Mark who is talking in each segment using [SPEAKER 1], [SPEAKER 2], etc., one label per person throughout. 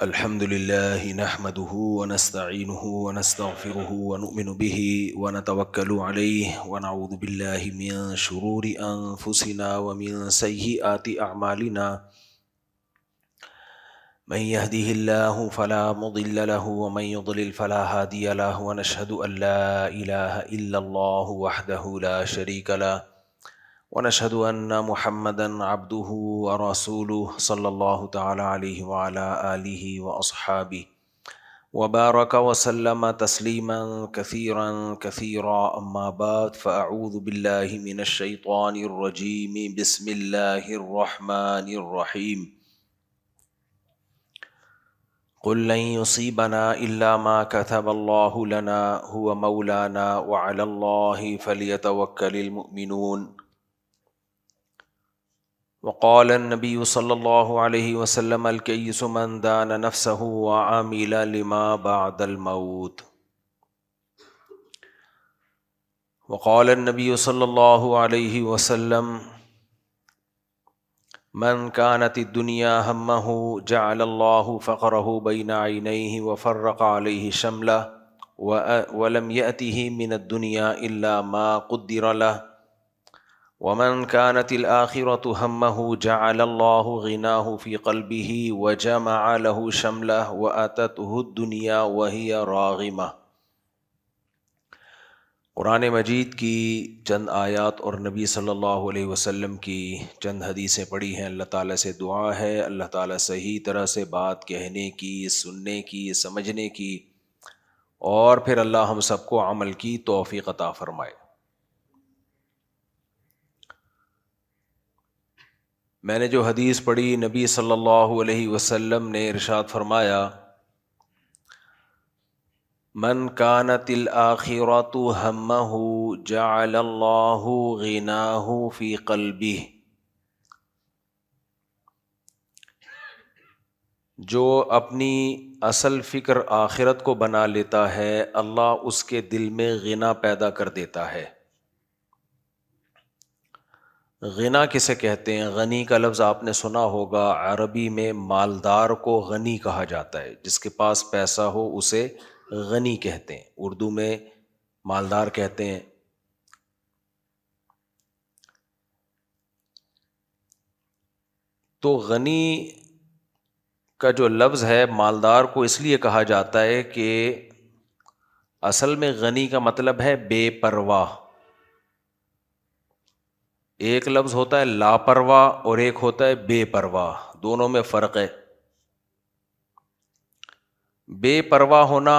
[SPEAKER 1] الحمد لله نحمده ونستعينه ونستغفره ونؤمن به ونتوكل عليه ونعوذ بالله من شرور أنفسنا ومن سيئات أعمالنا من يهده الله فلا مضل له ومن يضلل فلا هادي له ونشهد أن لا إله إلا الله وحده لا شريك له ونشهد أن محمدًا عبده ورسوله صلى الله تعالى عليه وعلى آله وأصحابه وبارك وسلم تسليما كثيرا أما بعد فأعوذ بالله من الشيطان الرجيم بسم الله الرحمن الرحيم قل لن يصيبنا إلا ما كتب الله لنا هو مولانا وعلى الله فليتوكل المؤمنون وقال النبي صلى الله عليه وسلم الكيس من دان نفسه وعمل لما بعد الموت وقال النبي صلى الله عليه وسلم من كانت الدنيا همه جعل الله فقره بين عينيه وفرق عليه شمله ولم يأته من الدنيا إلا ما قدر له ومن كانت الآخرة همه جعل الله غناه في قلبه وجمع له شمله وأتته الدنيا وهي راغمة۔ قرآن مجید کی چند آیات اور نبی صلی اللہ علیہ وسلم کی چند حدیثیں پڑھی ہیں۔ اللہ تعالیٰ سے دعا ہے اللہ تعالیٰ صحیح طرح سے بات کہنے کی، سننے کی، سمجھنے کی، اور پھر اللہ ہم سب کو عمل کی توفیق عطا فرمائے۔ میں نے جو حدیث پڑھی، نبی صلی اللہ علیہ وسلم نے ارشاد فرمایا من کانت الآخرۃ ہمہ جعل اللہ غناہ فی قلبہ، جو اپنی اصل فکر آخرت کو بنا لیتا ہے اللہ اس کے دل میں غنا پیدا کر دیتا ہے۔ غنا کسے کہتے ہیں؟ غنی کا لفظ آپ نے سنا ہوگا، عربی میں مالدار کو غنی کہا جاتا ہے، جس کے پاس پیسہ ہو اسے غنی کہتے ہیں، اردو میں مالدار کہتے ہیں۔ تو غنی کا جو لفظ ہے مالدار کو اس لیے کہا جاتا ہے کہ اصل میں غنی کا مطلب ہے بے پرواہ۔ ایک لفظ ہوتا ہے لاپرواہ اور ایک ہوتا ہے بے پرواہ، دونوں میں فرق ہے۔ بے پرواہ ہونا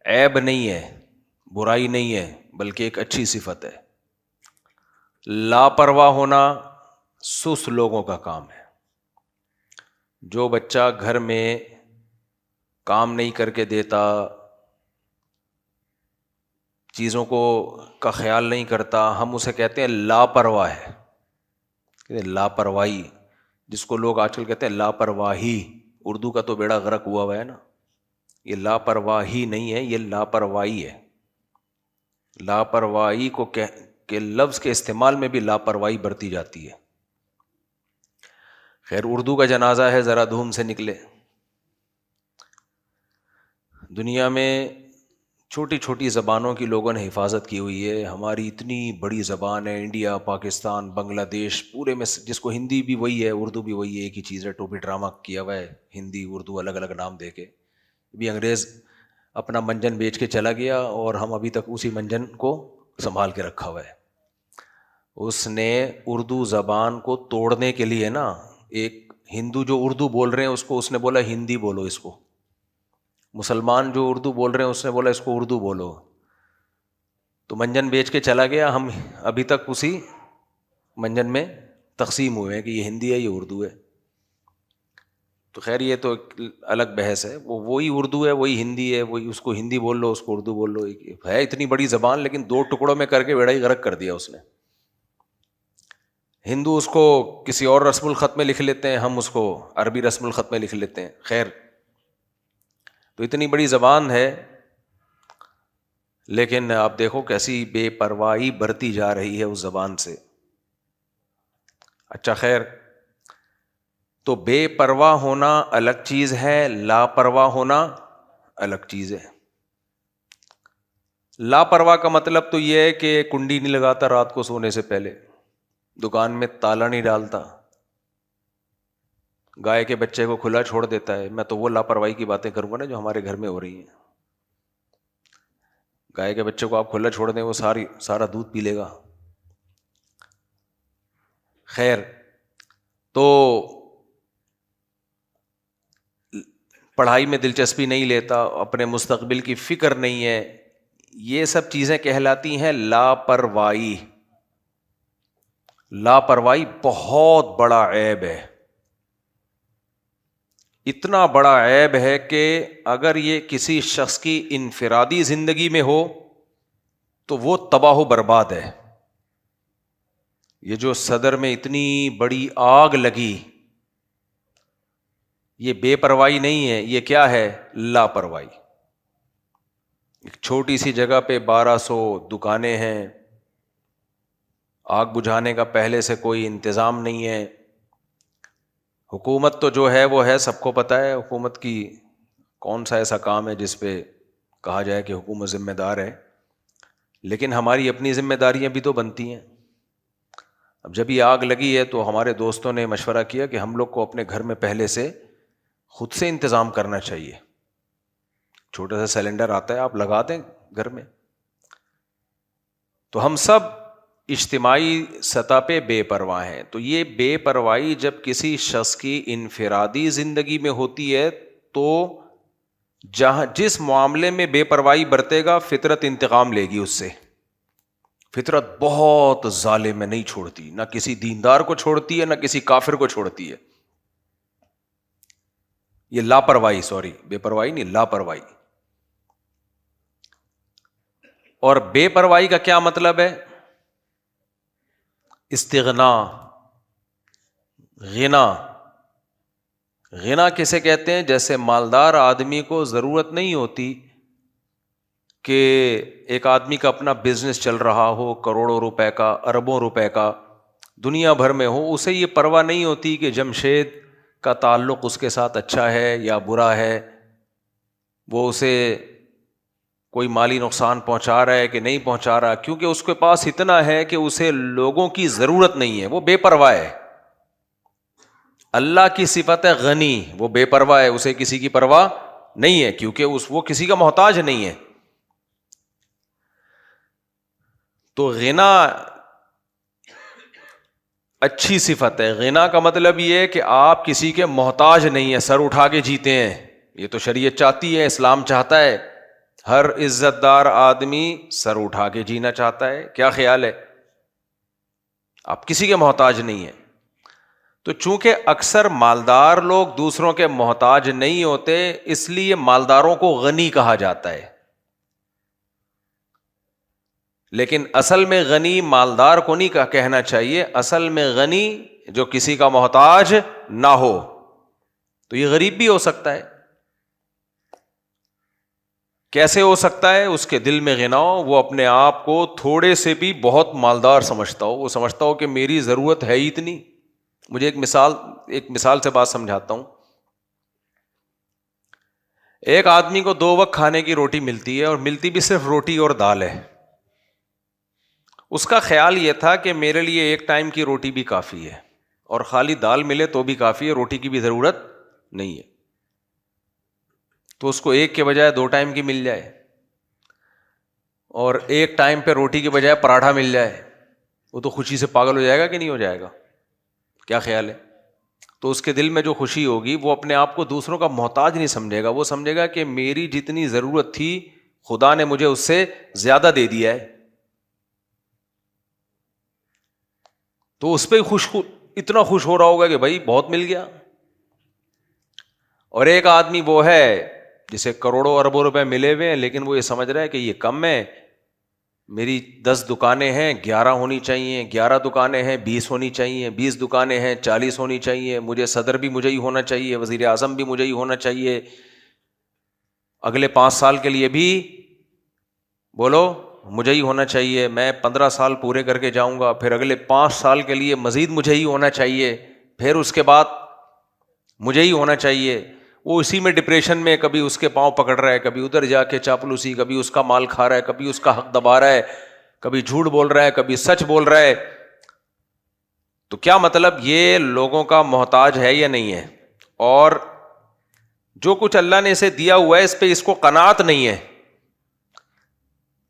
[SPEAKER 1] عیب نہیں ہے، برائی نہیں ہے، بلکہ ایک اچھی صفت ہے۔ لاپرواہ ہونا سست لوگوں کا کام ہے۔ جو بچہ گھر میں کام نہیں کر کے دیتا، چیزوں کا خیال نہیں کرتا، ہم اسے کہتے ہیں لاپرواہ ہے۔ لاپرواہی، جس کو لوگ آج کل کہتے ہیں لاپرواہی، اردو کا تو بیڑا غرق ہوا ہے نا۔ یہ لاپرواہی نہیں ہے، یہ لاپرواہی ہے۔ لاپرواہی کو کہ لفظ کے استعمال میں بھی لاپرواہی برتی جاتی ہے۔ خیر، اردو کا جنازہ ہے، ذرا دھوم سے نکلے۔ دنیا میں چھوٹی چھوٹی زبانوں کی لوگوں نے حفاظت کی ہوئی ہے۔ ہماری اتنی بڑی زبان ہے، انڈیا، پاکستان، بنگلہ دیش، پورے میں جس کو ہندی بھی وہی ہے، اردو بھی وہی ہے، ایک ہی چیز ہے، ٹوپی ڈرامہ کیا ہوا ہے، ہندی اردو الگ الگ نام دے کے۔ بھی انگریز اپنا منجن بیچ کے چلا گیا اور ہم ابھی تک اسی منجن کو سنبھال کے رکھا ہوا ہے۔ اس نے اردو زبان کو توڑنے کے لیے نا، ایک ہندو جو اردو بول رہے ہیں اس نے بولا ہندی بولو اس کو، مسلمان جو اردو بول رہے ہیں اس نے بولا اس کو اردو بولو، تو منجن بیچ کے چلا گیا۔ ہم ابھی تک اسی منجن میں تقسیم ہوئے ہیں کہ یہ ہندی ہے، یہ اردو ہے۔ تو خیر یہ تو ایک الگ بحث ہے، وہی اردو ہے، وہی ہندی ہے، وہی، اس کو ہندی بول لو، اس کو اردو بول لو۔ ہے اتنی بڑی زبان، لیکن دو ٹکڑوں میں کر کے بیڑا ہی غرق کر دیا اس نے۔ ہندو اس کو کسی اور رسم الخط میں لکھ لیتے ہیں، ہم اس کو عربی رسم الخط میں لکھ لیتے ہیں۔ خیر، تو اتنی بڑی زبان ہے، لیکن آپ دیکھو کیسی بے پرواہی برتی جا رہی ہے اس زبان سے۔ اچھا خیر، تو بے پرواہ ہونا الگ چیز ہے، لاپرواہ ہونا الگ چیز ہے۔ لاپرواہ کا مطلب تو یہ ہے کہ کنڈی نہیں لگاتا رات کو سونے سے پہلے، دکان میں تالا نہیں ڈالتا، گائے کے بچے کو کھلا چھوڑ دیتا ہے۔ میں تو وہ لاپرواہی کی باتیں کروں گا نا جو ہمارے گھر میں ہو رہی ہیں۔ گائے کے بچے کو آپ کھلا چھوڑ دیں، وہ سارا دودھ پی لے گا۔ خیر، تو پڑھائی میں دلچسپی نہیں لیتا، اپنے مستقبل کی فکر نہیں ہے، یہ سب چیزیں کہلاتی ہیں لاپرواہی۔ لاپرواہی بہت بڑا عیب ہے، اتنا بڑا عیب ہے کہ اگر یہ کسی شخص کی انفرادی زندگی میں ہو تو وہ تباہ و برباد ہے۔ یہ جو صدر میں اتنی بڑی آگ لگی، یہ بے پرواہی نہیں ہے، یہ کیا ہے؟ لاپرواہی۔ ایک چھوٹی سی جگہ پہ 1200 دکانیں ہیں، آگ بجھانے کا پہلے سے کوئی انتظام نہیں ہے۔ حکومت تو جو ہے وہ ہے، سب کو پتہ ہے حکومت کی کون سا ایسا کام ہے جس پہ کہا جائے کہ حکومت ذمہ دار ہے، لیکن ہماری اپنی ذمہ داریاں بھی تو بنتی ہیں۔ اب جب یہ آگ لگی ہے تو ہمارے دوستوں نے مشورہ کیا کہ ہم لوگ کو اپنے گھر میں پہلے سے خود سے انتظام کرنا چاہیے۔ چھوٹا سا سلنڈر آتا ہے، آپ لگا دیں گھر میں۔ تو ہم سب اجتماعی سطح پہ بے پرواہ ہیں۔ تو یہ بے پرواہی جب کسی شخص کی انفرادی زندگی میں ہوتی ہے تو جس معاملے میں بے پرواہی برتے گا، فطرت انتقام لے گی اس سے۔ فطرت بہت ظالم ہے، نہیں چھوڑتی، نہ کسی دیندار کو چھوڑتی ہے نہ کسی کافر کو چھوڑتی ہے۔ یہ لاپرواہی، سوری، بے پرواہی نہیں، لاپرواہی۔ اور بے پرواہی کا کیا مطلب ہے؟ استغنا، غنا۔ غنا کسے کہتے ہیں؟ جیسے مالدار آدمی کو ضرورت نہیں ہوتی کہ ایک آدمی کا اپنا بزنس چل رہا ہو، کروڑوں روپے کا، اربوں روپے کا، دنیا بھر میں ہو، اسے یہ پرواہ نہیں ہوتی کہ جمشید کا تعلق اس کے ساتھ اچھا ہے یا برا ہے، وہ اسے کوئی مالی نقصان پہنچا رہا ہے کہ نہیں پہنچا رہا، کیونکہ اس کے پاس اتنا ہے کہ اسے لوگوں کی ضرورت نہیں ہے، وہ بے پرواہ ہے۔ اللہ کی صفت ہے غنی، وہ بے پرواہ ہے، اسے کسی کی پرواہ نہیں ہے، کیونکہ وہ کسی کا محتاج نہیں ہے۔ تو غنا اچھی صفت ہے۔ غنا کا مطلب یہ ہے کہ آپ کسی کے محتاج نہیں ہیں، سر اٹھا کے جیتے ہیں۔ یہ تو شریعت چاہتی ہے، اسلام چاہتا ہے، ہر عزت دار آدمی سر اٹھا کے جینا چاہتا ہے۔ کیا خیال ہے؟ آپ کسی کے محتاج نہیں ہیں۔ تو چونکہ اکثر مالدار لوگ دوسروں کے محتاج نہیں ہوتے، اس لیے مالداروں کو غنی کہا جاتا ہے۔ لیکن اصل میں غنی مالدار کو نہیں کہنا چاہیے، اصل میں غنی جو کسی کا محتاج نہ ہو۔ تو یہ غریب بھی ہو سکتا ہے۔ کیسے ہو سکتا ہے؟ اس کے دل میں غنا ہو، وہ اپنے آپ کو تھوڑے سے بھی بہت مالدار سمجھتا ہو، وہ سمجھتا ہو کہ میری ضرورت ہے ہی اتنی۔ مجھے ایک مثال سے بات سمجھاتا ہوں۔ ایک آدمی کو 2 وقت کھانے کی روٹی ملتی ہے، اور ملتی بھی صرف روٹی اور دال ہے۔ اس کا خیال یہ تھا کہ میرے لیے ایک ٹائم کی روٹی بھی کافی ہے، اور خالی دال ملے تو بھی کافی ہے، روٹی کی بھی ضرورت نہیں ہے۔ تو اس کو ایک کے بجائے 2 ٹائم کی مل جائے، اور ایک ٹائم پہ روٹی کے بجائے پراٹھا مل جائے، وہ تو خوشی سے پاگل ہو جائے گا کہ نہیں ہو جائے گا؟ کیا خیال ہے؟ تو اس کے دل میں جو خوشی ہوگی، وہ اپنے آپ کو دوسروں کا محتاج نہیں سمجھے گا، وہ سمجھے گا کہ میری جتنی ضرورت تھی خدا نے مجھے اس سے زیادہ دے دیا ہے۔ تو اس پہ اتنا خوش ہو رہا ہوگا کہ بھائی بہت مل گیا۔ اور ایک آدمی وہ ہے جسے کروڑوں اربوں روپے ملے ہوئے ہیں، لیکن وہ یہ سمجھ رہا ہے کہ یہ کم ہے، میری 10 دکانیں ہیں، 11 ہونی چاہیے، 11 دکانیں ہیں 20 ہونی چاہیے، 20 دکانیں ہیں 40 ہونی چاہیے، مجھے صدر بھی مجھے ہی ہونا چاہیے، وزیر اعظم بھی مجھے ہی ہونا چاہیے، اگلے 5 سال کے لیے بھی بولو مجھے ہی ہونا چاہیے، میں 15 سال پورے کر کے جاؤں گا، پھر اگلے 5 سال کے لیے مزید مجھے ہی ہونا چاہیے، پھر اس کے بعد مجھے ہی ہونا چاہیے. وہ اسی میں ڈپریشن میں کبھی اس کے پاؤں پکڑ رہا ہے, کبھی ادھر جا کے چاپلوسی, کبھی اس کا مال کھا رہا ہے, کبھی اس کا حق دبا رہا ہے, کبھی جھوٹ بول رہا ہے, کبھی سچ بول رہا ہے. تو کیا مطلب, یہ لوگوں کا محتاج ہے یا نہیں ہے؟ اور جو کچھ اللہ نے اسے دیا ہوا ہے اس پہ اس کو قناعت نہیں ہے.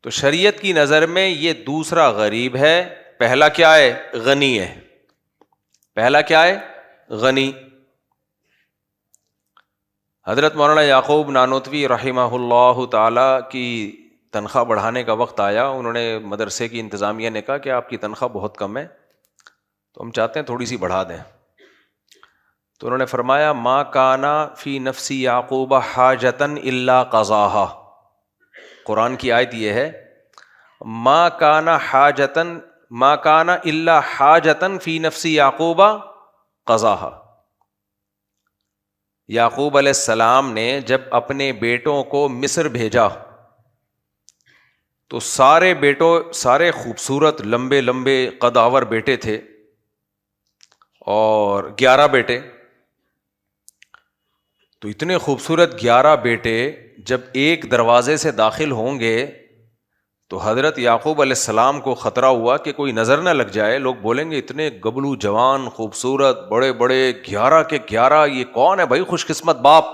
[SPEAKER 1] تو شریعت کی نظر میں یہ دوسرا غریب ہے. پہلا کیا ہے؟ غنی ہے. پہلا کیا ہے؟ غنی. حضرت مولانا یعقوب نانوتوی رحمہ اللہ تعالی کی تنخواہ بڑھانے کا وقت آیا. انہوں نے مدرسے کی انتظامیہ نے کہا کہ آپ کی تنخواہ بہت کم ہے, تو ہم چاہتے ہیں تھوڑی سی بڑھا دیں. تو انہوں نے فرمایا ما کانا فی نفسی یعقوب حاجتن الا قضاہا. قرآن کی آیت یہ ہے, ما کانا حاجتن ما کانا الا حاجتن فی نفسی یعقوب قضاہا. یعقوب علیہ السلام نے جب اپنے بیٹوں کو مصر بھیجا تو سارے خوبصورت لمبے لمبے قداور بیٹے تھے اور 11 بیٹے. تو اتنے خوبصورت 11 بیٹے جب ایک دروازے سے داخل ہوں گے تو حضرت یعقوب علیہ السلام کو خطرہ ہوا کہ کوئی نظر نہ لگ جائے. لوگ بولیں گے اتنے گبلو جوان خوبصورت بڑے بڑے 11 کے 11, یہ کون ہے بھائی خوش قسمت باپ.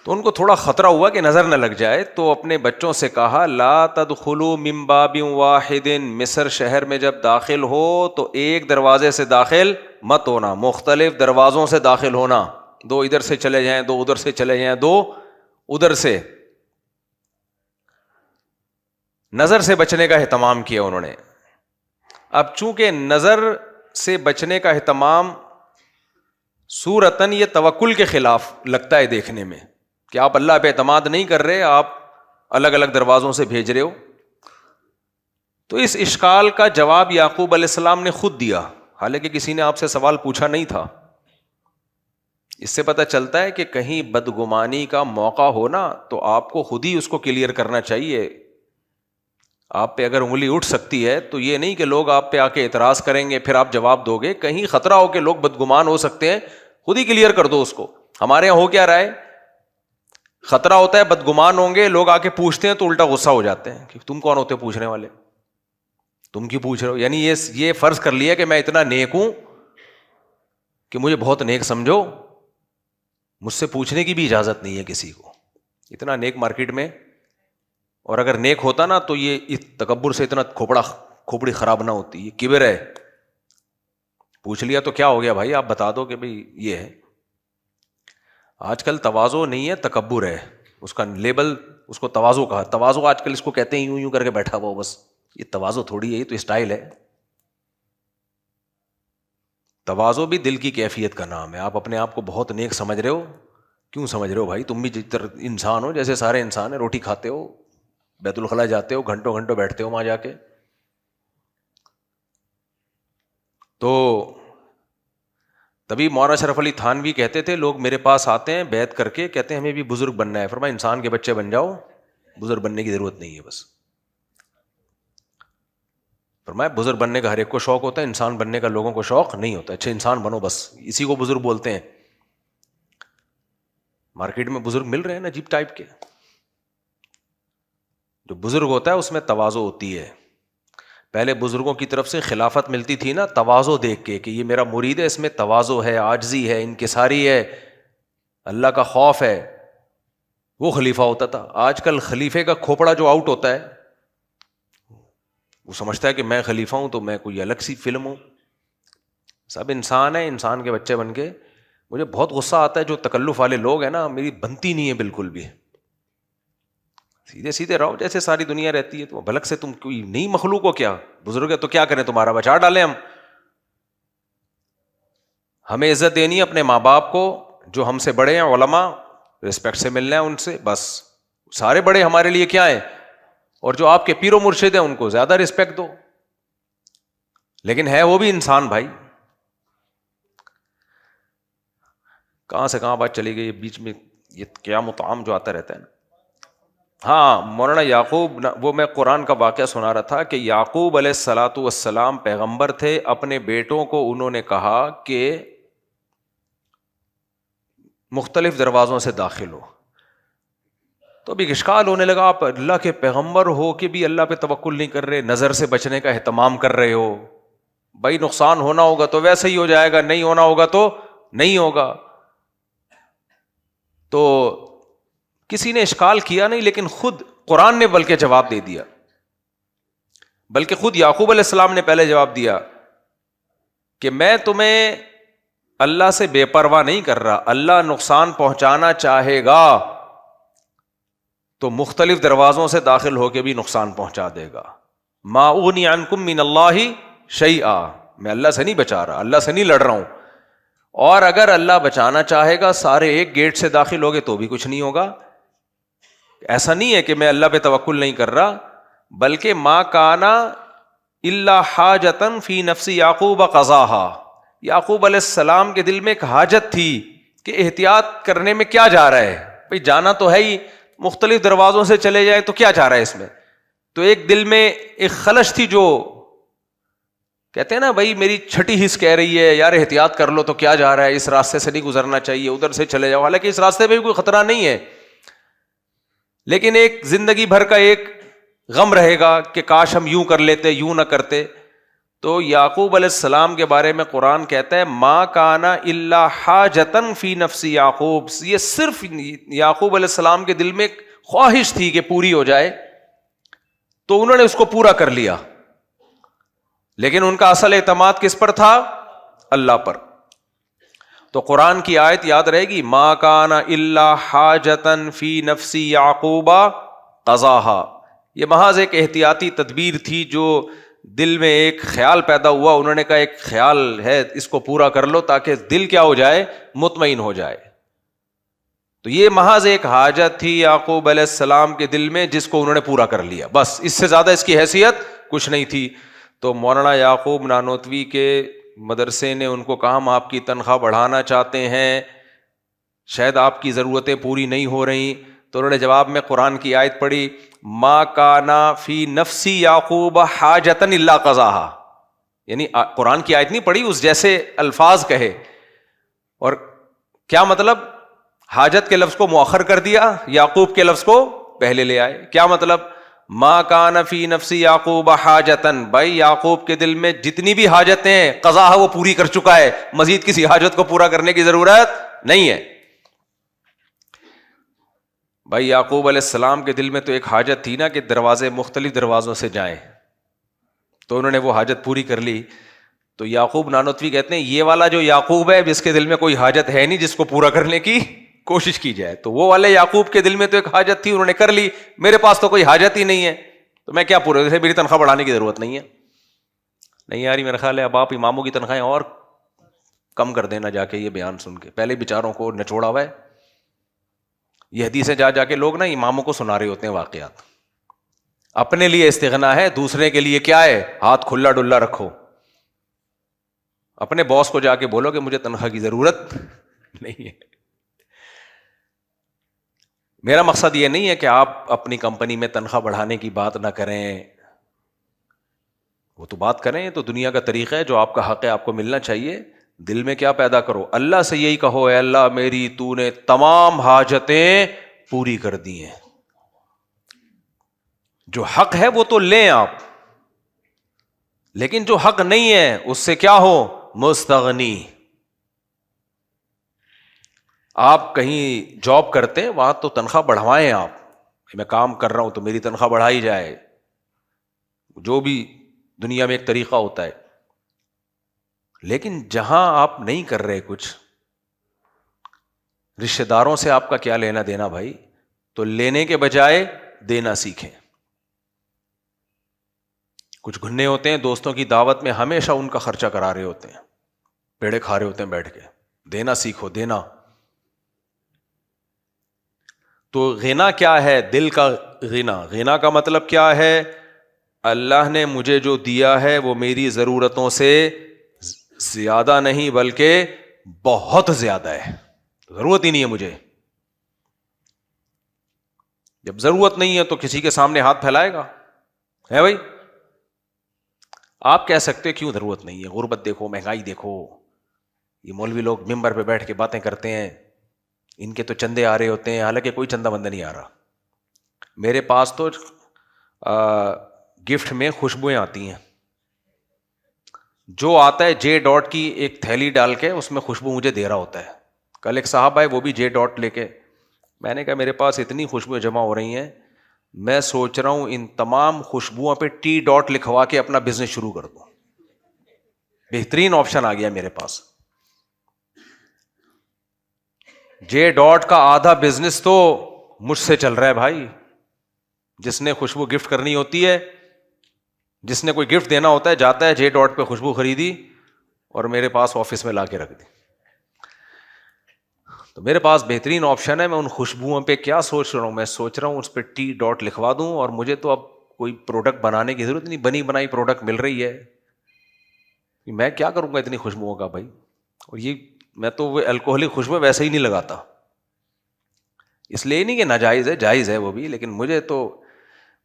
[SPEAKER 1] تو ان کو تھوڑا خطرہ ہوا کہ نظر نہ لگ جائے, تو اپنے بچوں سے کہا لا تدخلوا من باب واحد, مصر شہر میں جب داخل ہو تو ایک دروازے سے داخل مت ہونا, مختلف دروازوں سے داخل ہونا. 2 ادھر سے چلے جائیں, 2 ادھر سے چلے جائیں, 2 ادھر سے. نظر سے بچنے کا اہتمام کیا انہوں نے. اب چونکہ نظر سے بچنے کا اہتمام صورتاً یہ توکل کے خلاف لگتا ہے دیکھنے میں, کہ آپ اللہ پہ اعتماد نہیں کر رہے, آپ الگ الگ دروازوں سے بھیج رہے ہو. تو اس اشکال کا جواب یعقوب علیہ السلام نے خود دیا, حالانکہ کسی نے آپ سے سوال پوچھا نہیں تھا. اس سے پتہ چلتا ہے کہ کہیں بدگمانی کا موقع ہونا تو آپ کو خود ہی اس کو کلیئر کرنا چاہیے. آپ پہ اگر انگلی اٹھ سکتی ہے تو یہ نہیں کہ لوگ آپ پہ آ کے اعتراض کریں گے پھر آپ جواب دو گے. کہیں خطرہ ہو کہ لوگ بدگمان ہو سکتے ہیں, خود ہی کلیئر کر دو اس کو. ہمارے یہاں ہو کیا رہا ہے, خطرہ ہوتا ہے بدگمان ہوں گے, لوگ آ کے پوچھتے ہیں تو الٹا غصہ ہو جاتے ہیں کہ تم کون ہوتے پوچھنے والے, تم کیوں پوچھ رہے ہو. یعنی یہ فرض کر لیا کہ میں اتنا نیک ہوں کہ مجھے بہت نیک سمجھو, مجھ سے پوچھنے کی بھی اجازت نہیں ہے کسی کو. اتنا نیک مارکیٹ میں, اور اگر نیک ہوتا نا تو یہ تکبر سے اتنا کھوپڑی خراب نہ ہوتی. یہ کبر ہے, پوچھ لیا تو کیا ہو گیا بھائی, آپ بتا دو کہ بھائی یہ ہے. آج کل تواضع نہیں ہے تکبر ہے, اس کا لیبل اس کو تواضع کہا. تواضع آج کل اس کو کہتے ہیں یوں کر کے بیٹھا ہوا بس, یہ تواضع تھوڑی ہے, یہ تو اسٹائل ہے. تواضع بھی دل کی کیفیت کا نام ہے. آپ اپنے آپ کو بہت نیک سمجھ رہے ہو, کیوں سمجھ رہے ہو بھائی, تم بھی انسان ہو جیسے سارے انسان ہیں. روٹی کھاتے ہو, بیت الخلا جاتے ہو, گھنٹوں گھنٹوں بیٹھتے ہو وہاں جا کے. تو تبھی مولانا اشرف علی تھانوی کہتے تھے لوگ میرے پاس آتے ہیں بیعت کر کے, کہتے ہیں ہمیں بھی بزرگ بننا ہے. فرمایا انسان کے بچے بن جاؤ, بزرگ بننے کی ضرورت نہیں ہے. بس فرمایا بزرگ بننے کا ہر ایک کو شوق ہوتا ہے, انسان بننے کا لوگوں کو شوق نہیں ہوتا. اچھے انسان بنو, بس اسی کو بزرگ بولتے ہیں. مارکیٹ میں بزرگ مل رہے ہیں نا عجیب ٹائپ کے. جو بزرگ ہوتا ہے اس میں تواضع ہوتی ہے. پہلے بزرگوں کی طرف سے خلافت ملتی تھی نا تواضع دیکھ کے, کہ یہ میرا مرید ہے, اس میں تواضع ہے, عاجزی ہے, انکساری ہے, اللہ کا خوف ہے, وہ خلیفہ ہوتا تھا. آج کل خلیفے کا کھوپڑا جو آؤٹ ہوتا ہے وہ سمجھتا ہے کہ میں خلیفہ ہوں تو میں کوئی الگ سی فلم ہوں. سب انسان ہیں, انسان کے بچے بن کے. مجھے بہت غصہ آتا ہے جو تکلف والے لوگ ہیں نا, میری بنتی نہیں ہے بالکل بھی. سیدھے سیدھے رہو جیسے ساری دنیا رہتی ہے. تو بھلک سے تم کوئی نئی مخلوق ہو کیا, بزرگ ہے تو کیا کریں, تمہارا بچا ڈالیں ہم. ہمیں عزت دینی ہے اپنے ماں باپ کو, جو ہم سے بڑے ہیں علماء, رسپیکٹ سے ملنا ہے ان سے بس. سارے بڑے ہمارے لیے کیا ہیں, اور جو آپ کے پیر و مرشد ہیں ان کو زیادہ رسپیکٹ دو. لیکن ہے وہ بھی انسان بھائی. کہاں سے کہاں بات چلی گئی بیچ میں, یہ قیام و طعام جو آتا رہتا ہے نا. ہاں مولانا یعقوب، وہ میں قرآن کا واقعہ سنا رہا تھا کہ یعقوب علیہ الصلاۃ والسلام پیغمبر تھے، اپنے بیٹوں کو انہوں نے کہا کہ مختلف دروازوں سے داخل ہو. تو ابھی اشکال ہونے لگا، آپ اللہ کے پیغمبر ہو کہ بھی اللہ پہ توکل نہیں کر رہے، نظر سے بچنے کا اہتمام کر رہے ہو. بھائی نقصان ہونا ہوگا تو ویسے ہی ہو جائے گا، نہیں ہونا ہوگا تو نہیں ہوگا. تو کسی نے اشکال کیا نہیں، لیکن خود قرآن نے بلکہ جواب دے دیا، بلکہ خود یعقوب علیہ السلام نے پہلے جواب دیا کہ میں تمہیں اللہ سے بے پرواہ نہیں کر رہا، اللہ نقصان پہنچانا چاہے گا تو مختلف دروازوں سے داخل ہو کے بھی نقصان پہنچا دے گا. ما اغنی عنکم من اللہ شیئا، میں اللہ سے نہیں بچا رہا، اللہ سے نہیں لڑ رہا ہوں. اور اگر اللہ بچانا چاہے گا سارے ایک گیٹ سے داخل ہوگے تو بھی کچھ نہیں ہوگا. ایسا نہیں ہے کہ میں اللہ پہ توکل نہیں کر رہا، بلکہ ما کانا الا حاجتن فی نفس یعقوب قضاها، یعقوب علیہ السلام کے دل میں ایک حاجت تھی کہ احتیاط کرنے میں کیا جا رہا ہے، بھئی جانا تو ہے ہی، مختلف دروازوں سے چلے جائے تو کیا جا رہا ہے اس میں. تو ایک دل میں ایک خلش تھی، جو کہتے ہیں نا بھائی میری چھٹی حص کہہ رہی ہے یار احتیاط کر لو، تو کیا جا رہا ہے، اس راستے سے نہیں گزرنا چاہیے، ادھر سے چلے جاؤ. حالانکہ اس راستے پہ بھی کوئی خطرہ نہیں ہے، لیکن ایک زندگی بھر کا ایک غم رہے گا کہ کاش ہم یوں کر لیتے، یوں نہ کرتے. تو یعقوب علیہ السلام کے بارے میں قرآن کہتا ہے ما کانا الا حاجتن فی نفس یعقوب، یہ صرف یعقوب علیہ السلام کے دل میں ایک خواہش تھی کہ پوری ہو جائے، تو انہوں نے اس کو پورا کر لیا. لیکن ان کا اصل اعتماد کس پر تھا؟ اللہ پر. تو قرآن کی آیت یاد رہے گی، ما کان الا حاجتن فی نفس یعقوب قضاها، یہ محض ایک احتیاطی تدبیر تھی جو دل میں ایک خیال پیدا ہوا، انہوں نے کہا ایک خیال ہے اس کو پورا کر لو تاکہ دل کیا ہو جائے، مطمئن ہو جائے. تو یہ محض ایک حاجت تھی یعقوب علیہ السلام کے دل میں جس کو انہوں نے پورا کر لیا، بس اس سے زیادہ اس کی حیثیت کچھ نہیں تھی. تو مولانا یعقوب نانوتوی کے مدرسے نے ان کو کہا ہم آپ کی تنخواہ بڑھانا چاہتے ہیں، شاید آپ کی ضرورتیں پوری نہیں ہو رہی. تو انہوں نے جواب میں قرآن کی آیت پڑھی، ما کانا فی نفسی یعقوب حاجتن الا قضاها، یعنی قرآن کی آیت نہیں پڑھی، اس جیسے الفاظ کہے. اور کیا مطلب؟ حاجت کے لفظ کو مؤخر کر دیا، یعقوب کے لفظ کو پہلے لے آئے. کیا مطلب؟ ما کان فی نفسی یعقوب حاجتن، بھائی یعقوب کے دل میں جتنی بھی حاجتیں ہیں قضا وہ پوری کر چکا ہے، مزید کسی حاجت کو پورا کرنے کی ضرورت نہیں ہے. بھائی یعقوب علیہ السلام کے دل میں تو ایک حاجت تھی نا کہ دروازے مختلف دروازوں سے جائیں، تو انہوں نے وہ حاجت پوری کر لی. تو یعقوب نانوتوی کہتے ہیں یہ والا جو یعقوب ہے جس کے دل میں کوئی حاجت ہے نہیں جس کو پورا کرنے کی کوشش کی جائے، تو وہ والے یعقوب کے دل میں تو ایک حاجت تھی، انہوں نے کر لی. میرے پاس تو کوئی حاجت ہی نہیں ہے تو میں کیا پورا، جیسے میری تنخواہ بڑھانے کی ضرورت نہیں ہے. نہیں یار میرا خیال ہے اب آپ اماموں کی تنخواہیں اور کم کر دینا، جا کے یہ بیان سن کے پہلے بیچاروں کو نچوڑا ہوا ہے. یہ حدیثیں جا جا کے لوگ نا اماموں کو سنا رہے ہوتے ہیں واقعات. اپنے لیے استغنا ہے، دوسرے کے لیے کیا ہے، ہاتھ کھلا ڈلا رکھو. اپنے باس کو جا کے بولو کہ مجھے تنخواہ کی ضرورت نہیں ہے. میرا مقصد یہ نہیں ہے کہ آپ اپنی کمپنی میں تنخواہ بڑھانے کی بات نہ کریں، وہ تو بات کریں، تو دنیا کا طریقہ ہے، جو آپ کا حق ہے آپ کو ملنا چاہیے. دل میں کیا پیدا کرو، اللہ سے یہی کہو اے اللہ میری تو نے تمام حاجتیں پوری کر دی ہیں، جو حق ہے وہ تو لیں آپ، لیکن جو حق نہیں ہے اس سے کیا ہو، مستغنی. آپ کہیں جاب کرتے ہیں وہاں تو تنخواہ بڑھوائیں، آپ میں کام کر رہا ہوں تو میری تنخواہ بڑھائی جائے، جو بھی دنیا میں ایک طریقہ ہوتا ہے. لیکن جہاں آپ نہیں کر رہے کچھ، رشتہ داروں سے آپ کا کیا لینا دینا بھائی، تو لینے کے بجائے دینا سیکھیں. کچھ گھنے ہوتے ہیں دوستوں کی دعوت میں ہمیشہ ان کا خرچہ کرا رہے ہوتے ہیں، پیڑے کھا رہے ہوتے ہیں بیٹھ کے. دینا سیکھو، دینا. تو غنا کیا ہے؟ دل کا غنا. غنا کا مطلب کیا ہے؟ اللہ نے مجھے جو دیا ہے وہ میری ضرورتوں سے زیادہ نہیں بلکہ بہت زیادہ ہے، ضرورت ہی نہیں ہے مجھے. جب ضرورت نہیں ہے تو کسی کے سامنے ہاتھ پھیلائے گا؟ ہے بھائی؟ آپ کہہ سکتے کیوں ضرورت نہیں ہے، غربت دیکھو، مہنگائی دیکھو، یہ مولوی لوگ ممبر پہ بیٹھ کے باتیں کرتے ہیں، ان کے تو چندے آ رہے ہوتے ہیں، حالانکہ کوئی چندہ بندہ نہیں آ رہا. میرے پاس تو گفٹ میں خوشبوئیں آتی ہیں، جو آتا ہے جے ڈاٹ کی ایک تھیلی ڈال کے اس میں خوشبو مجھے دے رہا ہوتا ہے. کل ایک صاحب آئے وہ بھی جے ڈاٹ لے کے، میں نے کہا میرے پاس اتنی خوشبوئیں جمع ہو رہی ہیں، میں سوچ رہا ہوں ان تمام خوشبوؤں پہ ٹی ڈاٹ لکھوا کے اپنا بزنس شروع کر دوں. بہترین آپشن آ گیا میرے پاس. جے ڈاٹ کا آدھا بزنس تو مجھ سے چل رہا ہے بھائی. جس نے خوشبو گفٹ کرنی ہوتی ہے، جس نے کوئی گفٹ دینا ہوتا ہے، جاتا ہے جے ڈاٹ پہ خوشبو خریدی اور میرے پاس آفس میں لا کے رکھ دی. تو میرے پاس بہترین آپشن ہے. میں ان خوشبوؤں پہ کیا سوچ رہا ہوں، میں سوچ رہا ہوں اس پہ ٹی ڈاٹ لکھوا دوں، اور مجھے تو اب کوئی پروڈکٹ بنانے کی ضرورت نہیں، بنی بنائی پروڈکٹ مل رہی ہے. میں کیا کروں گا اتنی خوشبوؤں کا بھائی؟ اور یہ میں تو وہ الکوہلک خوشبو ویسے ہی نہیں لگاتا، اس لیے نہیں کہ ناجائز ہے، جائز ہے وہ بھی، لیکن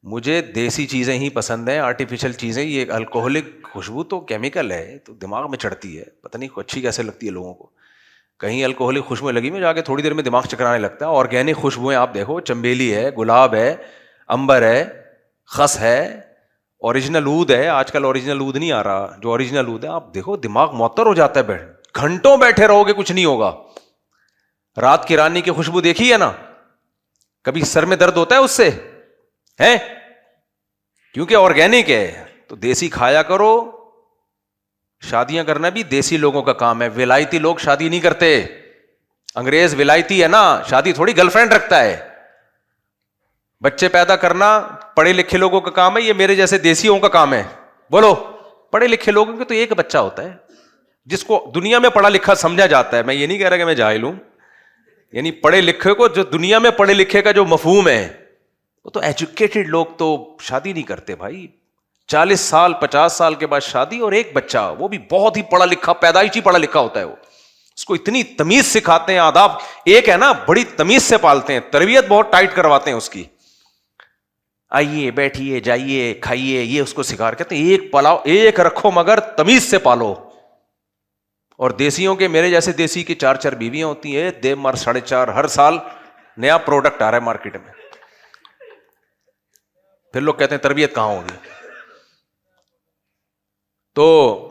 [SPEAKER 1] مجھے دیسی چیزیں ہی پسند ہیں. آرٹیفیشل چیزیں، یہ الکوہلک خوشبو تو کیمیکل ہے، تو دماغ میں چڑھتی ہے، پتہ نہیں اچھی کیسے لگتی ہے لوگوں کو. کہیں الکوہلک خوشبوئیں لگی میں جا کے تھوڑی دیر میں دماغ چکرانے لگتا ہے. آرگینک خوشبوئیں آپ دیکھو، چنبیلی ہے، گلاب ہے، امبر ہے، خس ہے، اوریجنل عود ہے. آج کل اوریجنل عود نہیں آ رہا، جو اوریجنل عود ہے آپ دیکھو دماغ معطر ہو جاتا ہے. گھنٹوں بیٹھے رہو گے کچھ نہیں ہوگا. رات کی رانی کی خوشبو دیکھی ہے نا؟ کبھی سر میں درد ہوتا ہے اس سے؟ ہے کیونکہ آرگینک ہے. تو دیسی کھایا کرو. شادیاں کرنا بھی دیسی لوگوں کا کام ہے، ولایتی لوگ شادی نہیں کرتے. انگریز ولایتی ہے نا، شادی تھوڑی گرل فرینڈ رکھتا ہے. بچے پیدا کرنا پڑھے لکھے لوگوں کا کام ہے، یہ میرے جیسے دیسیوں کا کام ہے. بولو، پڑھے لکھے لوگوں کے تو ایک بچہ ہوتا ہے جس کو دنیا میں پڑھا لکھا سمجھا جاتا ہے. میں یہ نہیں کہہ رہا کہ میں جاہل ہوں، یعنی پڑھے لکھے کو، جو دنیا میں پڑھے لکھے کا جو مفہوم ہے، وہ تو ایجوکیٹڈ لوگ تو شادی نہیں کرتے بھائی. 40 سال 50 سال کے بعد شادی، اور ایک بچہ، وہ بھی بہت ہی پڑھا لکھا، پیدائشی پڑھا لکھا ہوتا ہے. وہ اس کو اتنی تمیز سکھاتے ہیں، آداب ایک ہے نا، بڑی تمیز سے پالتے ہیں، تربیت بہت ٹائٹ کرواتے ہیں اس کی. آئیے بیٹھیے جائیے کھائیے، یہ اس کو سکھا کہتے ہیں ایک پلاؤ ایک رکھو مگر تمیز سے پالو. اور دیسیوں کے، میرے جیسے دیسی کی 4 بیویاں ہوتی ہیں، دے مر 4.5، ہر سال نیا پروڈکٹ آ رہا ہے مارکیٹ میں. پھر لوگ کہتے ہیں تربیت کہاں ہوگی. تو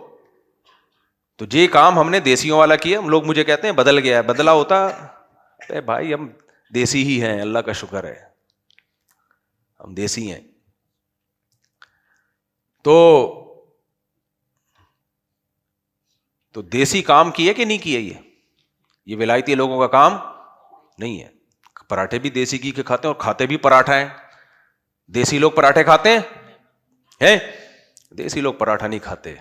[SPEAKER 1] یہ کام ہم نے دیسیوں والا کیا. ہم لوگ مجھے کہتے ہیں بدل گیا ہے، بدلا ہوتا بھائی ہم دیسی ہی ہیں، اللہ کا شکر ہے ہم دیسی ہیں. تو دیسی کام کیے کہ نہیں کیے؟ یہ ولایتی لوگوں کا کام نہیں ہے. پراٹھے بھی دیسی گھی کے کھاتے ہیں، اور کھاتے بھی پراٹھا ہیں. دیسی لوگ پراٹھے کھاتے ہیں؟ دیسی لوگ پراٹھا نہیں کھاتے،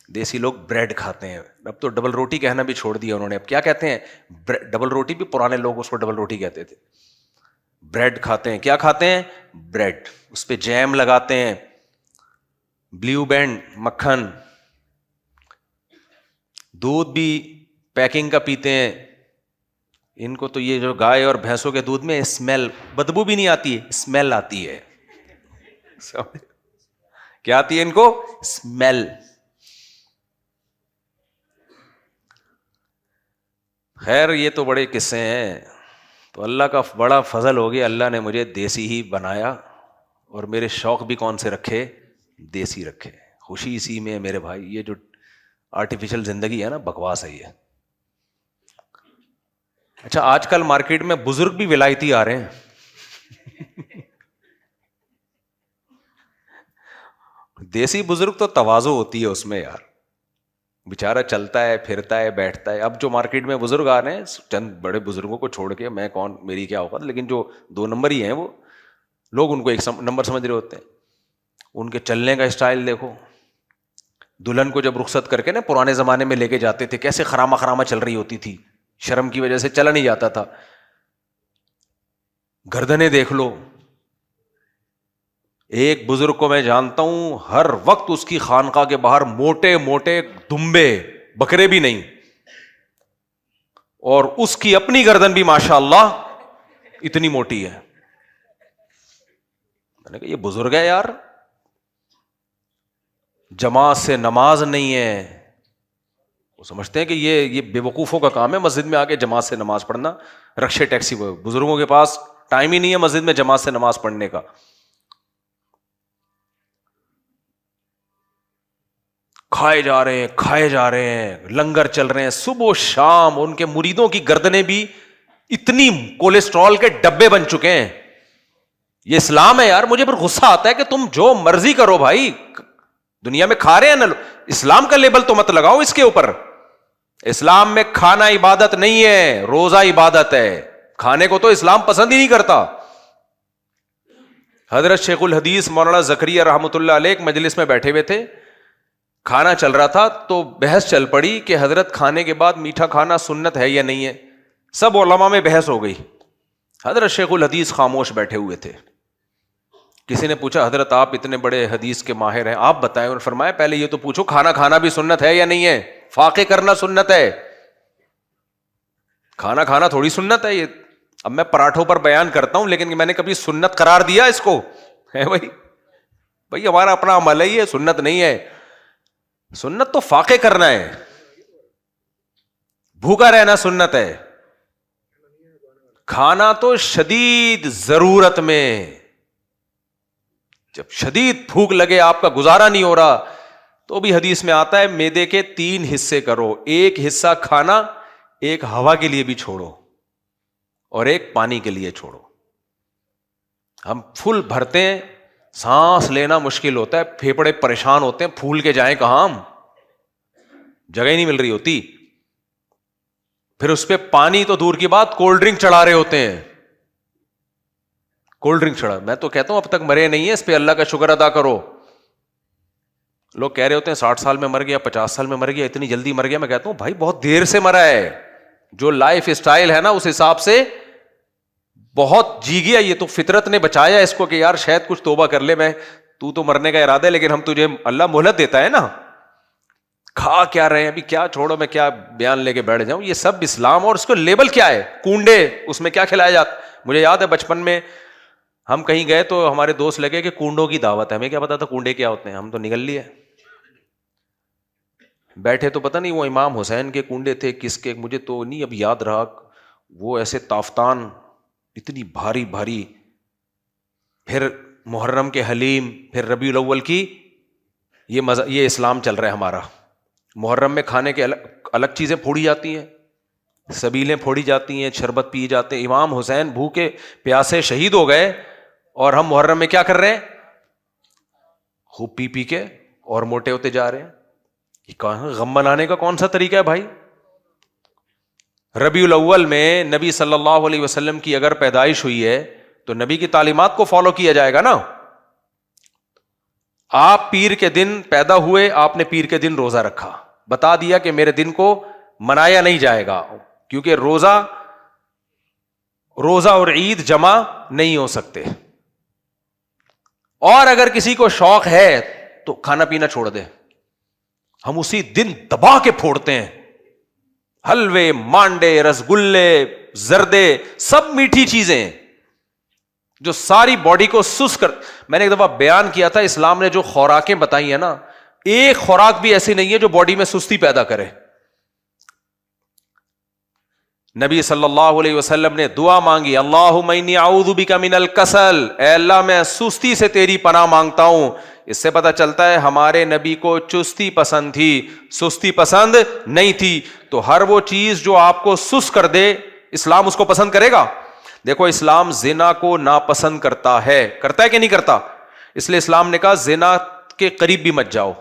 [SPEAKER 1] دیسی لوگ بریڈ کھاتے ہیں. اب تو ڈبل روٹی کہنا بھی چھوڑ دیا انہوں نے. اب کیا کہتے ہیں؟ ڈبل روٹی بھی، پرانے لوگ اس کو ڈبل روٹی کہتے تھے. بریڈ کھاتے ہیں. کیا کھاتے ہیں؟ بریڈ. اس پہ جیم لگاتے ہیں، بلیو بینڈ مکھن. دودھ بھی پیکنگ کا پیتے ہیں. ان کو تو یہ جو گائے اور بھینسوں کے دودھ میں اسمیل، بدبو بھی نہیں آتی ہے، اسمیل آتی ہے. کیا آتی ہے ان کو؟ اسمیل. خیر یہ تو بڑے قصے ہیں. تو اللہ کا بڑا فضل ہو گیا، اللہ نے مجھے دیسی ہی بنایا، اور میرے شوق بھی کون سے رکھے؟ دیسی رکھے. خوشی اسی میں ہے میرے بھائی. یہ جو آرٹیفیشل زندگی ہے نا، بکواس ہے یہ. اچھا آج کل مارکیٹ میں بزرگ بھی ولایتی آ رہے ہیں. دیسی بزرگ تو تواضع ہوتی ہے اس میں یار، بیچارہ چلتا ہے پھرتا ہے بیٹھتا ہے. اب جو مارکیٹ میں بزرگ آ رہے ہیں، چند بڑے بزرگوں کو چھوڑ کے، میں کون، میری کیا اوقات، لیکن جو 2 نمبر ہی ہیں وہ لوگ ان کو 1 نمبر سمجھ رہے ہوتے ہیں. ان کے چلنے کا اسٹائل دیکھو. دلہن کو جب رخصت کر کے نا پرانے زمانے میں لے کے جاتے تھے، کیسے خراما چل رہی ہوتی تھی، شرم کی وجہ سے چلا نہیں جاتا تھا. گردنیں دیکھ لو. ایک بزرگ کو میں جانتا ہوں، ہر وقت اس کی خانقاہ کے باہر موٹے موٹے دمبے، بکرے بھی نہیں، اور اس کی اپنی گردن بھی ماشاء اللہ اتنی موٹی ہے. میں نے کہا یہ بزرگ ہے یار, جماعت سے نماز نہیں ہے. وہ سمجھتے ہیں کہ یہ بے وقوفوں کا کام ہے مسجد میں آ کے جماعت سے نماز پڑھنا. رکشے ٹیکسی, بزرگوں کے پاس ٹائم ہی نہیں ہے مسجد میں جماعت سے نماز پڑھنے کا. کھائے جا رہے ہیں, لنگر چل رہے ہیں صبح و شام. ان کے مریدوں کی گردنیں بھی اتنی کولیسٹرول کے ڈبے بن چکے ہیں. یہ اسلام ہے یار. مجھے پھر غصہ آتا ہے کہ تم جو مرضی کرو بھائی, دنیا میں کھا رہے ہیں نا, اسلام کا لیبل تو مت لگاؤ اس کے اوپر. اسلام میں کھانا عبادت نہیں ہے, روزہ عبادت ہے. کھانے کو تو اسلام پسند ہی نہیں کرتا. حضرت شیخ الحدیث مولانا زکریا رحمۃ اللہ علیہ ایک مجلس میں بیٹھے ہوئے تھے, کھانا چل رہا تھا تو بحث چل پڑی کہ حضرت کھانے کے بعد میٹھا کھانا سنت ہے یا نہیں ہے. سب علماء میں بحث ہو گئی. حضرت شیخ الحدیث خاموش بیٹھے ہوئے تھے. کسی نے پوچھا حضرت آپ اتنے بڑے حدیث کے ماہر ہیں, آپ بتائیں. انہوں نے فرمایا پہلے یہ تو پوچھو کھانا کھانا بھی سنت ہے یا نہیں ہے. فاقے کرنا سنت ہے, کھانا کھانا تھوڑی سنت ہے. یہ اب میں پراٹھوں پر بیان کرتا ہوں لیکن میں نے کبھی سنت قرار دیا اس کو ہے بھائی ہمارا اپنا عمل ہے, یہ سنت نہیں ہے. سنت تو فاقے کرنا ہے, بھوکا رہنا سنت ہے. کھانا تو شدید ضرورت میں, جب شدید بھوک لگے, آپ کا گزارا نہیں ہو رہا, تو بھی حدیث میں آتا ہے معدے کے 3 حصے کرو. ایک حصہ کھانا, ایک ہوا کے لیے بھی چھوڑو, اور ایک پانی کے لیے چھوڑو. ہم پھول بھرتے ہیں, سانس لینا مشکل ہوتا ہے, پھیپڑے پریشان ہوتے ہیں, پھول کے جائیں کہاں, ہم جگہ ہی نہیں مل رہی ہوتی. پھر اس پہ پانی تو دور کی بات, کولڈ ڈرنک چڑھا رہے ہوتے ہیں. کولڈ ڈرنک چڑھا, میں تو کہتا ہوں اب تک مرے نہیں ہے, اس پہ اللہ کا شکر ادا کرو. لوگ کہہ رہے ہوتے ہیں 60 سال میں مر گیا, 50 سال میں مر گیا, اتنی جلدی مر گیا. میں کہتا ہوں بھائی بہت دیر سے مرا ہے. جو لائف اسٹائل ہے نا اس حساب سے بہت جی گیا. یہ تو فطرت نے بچایا اس کو کہ یار شاید کچھ توبہ کر لے. میں تو مرنے کا ارادہ ہے لیکن ہم تجھے اللہ مہلت دیتا ہے نا. کھا کیا رہے ہیں ابھی, کیا چھوڑو, میں کیا بیان لے کے بیٹھ جاؤں. یہ سب اسلام, اور اس کو لیبل کیا ہے, کنڈے, اس میں کیا کھلایا جاتا. مجھے یاد ہے بچپن میں ہم کہیں گئے تو ہمارے دوست لگے کہ کنڈوں کی دعوت ہے. ہمیں کیا پتا تھا کنڈے کیا ہوتے ہیں, ہم تو نگل لیے. بیٹھے تو پتہ نہیں وہ امام حسین کے کنڈے تھے کس کے, مجھے تو نہیں اب یاد رہا. وہ ایسے تافتان اتنی بھاری بھاری, پھر محرم کے حلیم, پھر ربیع الاول کی, یہ اسلام چل رہا ہے ہمارا. محرم میں کھانے کے الگ چیزیں پھوڑی جاتی ہیں, سبیلیں پھوڑی جاتی ہیں, شربت پی جاتے ہیں. امام حسین بھوکے پیاسے شہید ہو گئے اور ہم محرم میں کیا کر رہے ہیں, خوب پی پی کے اور موٹے ہوتے جا رہے ہیں. یہ غم منانے کا کون سا طریقہ ہے بھائی. ربیع الاول میں نبی صلی اللہ علیہ وسلم کی اگر پیدائش ہوئی ہے تو نبی کی تعلیمات کو فالو کیا جائے گا نا. آپ پیر کے دن پیدا ہوئے, آپ نے پیر کے دن روزہ رکھا, بتا دیا کہ میرے دن کو منایا نہیں جائے گا کیونکہ روزہ اور عید جمع نہیں ہو سکتے. اور اگر کسی کو شوق ہے تو کھانا پینا چھوڑ دے. ہم اسی دن دبا کے پھوڑتے ہیں, حلوے, مانڈے, رسگلے, زردے, سب میٹھی چیزیں جو ساری باڈی کو سست کر. میں نے ایک دفعہ بیان کیا تھا, اسلام نے جو خوراکیں بتائی ہیں نا, ایک خوراک بھی ایسی نہیں ہے جو باڈی میں سستی پیدا کرے. نبی صلی اللہ علیہ وسلم نے دعا مانگی, اللہم انی اعوذ بک من الکسل, اے اللہ میں سستی سے تیری پناہ مانگتا ہوں. اس سے پتہ چلتا ہے ہمارے نبی کو چستی پسند تھی, سستی پسند نہیں تھی. تو ہر وہ چیز جو آپ کو سست کر دے اسلام اس کو پسند کرے گا. دیکھو اسلام زنا کو ناپسند کرتا ہے کہ نہیں کرتا. اس لیے اسلام نے کہا زنا کے قریب بھی مت جاؤ,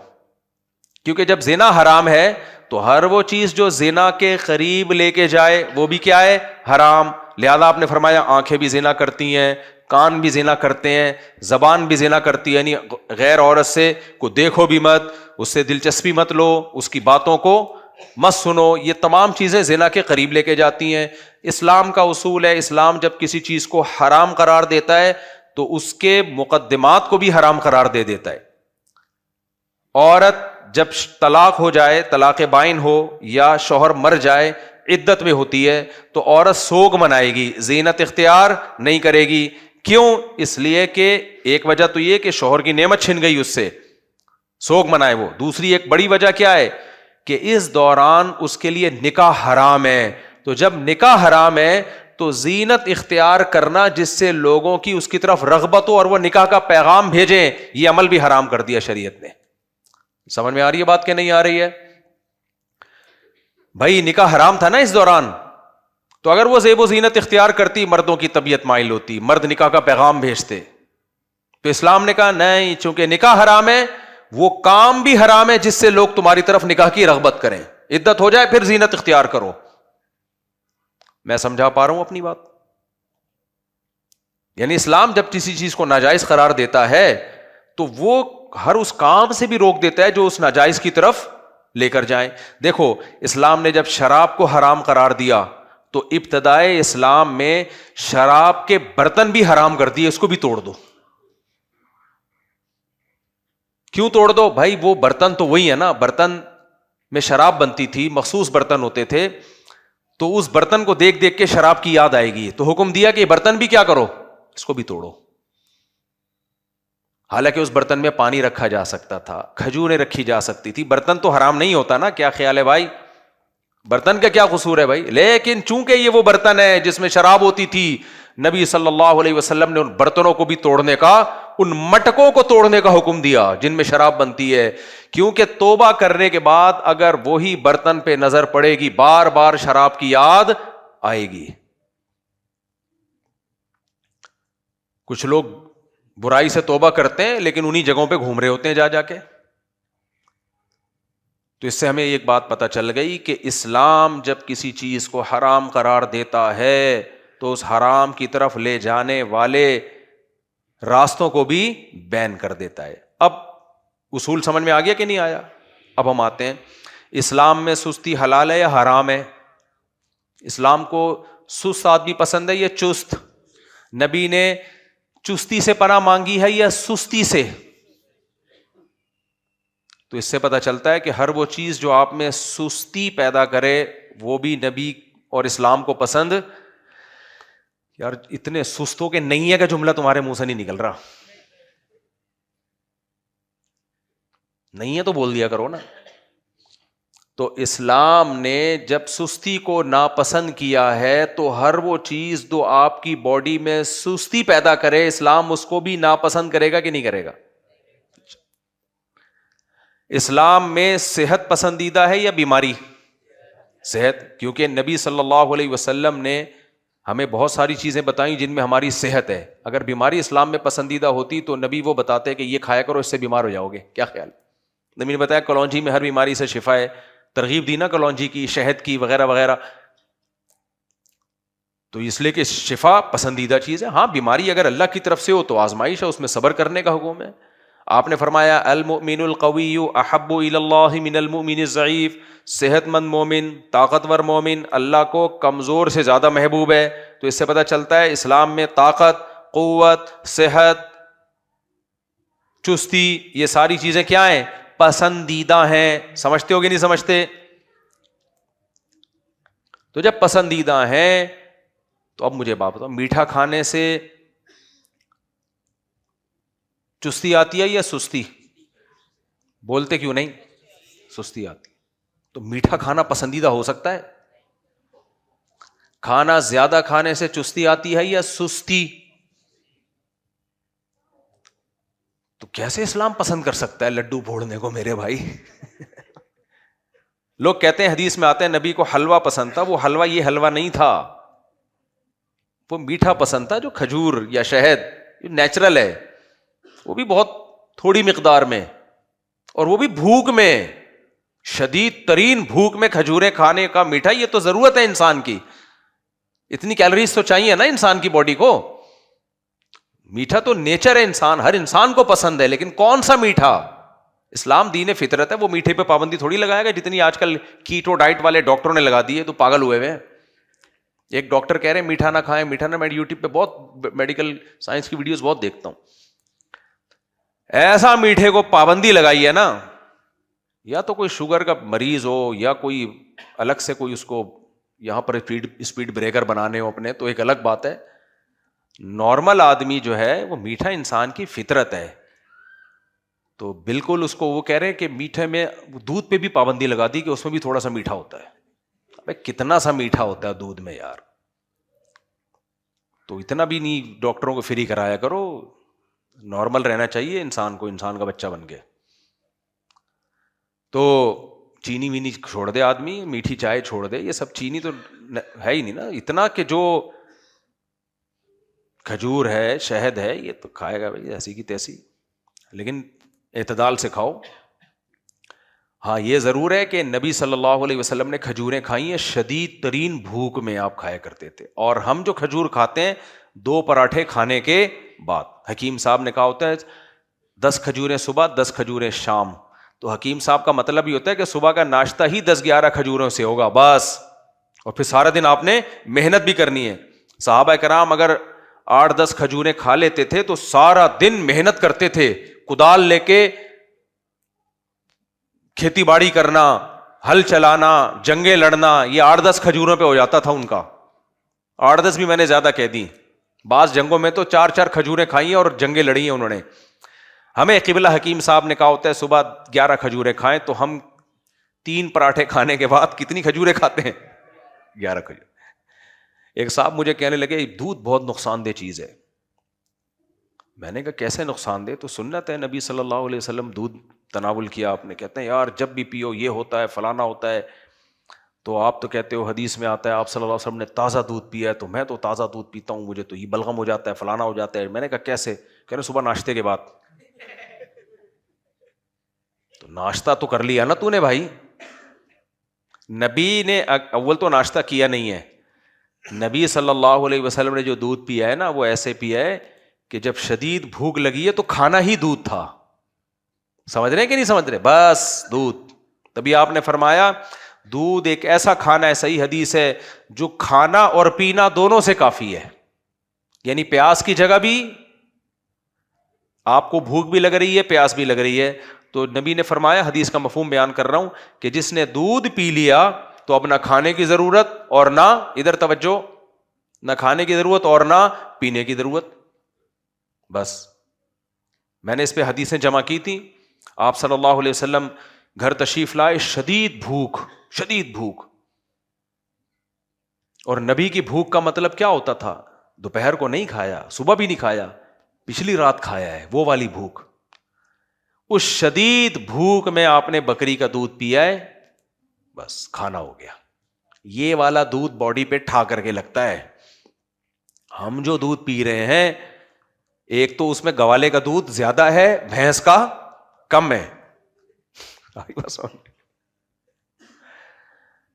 [SPEAKER 1] کیونکہ جب زنا حرام ہے تو ہر وہ چیز جو زنا کے قریب لے کے جائے وہ بھی کیا ہے, حرام. لہذا آپ نے فرمایا آنکھیں بھی زنا کرتی ہیں, کان بھی زنا کرتے ہیں, زبان بھی زنا کرتی ہے. یعنی غیر عورت سے کو دیکھو بھی مت, اس سے دلچسپی مت لو, اس کی باتوں کو مت سنو. یہ تمام چیزیں زنا کے قریب لے کے جاتی ہیں. اسلام کا اصول ہے, اسلام جب کسی چیز کو حرام قرار دیتا ہے تو اس کے مقدمات کو بھی حرام قرار دے دیتا ہے. عورت جب طلاق ہو جائے, طلاق بائن ہو یا شوہر مر جائے, عدت میں ہوتی ہے تو عورت سوگ منائے گی, زینت اختیار نہیں کرے گی. کیوں؟ اس لیے کہ ایک وجہ تو یہ کہ شوہر کی نعمت چھن گئی، اس سے سوگ منائے وہ. دوسری ایک بڑی وجہ کیا ہے کہ اس دوران اس کے لیے نکاح حرام ہے. تو جب نکاح حرام ہے تو زینت اختیار کرنا جس سے لوگوں کی اس کی طرف رغبت ہو اور وہ نکاح کا پیغام بھیجیں، یہ عمل بھی حرام کر دیا شریعت نے. سمجھ میں آ رہی ہے بات کہ نہیں آ رہی ہے؟ بھائی نکاح حرام تھا نا اس دوران، تو اگر وہ زیب و زینت اختیار کرتی، مردوں کی طبیعت مائل ہوتی، مرد نکاح کا پیغام بھیجتے. تو اسلام نے کہا نہیں، چونکہ نکاح حرام ہے، وہ کام بھی حرام ہے جس سے لوگ تمہاری طرف نکاح کی رغبت کریں. عدت ہو جائے پھر زینت اختیار کرو. میں سمجھا پا رہا ہوں اپنی بات؟ یعنی اسلام جب کسی چیز کو ناجائز قرار دیتا ہے تو وہ ہر اس کام سے بھی روک دیتا ہے جو اس ناجائز کی طرف لے کر جائیں. دیکھو اسلام نے جب شراب کو حرام قرار دیا تو ابتدائے اسلام میں شراب کے برتن بھی حرام کر دیے، اس کو بھی توڑ دو. کیوں توڑ دو بھائی؟ وہ برتن تو وہی ہے نا، برتن میں شراب بنتی تھی، مخصوص برتن ہوتے تھے، تو اس برتن کو دیکھ دیکھ کے شراب کی یاد آئے گی، تو حکم دیا کہ یہ برتن بھی کیا کرو، اس کو بھی توڑو. حالانکہ اس برتن میں پانی رکھا جا سکتا تھا، کھجوریں رکھی جا سکتی تھی. برتن تو حرام نہیں ہوتا نا، کیا خیال ہے بھائی؟ برتن کا کیا قصور ہے بھائی؟ لیکن چونکہ یہ وہ برتن ہے جس میں شراب ہوتی تھی، نبی صلی اللہ علیہ وسلم نے ان برتنوں کو بھی توڑنے کا، ان مٹکوں کو توڑنے کا حکم دیا جن میں شراب بنتی ہے. کیونکہ توبہ کرنے کے بعد اگر وہی برتن پہ نظر پڑے گی، بار بار شراب کی یاد آئے گی. کچھ لوگ برائی سے توبہ کرتے ہیں لیکن انہی جگہوں پہ گھوم رہے ہوتے ہیں جا جا کے. تو اس سے ہمیں ایک بات پتہ چل گئی کہ اسلام جب کسی چیز کو حرام قرار دیتا ہے تو اس حرام کی طرف لے جانے والے راستوں کو بھی بین کر دیتا ہے. اب اصول سمجھ میں آ گیا کہ نہیں آیا؟ اب ہم آتے ہیں، اسلام میں سستی حلال ہے یا حرام ہے؟ اسلام کو سست آدمی پسند ہے یا چست؟ نبی نے چستی سے پناہ مانگی ہے یا سستی سے؟ تو اس سے پتہ چلتا ہے کہ ہر وہ چیز جو آپ میں سستی پیدا کرے وہ بھی نبی اور اسلام کو پسند. یار اتنے سستوں کے نہیں ہے کہ جملہ تمہارے منہ سے نہیں نکل رہا، نہیں ہے تو بول دیا کرو نا. تو اسلام نے جب سستی کو ناپسند کیا ہے تو ہر وہ چیز جو آپ کی باڈی میں سستی پیدا کرے اسلام اس کو بھی ناپسند کرے گا کہ نہیں کرے گا؟ اسلام میں صحت پسندیدہ ہے یا بیماری؟ صحت، کیونکہ نبی صلی اللہ علیہ وسلم نے ہمیں بہت ساری چیزیں بتائیں جن میں ہماری صحت ہے. اگر بیماری اسلام میں پسندیدہ ہوتی تو نبی وہ بتاتے کہ یہ کھایا کرو، اس سے بیمار ہو جاؤ گے. کیا خیال؟ نبی نے بتایا کلونجی میں ہر بیماری سے شفا ہے، ترغیب دی نا کلونجی کی، شہد کی، وغیرہ وغیرہ. تو اس لیے کہ شفا پسندیدہ چیز ہے. ہاں بیماری اگر اللہ کی طرف سے ہو تو آزمائش ہے، اس میں صبر کرنے کا حکم ہے. آپ نے فرمایا المؤمن القوی احب الی اللہ من المؤمن الضعیف، صحت مند مومن، طاقتور مومن اللہ کو کمزور سے زیادہ محبوب ہے. تو اس سے پتہ چلتا ہے اسلام میں طاقت، قوت، صحت، چستی، یہ ساری چیزیں کیا ہیں؟ پسندیدہ ہیں. سمجھتے ہو کہ نہیں سمجھتے؟ تو جب پسندیدہ ہیں تو اب مجھے بات بتاؤ، میٹھا کھانے سے چستی آتی ہے یا سستی؟ بولتے کیوں نہیں؟ سستی آتی. تو میٹھا کھانا پسندیدہ ہو سکتا ہے؟ کھانا زیادہ کھانے سے چستی آتی ہے یا سستی؟ تو کیسے اسلام پسند کر سکتا ہے لڈو پھوڑنے کو میرے بھائی؟ لوگ کہتے ہیں، حدیث میں آتے ہیں نبی کو حلوہ پسند تھا. وہ حلوہ یہ حلوہ نہیں تھا، وہ میٹھا پسند تھا جو کھجور یا شہد نیچرل ہے، وہ بھی بہت تھوڑی مقدار میں، اور وہ بھی بھوک میں، شدید ترین بھوک میں کھجوریں کھانے کا میٹھا. یہ تو ضرورت ہے انسان کی، اتنی کیلوریز تو چاہیے نا انسان کی باڈی کو. میٹھا تو نیچر ہے، انسان ہر انسان کو پسند ہے. لیکن کون سا میٹھا؟ اسلام دین فطرت ہے، وہ میٹھے پہ پابندی تھوڑی لگائے گا جتنی آج کل کیٹو ڈائٹ والے ڈاکٹروں نے لگا دی ہے. تو پاگل ہوئے ہوئے. ایک ڈاکٹر کہہ رہے ہیں میٹھا نہ کھائیں، میٹھا نہ. میں یوٹیوب پہ بہت میڈیکل سائنس کی ویڈیوز بہت دیکھتا ہوں. ایسا میٹھے کو پابندی لگائی ہے نا، یا تو کوئی شوگر کا مریض ہو یا کوئی الگ سے کوئی اس کو یہاں پر اسپیڈ بریکر بنانے ہو اپنے، تو ایک الگ بات ہے. نارمل آدمی جو ہے وہ میٹھا انسان کی فطرت ہے، تو بالکل اس کو وہ کہہ رہے ہیں کہ میٹھے میں دودھ پہ بھی پابندی لگا دی کہ اس میں بھی تھوڑا سا میٹھا ہوتا ہے. ابے کتنا سا میٹھا ہوتا ہے دودھ میں یار، تو اتنا بھی نہیں ڈاکٹروں کو فری کرایا کرو، نارمل رہنا چاہیے انسان کو، انسان کا بچہ بن کے. تو چینی وینی چھوڑ دے آدمی، میٹھی چائے چھوڑ دے، یہ سب چینی تو ہے ہی نہیں نا اتنا، کہ جو کھجور ہے شہد ہے یہ تو کھائے گا بھائی ایسی کی تیسی، لیکن اعتدال سے کھاؤ. ہاں یہ ضرور ہے کہ نبی صلی اللہ علیہ وسلم نے کھجوریں کھائی ہیں شدید ترین بھوک میں، آپ کھایا کرتے تھے. اور ہم جو کھجور کھاتے ہیں 2 پراٹھے کھانے کے بعد، حکیم صاحب نے کہا ہوتا ہے 10 کھجوریں صبح 10 کھجوریں شام. تو حکیم صاحب کا مطلب یہ ہوتا ہے کہ صبح کا ناشتہ ہی 10-11 کھجوروں سے ہوگا بس، اور پھر سارا دن آپ نے محنت بھی کرنی ہے. صحابہ کرام اگر 8-10 کھجوریں کھا لیتے تھے تو سارا دن محنت کرتے تھے، کدال لے کے کھیتی باڑی کرنا، ہل چلانا، جنگیں لڑنا، یہ 8-10 کھجوروں پہ ہو جاتا تھا ان کا. 8-10 بھی میں نے زیادہ کہہ دی، بعض جنگوں میں تو 4-4 کھجوریں کھائی ہیں اور جنگیں لڑی ہیں انہوں نے. ہمیں قبلہ حکیم صاحب نے کہا ہوتا ہے صبح 11 کھجوریں کھائیں، تو ہم 3 پراٹھے کھانے کے بعد کتنی کھجوریں کھاتے ہیں؟ 11 کھجور. ایک صاحب مجھے کہنے لگے دودھ بہت نقصان دہ چیز ہے. میں نے کہا کیسے نقصان دہ؟ تو سنت ہے نبی صلی اللہ علیہ وسلم دودھ تناول کیا آپ نے، کہتے ہیں یار جب بھی پیو یہ ہوتا ہے فلانا ہوتا ہے. تو آپ تو کہتے ہو حدیث میں آتا ہے آپ صلی اللہ علیہ وسلم نے تازہ دودھ پیا ہے، تو میں تو تازہ دودھ پیتا ہوں، مجھے تو یہ بلغم ہو جاتا ہے فلانا ہو جاتا ہے. میں نے کہا کیسے؟ کہہ رہے صبح ناشتے کے بعد. تو ناشتہ تو کر لیا نا تو نے بھائی. نبی نے اول تو ناشتہ کیا نہیں ہے، نبی صلی اللہ علیہ وسلم نے جو دودھ پیا ہے نا وہ ایسے پیا ہے کہ جب شدید بھوک لگی ہے تو کھانا ہی دودھ تھا. سمجھ رہے ہیں کہ نہیں سمجھ رہے؟ بس دودھ. تبھی آپ نے فرمایا دودھ ایک ایسا کھانا ہے، صحیح حدیث ہے، جو کھانا اور پینا دونوں سے کافی ہے. یعنی پیاس کی جگہ بھی آپ کو بھوک بھی لگ رہی ہے، پیاس بھی لگ رہی ہے، تو نبی نے فرمایا، حدیث کا مفہوم بیان کر رہا ہوں، کہ جس نے دودھ پی لیا تو اب نہ کھانے کی ضرورت اور نہ ادھر توجہ، نہ کھانے کی ضرورت اور نہ پینے کی ضرورت. بس میں نے اس پہ حدیثیں جمع کی تھی. آپ صلی اللہ علیہ وسلم گھر تشریف لائے، شدید بھوک، شدید بھوک. اور نبی کی بھوک کا مطلب کیا ہوتا تھا؟ دوپہر کو نہیں کھایا، صبح بھی نہیں کھایا، پچھلی رات کھایا ہے، وہ والی بھوک. اس شدید بھوک میں آپ نے بکری کا دودھ پیا ہے، بس کھانا ہو گیا. یہ والا دودھ باڈی پہ ٹھا کر کے لگتا ہے. ہم جو دودھ پی رہے ہیں، ایک تو اس میں گوالے کا دودھ زیادہ ہے، بھینس کا کم ہے.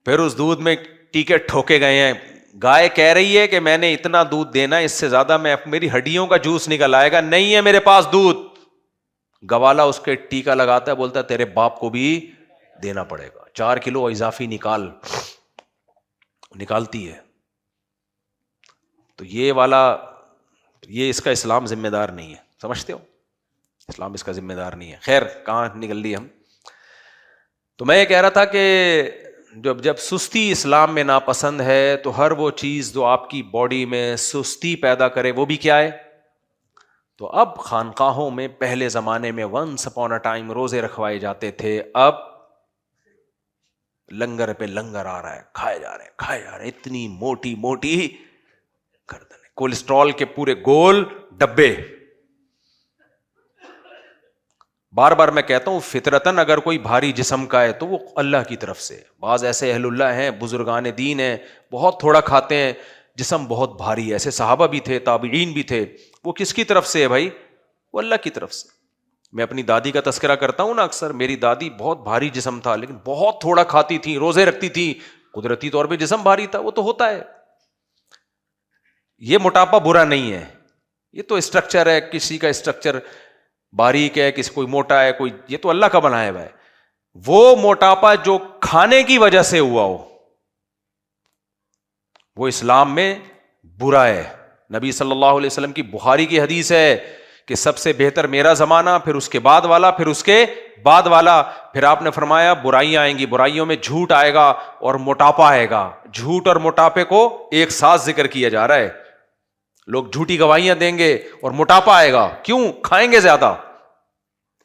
[SPEAKER 1] پھر اس دودھ میں ٹیکے ٹھوکے گئے ہیں. گائے کہہ رہی ہے کہ میں نے اتنا دودھ دینا، اس سے زیادہ میں میری ہڈیوں کا جوس نکل آئے گا، نہیں ہے میرے پاس دودھ. گوالا اس کے ٹیکا لگاتا ہے، بولتا ہے تیرے باپ کو بھی دینا پڑے گا، 4 کلو اضافی نکالتی ہے. تو یہ والا، یہ اس کا اسلام ذمہ دار نہیں ہے، سمجھتے ہو؟ اسلام اس کا ذمہ دار نہیں ہے. خیر کہاں نکل لی ہم. تو میں یہ کہہ رہا تھا کہ جب سستی اسلام میں ناپسند ہے تو ہر وہ چیز جو آپ کی باڈی میں سستی پیدا کرے وہ بھی کیا ہے. تو اب خانقاہوں میں پہلے زمانے میں ونس اپون اے ٹائم روزے رکھوائے جاتے تھے، اب لنگر پہ لنگر آ رہا ہے، کھائے جا رہے ہیں، اتنی موٹی موٹی گردن، کولیسٹرول کے پورے گول ڈبے. بار بار میں کہتا ہوں فطرتاً اگر کوئی بھاری جسم کا ہے تو وہ اللہ کی طرف سے. بعض ایسے اہل اللہ ہیں، بزرگان دین ہیں، بہت تھوڑا کھاتے ہیں، جسم بہت بھاری ہے. ایسے صحابہ بھی تھے، تابعین بھی تھے. وہ کس کی طرف سے ہے بھائی؟ وہ اللہ کی طرف سے. میں اپنی دادی کا تذکرہ کرتا ہوں نا اکثر، میری دادی بہت بھاری جسم تھا لیکن بہت تھوڑا کھاتی تھی، روزے رکھتی تھی. قدرتی طور پہ جسم بھاری تھا، وہ تو ہوتا ہے. یہ موٹاپا برا نہیں ہے، یہ تو اسٹرکچر ہے، کسی کا اسٹرکچر باریک ہے، کسی کوئی موٹا ہے، کوئی، یہ تو اللہ کا بنایا ہوا ہے. وہ موٹاپا جو کھانے کی وجہ سے ہوا ہو وہ اسلام میں برا ہے. نبی صلی اللہ علیہ وسلم کی بخاری کی حدیث ہے کہ سب سے بہتر میرا زمانہ، پھر اس کے بعد والا، پھر اس کے بعد والا. پھر آپ نے فرمایا برائیاں آئیں گی، برائیوں میں جھوٹ آئے گا اور موٹاپا آئے گا. جھوٹ اور موٹاپے کو ایک ساتھ ذکر کیا جا رہا ہے. لوگ جھوٹی گواہیاں دیں گے اور موٹاپا آئے گا. کیوں؟ کھائیں گے زیادہ،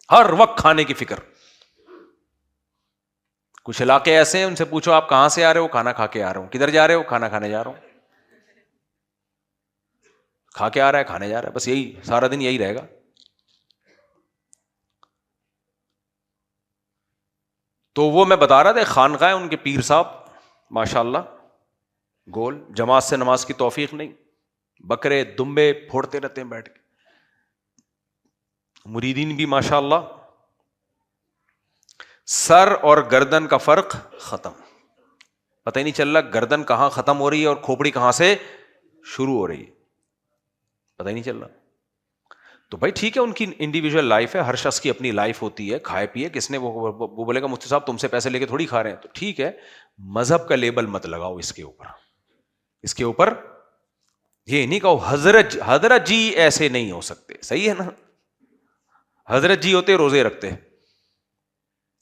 [SPEAKER 1] ہر وقت کھانے کی فکر. کچھ علاقے ایسے ہیں، ان سے پوچھو آپ کہاں سے آ رہے ہو، کھانا کھا کے آ رہا ہوں. کدھر جا رہے ہو؟ کھانا کھانے جا رہا ہوں. کھا کے آ رہا ہے، کھانے جا رہا ہے، بس یہی سارا دن یہی رہے گا. تو وہ میں بتا رہا تھا، خانقاہ ان کے پیر صاحب ماشاء اللہ گول، جماعت سے نماز کی توفیق نہیں، بکرے دمبے پھوڑتے رہتے ہیں بیٹھ کے. مریدین بھی ماشاء اللہ سر اور گردن کا فرق ختم، پتہ ہی نہیں چل رہا گردن کہاں ختم ہو رہی ہے اور کھوپڑی کہاں سے شروع ہو رہی ہے، پتہ ہی نہیں چل رہا. تو بھائی ٹھیک ہے، ان کی انڈیویجول لائف ہے، ہر شخص کی اپنی لائف ہوتی ہے، کھائے پیے. کس نے وہ بولے گا مفتی صاحب تم سے پیسے لے کے تھوڑی کھا رہے ہیں، تو ٹھیک ہے، مذہب کا لیبل مت لگاؤ اس کے اوپر. اس کے اوپر یہ نہیں کہو حضرت جی ایسے نہیں ہو سکتے. صحیح ہے نا؟ حضرت جی ہوتے روزے رکھتے،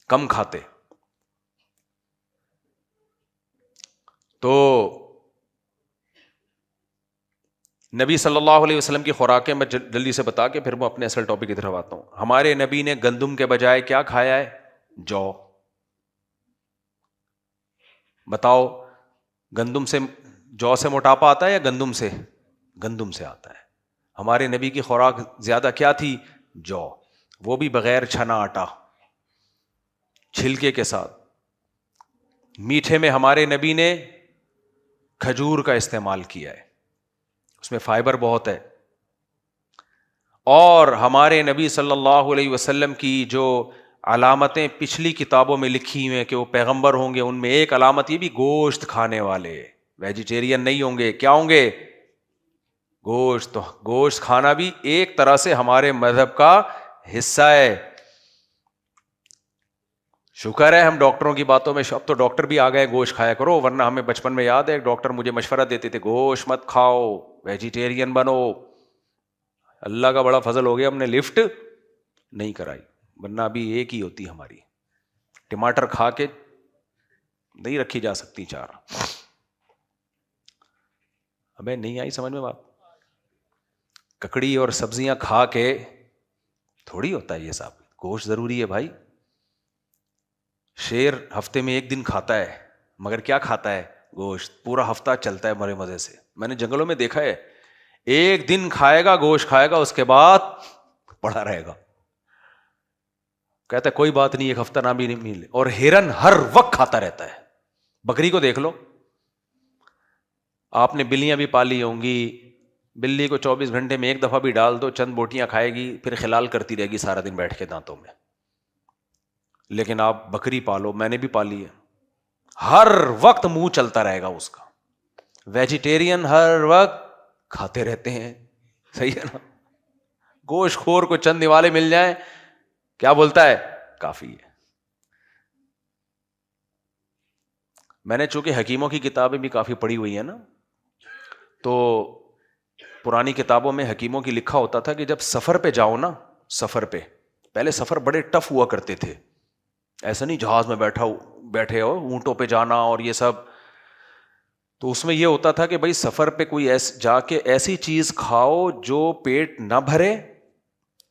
[SPEAKER 1] کم کھاتے. تو نبی صلی اللہ علیہ وسلم کی خوراکیں میں جلدی سے بتا کے پھر میں اپنے اصل ٹاپک کی طرف آتا ہوں. ہمارے نبی نے گندم کے بجائے کیا کھایا ہے؟ جو. بتاؤ گندم سے، جو سے موٹاپا آتا ہے یا گندم سے؟ گندم سے آتا ہے. ہمارے نبی کی خوراک زیادہ کیا تھی؟ جو، وہ بھی بغیر چھنا آٹا، چھلکے کے ساتھ. میٹھے میں ہمارے نبی نے کھجور کا استعمال کیا ہے، اس میں فائبر بہت ہے. اور ہمارے نبی صلی اللہ علیہ وسلم کی جو علامتیں پچھلی کتابوں میں لکھی ہوئی ہیں کہ وہ پیغمبر ہوں گے، ان میں ایک علامت یہ بھی گوشت کھانے والے، ویجیٹیرین نہیں ہوں گے. کیا ہوں گے؟ گوشت. تو گوشت کھانا بھی ایک طرح سے ہمارے مذہب کا حصہ ہے. شکر ہے ہم ڈاکٹروں کی باتوں میں، اب تو ڈاکٹر بھی آ گئے گوشت کھایا کرو، ورنہ ہمیں بچپن میں یاد ہے ڈاکٹر مجھے مشورہ دیتے تھے گوشت مت کھاؤ، ویجیٹیرین بنو. اللہ کا بڑا فضل ہو گیا، ہم نے لفٹ نہیں کرائی، ورنہ ابھی ایک ہی ہوتی ہماری. ٹماٹر کھا کے نہیں رکھی جا سکتی چار. ہمیں نہیں آئی سمجھ میں بات؟ ککڑی اور سبزیاں کھا کے تھوڑی ہوتا ہے یہ صاحب. گوشت ضروری ہے بھائی. شیر ہفتے میں ایک دن کھاتا ہے، مگر کیا کھاتا ہے؟ گوشت. پورا ہفتہ چلتا ہے مرے مزے سے. میں نے جنگلوں میں دیکھا ہے، ایک دن کھائے گا گوشت کھائے گا، اس کے بعد پڑا رہے گا. کہتا ہے کوئی بات نہیں، ایک ہفتہ نہ بھی نہیں ملے. اور ہرن ہر وقت کھاتا رہتا ہے. بکری کو دیکھ لو، آپ نے بلیاں بھی پالی ہوں گی، بلی کو 24 گھنٹے میں ایک دفعہ بھی ڈال دو، چند بوٹیاں کھائے گی، پھر خلال کرتی رہے گی سارا دن بیٹھ کے دانتوں میں. لیکن آپ بکری پالو، میں نے بھی پالی ہے، ہر وقت منہ چلتا رہے گا اس کا. ویجیٹیرین ہر وقت کھاتے رہتے ہیں. صحیح ہے نا؟ گوشت خور کو چند نوالے مل جائیں، کیا بولتا ہے؟ کافی ہے. میں نے چونکہ حکیموں کی کتابیں بھی کافی پڑھی ہوئی ہیں نا، تو پرانی کتابوں میں حکیموں کی لکھا ہوتا تھا کہ جب سفر پہ جاؤ نا، سفر پہ، پہلے سفر بڑے ٹف ہوا کرتے تھے، ایسا نہیں جہاز میں بیٹھے ہو اونٹوں پہ جانا اور یہ سب. تو اس میں یہ ہوتا تھا کہ بھائی سفر پہ کوئی جا کے ایسی چیز کھاؤ جو پیٹ نہ بھرے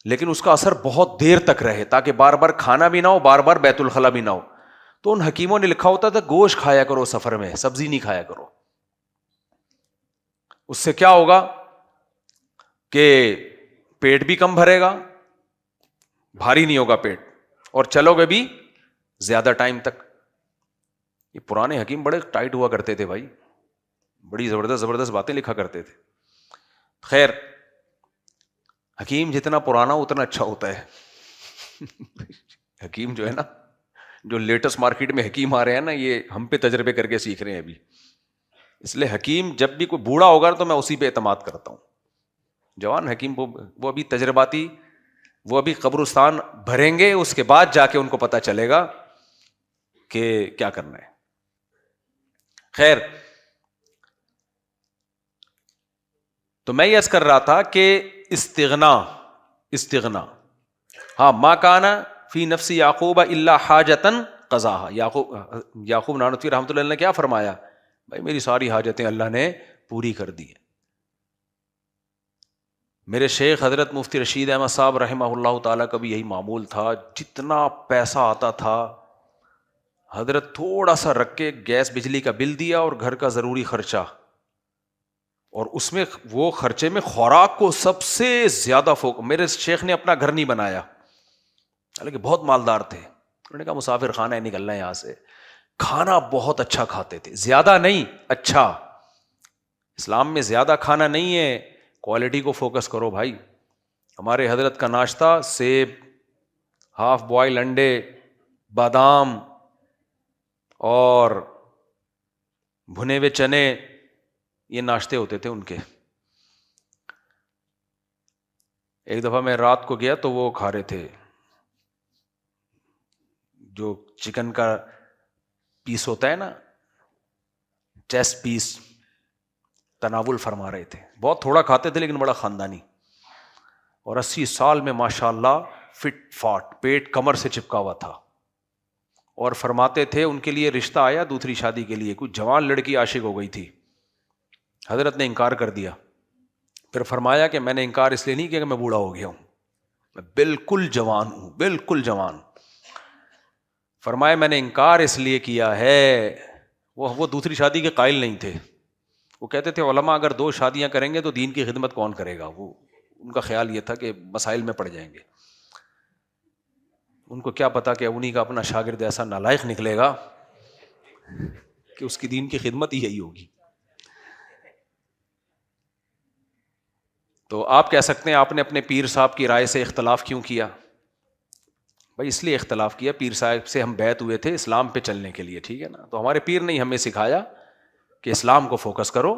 [SPEAKER 1] لیکن اس کا اثر بہت دیر تک رہے، تاکہ بار بار کھانا بھی نہ ہو، بار بار بیت الخلا بھی نہ ہو. تو ان حکیموں نے لکھا ہوتا تھا گوشت کھایا کرو سفر میں، سبزی نہیں کھایا کرو. اس سے کیا ہوگا کہ پیٹ بھی کم بھرے گا، بھاری نہیں ہوگا پیٹ، اور چلو گے بھی زیادہ ٹائم تک. یہ پرانے حکیم بڑے ٹائٹ ہوا کرتے تھے بھائی، بڑی زبردست باتیں لکھا کرتے تھے. خیر، حکیم جتنا پرانا اتنا اچھا ہوتا ہے. حکیم جو ہے نا، جو لیٹسٹ مارکیٹ میں حکیم آ رہے ہیں نا، یہ ہم پہ تجربے کر کے سیکھ رہے ہیں ابھی. اس لیے حکیم جب بھی کوئی بوڑھا ہوگا تو میں اسی پہ اعتماد کرتا ہوں. جوان حکیم وہ ابھی تجرباتی، وہ ابھی قبرستان بھریں گے، اس کے بعد جا کے ان کو پتہ چلے گا کہ کیا کرنا ہے. خیر، تو میں یہ عرض کر رہا تھا کہ استغنا ہاں، ما کانا فی نفس یعقوب الا حاجتن قضاها. یعقوب نانوتوی رحمۃ اللہ نے کیا فرمایا؟ بھائی میری ساری حاجتیں اللہ نے پوری کر دی ہیں. میرے شیخ حضرت مفتی رشید احمد صاحب رحمہ اللہ تعالیٰ کا بھی یہی معمول تھا. جتنا پیسہ آتا تھا حضرت تھوڑا سا رکھ کے گیس بجلی کا بل دیا اور گھر کا ضروری خرچہ, اور اس میں وہ خرچے میں خوراک کو سب سے زیادہ میرے شیخ نے اپنا گھر نہیں بنایا, حالانکہ بہت مالدار تھے. انہوں نے کہا مسافر خانہ ہے, نکلنا ہے یہاں سے. کھانا بہت اچھا کھاتے تھے, زیادہ نہیں, اچھا. اسلام میں زیادہ کھانا نہیں ہے, کوالٹی کو فوکس کرو بھائی. ہمارے حضرت کا ناشتہ سیب, ہاف بوائل انڈے, بادام اور بھنے ہوئے چنے, یہ ناشتے ہوتے تھے ان کے. ایک دفعہ میں رات کو گیا تو وہ کھا رہے تھے جو چکن کا پیس ہوتا ہے نا, چیسٹ پیس, تناول فرما رہے تھے. بہت تھوڑا کھاتے تھے لیکن بڑا خاندانی, اور 80 سال میں ماشاءاللہ فٹ فاٹ, پیٹ کمر سے چپکا ہوا تھا. اور فرماتے تھے ان کے لیے رشتہ آیا دوسری شادی کے لیے, کچھ جوان لڑکی عاشق ہو گئی تھی. حضرت نے انکار کر دیا. پھر فرمایا کہ میں نے انکار اس لیے نہیں کیا کہ میں بوڑھا ہو گیا ہوں, میں بالکل جوان ہوں, بالکل جوان. فرمایا میں نے انکار اس لیے کیا ہے, وہ دوسری شادی کے قائل نہیں تھے. وہ کہتے تھے علماء اگر 2 شادیاں کریں گے تو دین کی خدمت کون کرے گا. وہ ان کا خیال یہ تھا کہ مسائل میں پڑ جائیں گے. ان کو کیا پتا کہ انہی کا اپنا شاگرد ایسا نالائق نکلے گا کہ اس کی دین کی خدمت ہی یہی ہوگی. تو آپ کہہ سکتے ہیں آپ نے اپنے پیر صاحب کی رائے سے اختلاف کیوں کیا؟ بھائی اس لیے اختلاف کیا, پیر صاحب سے ہم بیعت ہوئے تھے اسلام پہ چلنے کے لیے, ٹھیک ہے نا. تو ہمارے پیر نے ہمیں سکھایا کہ اسلام کو فوکس کرو.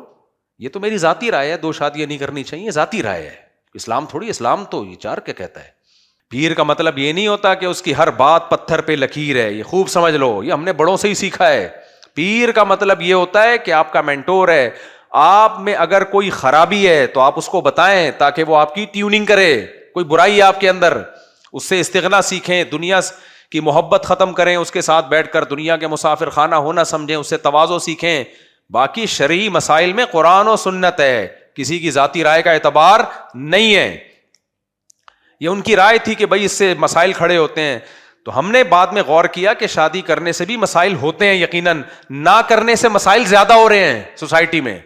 [SPEAKER 1] یہ تو میری ذاتی رائے ہے, 2 شادیاں نہیں کرنی چاہیے, ذاتی رائے ہے. اسلام تھوڑی, اسلام تو یہ 4 کیا کہتا ہے. پیر کا مطلب یہ نہیں ہوتا کہ اس کی ہر بات پتھر پہ لکیر ہے, یہ خوب سمجھ لو, یہ ہم نے بڑوں سے ہی سیکھا ہے. پیر کا مطلب یہ ہوتا ہے کہ آپ کا مینٹور ہے, آپ میں اگر کوئی خرابی ہے تو آپ اس کو بتائیں تاکہ وہ آپ کی ٹیوننگ کرے. کوئی برائی ہے آپ کے اندر, اس سے استغنا سیکھیں, دنیا کی محبت ختم کریں, اس کے ساتھ بیٹھ کر دنیا کے مسافر خانہ ہونا سمجھیں, اس سے تواضع سیکھیں. باقی شرعی مسائل میں قرآن و سنت ہے, کسی کی ذاتی رائے کا اعتبار نہیں ہے. یہ ان کی رائے تھی کہ بھائی اس سے مسائل کھڑے ہوتے ہیں. تو ہم نے بعد میں غور کیا کہ شادی کرنے سے بھی مسائل ہوتے ہیں, یقیناً نہ کرنے سے مسائل زیادہ ہو رہے ہیں سوسائٹی میں.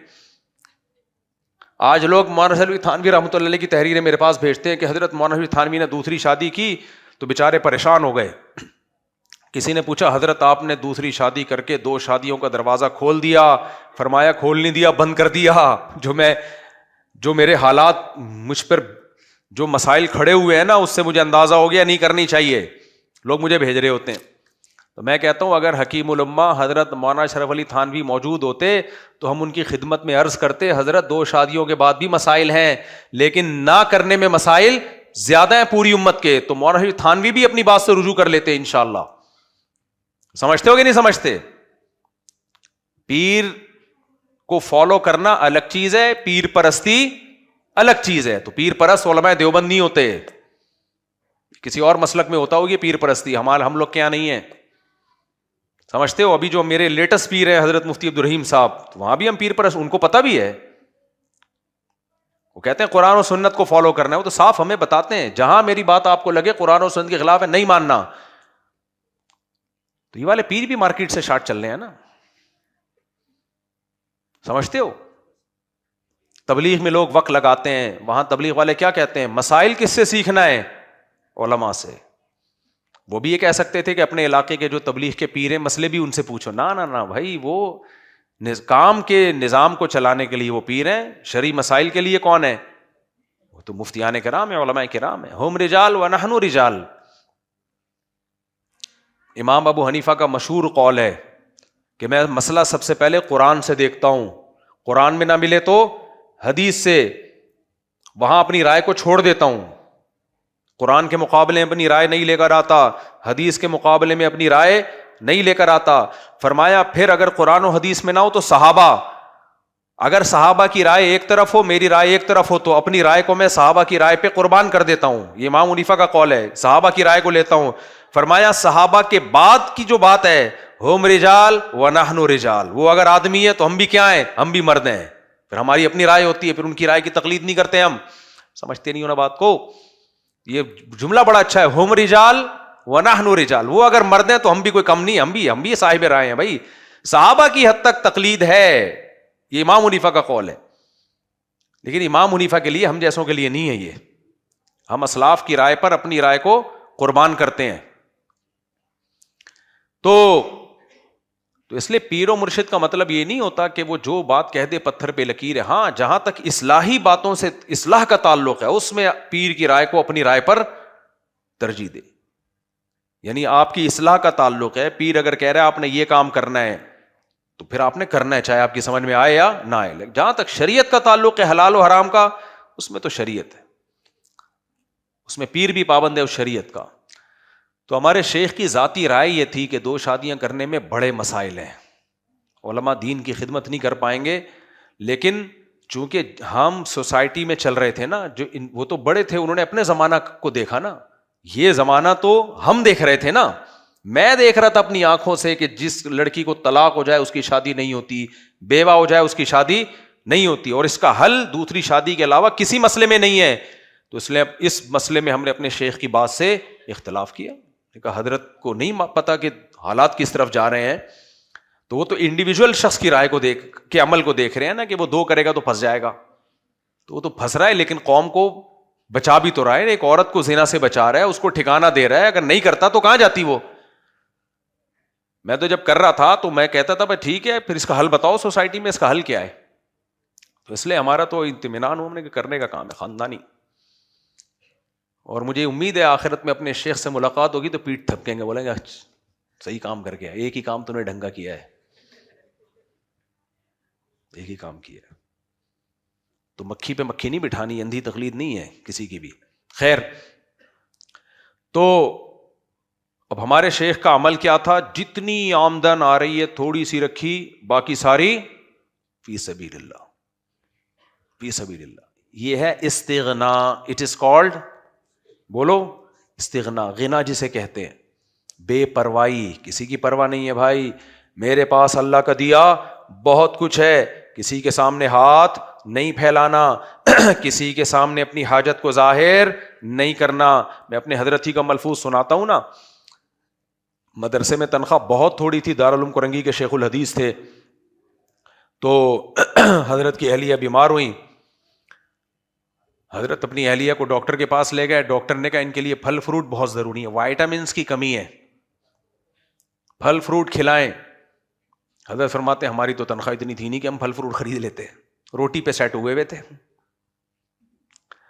[SPEAKER 1] آج لوگ مولانا شلوی تھانوی رحمۃ اللہ علیہ کی تحریریں میرے پاس بھیجتے ہیں کہ حضرت مولانا شلوی تھانوی نے دوسری شادی کی تو بیچارے پریشان ہو گئے. کسی نے پوچھا حضرت آپ نے دوسری شادی کر کے 2 شادیوں کا دروازہ کھول دیا. فرمایا کھول نہیں دیا, بند کر دیا. جو میرے حالات, مجھ پر جو مسائل کھڑے ہوئے ہیں نا, اس سے مجھے اندازہ ہو گیا نہیں کرنی چاہیے. لوگ مجھے بھیج رہے ہوتے ہیں. تو میں کہتا ہوں اگر حکیم الامہ حضرت مولانا اشرف علی تھانوی موجود ہوتے تو ہم ان کی خدمت میں عرض کرتے حضرت 2 شادیوں کے بعد بھی مسائل ہیں, لیکن نہ کرنے میں مسائل زیادہ ہیں پوری امت کے. تو مولانا اشرف تھانوی بھی اپنی بات سے رجوع کر لیتے انشاءاللہ. سمجھتے ہو کہ نہیں سمجھتے؟ پیر کو فالو کرنا الگ چیز ہے, پیر پرستی الگ چیز ہے. تو پیر پرست علماء دیوبند نہیں ہوتے, کسی اور مسلک میں ہوتا ہوگی پیر پرستی, ہم لوگ کیا نہیں ہے. سمجھتے ہو؟ ابھی جو میرے لیٹسٹ پیر ہیں حضرت مفتی عبدالرحیم صاحب, وہاں بھی ہم پیر پرست, ان کو پتہ بھی ہے. وہ کہتے ہیں قرآن و سنت کو فالو کرنا ہے. وہ تو صاف ہمیں بتاتے ہیں جہاں میری بات آپ کو لگے قرآن و سنت کے خلاف ہے نہیں ماننا. تو یہ والے پیر بھی مارکیٹ سے شارٹ چل رہے ہیں نا. سمجھتے ہو؟ تبلیغ میں لوگ وقت لگاتے ہیں, وہاں تبلیغ والے کیا کہتے ہیں, مسائل کس سے سیکھنا ہے؟ علماء سے. وہ بھی یہ کہہ سکتے تھے کہ اپنے علاقے کے جو تبلیغ کے پیر ہیں مسئلے بھی ان سے پوچھو. نہ بھائی, وہ کام کے نظام کو چلانے کے لیے وہ پیر ہیں, شرعی مسائل کے لیے کون ہے؟ وہ تو مفتیان کرام ہیں, علماء کرام ہیں. ہم رجال و نحن رجال. امام ابو حنیفہ کا مشہور قول ہے کہ میں مسئلہ سب سے پہلے قرآن سے دیکھتا ہوں, قرآن میں نہ ملے تو حدیث سے, وہاں اپنی رائے کو چھوڑ دیتا ہوں. قرآن کے مقابلے میں اپنی رائے نہیں لے کر آتا, حدیث کے مقابلے میں اپنی رائے نہیں لے کر آتا. فرمایا پھر اگر قرآن و حدیث میں نہ ہو تو صحابہ, اگر صحابہ کی رائے ایک طرف ہو, میری رائے ایک طرف ہو, تو اپنی رائے کو میں صحابہ کی رائے پہ قربان کر دیتا ہوں. یہ امام حنیفہ کا قول ہے, صحابہ کی رائے کو لیتا ہوں. فرمایا صحابہ کے بعد کی جو بات ہے, ہم رجال و نحن رجال, وہ اگر آدمی ہے تو ہم بھی کیا ہیں, ہم بھی مرد ہیں. پھر ہماری اپنی رائے ہوتی ہے, پھر ان کی رائے کی تقلید نہیں کرتے ہم. سمجھتے نہیں ہو نا بات کو. یہ جملہ بڑا اچھا ہے, ہم رجال ونحن رجال. وہ اگر مرد ہیں تو ہم بھی کوئی کم نہیں, ہم بھی صاحب رائے ہیں بھائی. صحابہ کی حد تک تقلید ہے, یہ امام حنیفہ کا قول ہے, لیکن امام حنیفہ کے لیے, ہم جیسوں کے لیے نہیں ہے یہ. ہم اسلاف کی رائے پر اپنی رائے کو قربان کرتے ہیں. تو اس لیے پیر و مرشد کا مطلب یہ نہیں ہوتا کہ وہ جو بات کہہ دے پتھر پہ لکیر ہے. ہاں, جہاں تک اصلاحی باتوں سے اصلاح کا تعلق ہے, اس میں پیر کی رائے کو اپنی رائے پر ترجیح دے. یعنی آپ کی اصلاح کا تعلق ہے, پیر اگر کہہ رہا ہے آپ نے یہ کام کرنا ہے تو پھر آپ نے کرنا ہے, چاہے آپ کی سمجھ میں آئے یا نہ آئے. جہاں تک شریعت کا تعلق ہے حلال و حرام کا, اس میں تو شریعت ہے, اس میں پیر بھی پابند ہے اس شریعت کا. تو ہمارے شیخ کی ذاتی رائے یہ تھی کہ 2 شادیاں کرنے میں بڑے مسائل ہیں, علماء دین کی خدمت نہیں کر پائیں گے. لیکن چونکہ ہم سوسائٹی میں چل رہے تھے نا, جو وہ تو بڑے تھے, انہوں نے اپنے زمانہ کو دیکھا نا, یہ زمانہ تو ہم دیکھ رہے تھے نا. میں دیکھ رہا تھا اپنی آنکھوں سے کہ جس لڑکی کو طلاق ہو جائے اس کی شادی نہیں ہوتی, بیوہ ہو جائے اس کی شادی نہیں ہوتی, اور اس کا حل دوسری شادی کے علاوہ کسی مسئلے میں نہیں ہے. تو اس لیے اس مسئلے میں ہم نے اپنے شیخ کی بات سے اختلاف کیا. کہا حضرت کو نہیں پتا کہ حالات کس طرف جا رہے ہیں, تو وہ تو انڈیویجول شخص کی رائے کو دیکھ کے عمل کو دیکھ رہے ہیں نا, کہ وہ 2 کرے گا تو پھنس جائے گا. تو وہ تو پھنس رہا ہے, لیکن قوم کو بچا بھی تو رہا ہے. ایک عورت کو زنا سے بچا رہا ہے, اس کو ٹھکانہ دے رہا ہے. اگر نہیں کرتا تو کہاں جاتی وہ. میں تو جب کر رہا تھا تو میں کہتا تھا بھائی ٹھیک ہے, پھر اس کا حل بتاؤ سوسائٹی میں, اس کا حل کیا ہے. تو اس لیے ہمارا تو اطمینان ہو ہم نے کہ کرنے کا کام ہے خاندانی. اور مجھے امید ہے آخرت میں اپنے شیخ سے ملاقات ہوگی تو پیٹھ تھپکیں گے, بولیں گے صحیح کام کر گیا, ایک ہی کام تو نے ڈھنگا کیا ہے, ایک ہی کام کیا ہے. تو مکھی پہ مکھی نہیں بٹھانی, اندھی تقلید نہیں ہے کسی کی بھی. خیر, تو اب ہمارے شیخ کا عمل کیا تھا, جتنی آمدن آ رہی ہے تھوڑی سی رکھی, باقی ساری فی سبیل اللہ, فی سبیل اللہ. یہ ہے استغنا. اٹ از کالڈ, بولو, استغنا. غنا جسے کہتے ہیں, بے پرواہی, کسی کی پرواہ نہیں ہے بھائی. میرے پاس اللہ کا دیا بہت کچھ ہے, کسی کے سامنے ہاتھ نہیں پھیلانا, کسی کے سامنے اپنی حاجت کو ظاہر نہیں کرنا. میں اپنے حضرت ہی کا ملفوظ سناتا ہوں نا. مدرسے میں تنخواہ بہت تھوڑی تھی, دارالعلوم کرنگی کے شیخ الحدیث تھے. تو حضرت کی اہلیہ بیمار ہوئی, حضرت اپنی اہلیہ کو ڈاکٹر کے پاس لے گئے. ڈاکٹر نے کہا ان کے لیے پھل فروٹ بہت ضروری ہے, وائٹامنس کی کمی ہے, پھل فروٹ کھلائیں. حضرت فرماتے ہیں ہماری تو تنخواہ اتنی تھی نہیں کہ ہم پھل فروٹ خرید لیتے, روٹی پہ سیٹ ہوئے تھے.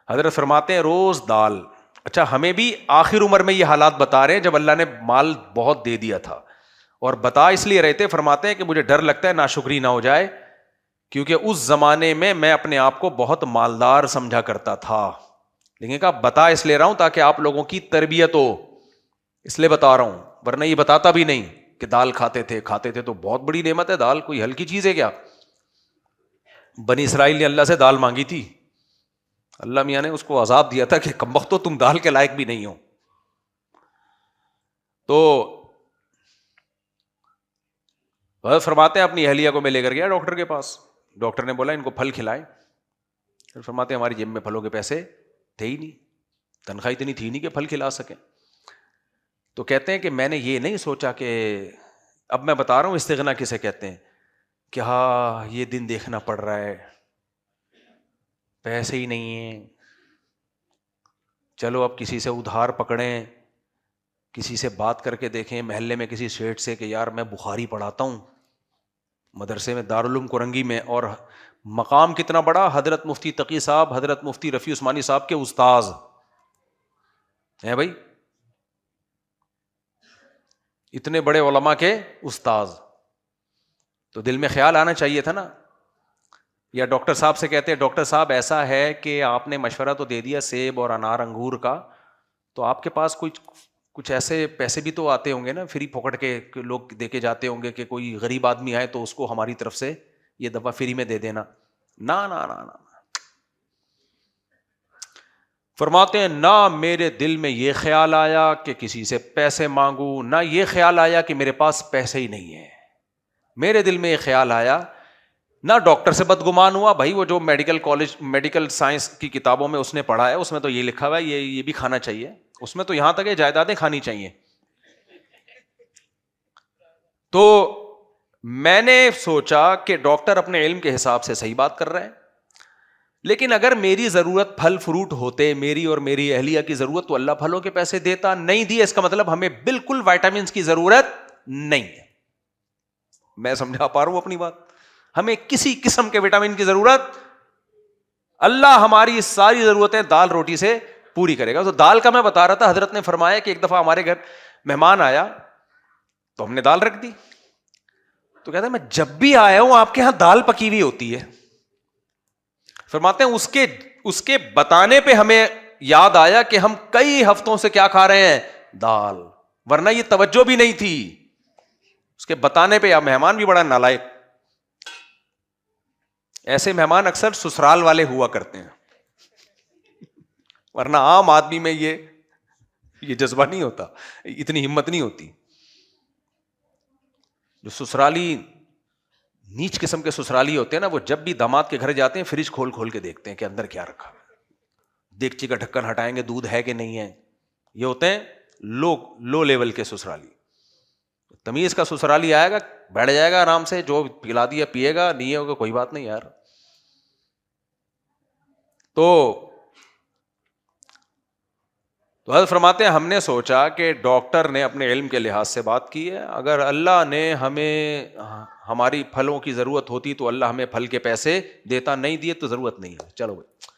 [SPEAKER 1] حضرت فرماتے ہیں روز دال. اچھا, ہمیں بھی آخر عمر میں یہ حالات بتا رہے ہیں جب اللہ نے مال بہت دے دیا تھا, اور بتا اس لیے رہتے, فرماتے ہیں کہ مجھے ڈر لگتا ہے ناشکری نہ ہو جائے, کیونکہ اس زمانے میں اپنے آپ کو بہت مالدار سمجھا کرتا تھا. لیکن کہا بتا اس لیے رہا ہوں تاکہ آپ لوگوں کی تربیت ہو, اس لیے بتا رہا ہوں, ورنہ یہ بتاتا بھی نہیں کہ دال کھاتے تھے تو بہت بڑی نعمت ہے دال, کوئی ہلکی چیز ہے کیا. بنی اسرائیل نے اللہ سے دال مانگی تھی, اللہ میاں نے اس کو عذاب دیا تھا کہ کمبختو تم دال کے لائق بھی نہیں ہو. تو حضرت فرماتے ہیں اپنی اہلیہ کو میں لے کر گیا ڈاکٹر کے پاس. ڈاکٹر نے بولا ان کو پھل کھلائیں. فرماتے ہیں ہماری جیب میں پھلوں کے پیسے تھے ہی نہیں, تنخواہ اتنی تھی نہیں کہ پھل کھلا سکیں. تو کہتے ہیں کہ میں نے یہ نہیں سوچا کہ, اب میں بتا رہا ہوں استغنا کسے کہتے ہیں, کہ ہاں یہ دن دیکھنا پڑ رہا ہے, پیسے ہی نہیں ہیں, چلو اب کسی سے ادھار پکڑیں, کسی سے بات کر کے دیکھیں, محلے میں کسی سیٹ سے کہ یار میں بخاری پڑھاتا ہوں مدرسے میں دارالعلوم کرنگی میں, اور مقام کتنا بڑا, حضرت مفتی تقی صاحب, حضرت مفتی رفیع عثمانی صاحب کے استاذ ہیں بھائی, اتنے بڑے علماء کے استاذ. تو دل میں خیال آنا چاہیے تھا نا. یا ڈاکٹر صاحب سے کہتے ہیں ڈاکٹر صاحب ایسا ہے کہ آپ نے مشورہ تو دے دیا سیب اور انار انگور کا, تو آپ کے پاس کچھ ایسے پیسے بھی تو آتے ہوں گے نا, فری پکڑ کے لوگ دے کے جاتے ہوں گے کہ کوئی غریب آدمی آئے تو اس کو ہماری طرف سے یہ دوا فری میں دے دینا. نا نا نا نا, فرماتے ہیں نہ میرے دل میں یہ خیال آیا کہ کسی سے پیسے مانگوں, نہ یہ خیال آیا کہ میرے پاس پیسے ہی نہیں ہیں. میرے دل میں یہ خیال آیا نہ ڈاکٹر سے بدگمان ہوا بھائی، وہ جو میڈیکل کالج میڈیکل سائنس کی کتابوں میں اس نے پڑھا ہے اس میں تو یہ لکھا ہوا ہے یہ بھی کھانا چاہیے، اس میں تو یہاں تک یہ جائیدادیں کھانی چاہیے. تو میں نے سوچا کہ ڈاکٹر اپنے علم کے حساب سے صحیح بات کر رہے ہیں، لیکن اگر میری ضرورت پھل فروٹ ہوتے، میری اور میری اہلیہ کی ضرورت، تو اللہ پھلوں کے پیسے دیتا. نہیں دیے، اس کا مطلب ہمیں بالکل وائٹامنس کی ضرورت نہیں ہے. میں سمجھا پا رہا ہوں اپنی بات؟ ہمیں کسی قسم کے وٹامن کی ضرورت، اللہ ہماری ساری ضرورتیں دال روٹی سے پوری کرے گا. تو دال کا میں بتا رہا تھا، حضرت نے فرمایا کہ ایک دفعہ ہمارے گھر مہمان آیا تو ہم نے دال رکھ دی. تو کہتا ہے میں جب بھی آیا ہوں آپ کے یہاں دال پکی ہوئی ہوتی ہے. فرماتے ہیں اس کے بتانے پہ ہمیں یاد آیا کہ ہم کئی ہفتوں سے کیا کھا رہے ہیں؟ دال. ورنہ یہ توجہ بھی نہیں تھی. اس کے بتانے پہ. آپ مہمان بھی بڑا نالائق. ایسے مہمان اکثر سسرال والے ہوا کرتے ہیں، ورنہ عام آدمی میں یہ جذبہ نہیں ہوتا، اتنی ہمت نہیں ہوتی. جو سسرالی نیچ قسم کے سسرالی ہوتے ہیں نا، وہ جب بھی داماد کے گھر جاتے ہیں فریج کھول کھول کے دیکھتے ہیں کہ اندر کیا رکھا، دیگچی کا ڈھکن ہٹائیں گے دودھ ہے کہ نہیں ہے. یہ ہوتے ہیں لو لیول کے سسرالی. تمیز کا سسرالی آئے گا، بیٹھ جائے گا آرام سے، جو پلا دیا پیے گا، نہیں ہوگا کوئی بات نہیں یار. تو حضرت فرماتے ہیں ہم نے سوچا کہ ڈاکٹر نے اپنے علم کے لحاظ سے بات کی ہے، اگر اللہ نے ہمیں ہماری پھلوں کی ضرورت ہوتی تو اللہ ہمیں پھل کے پیسے دیتا، نہیں دیے تو ضرورت نہیں ہے. چلو بھائی.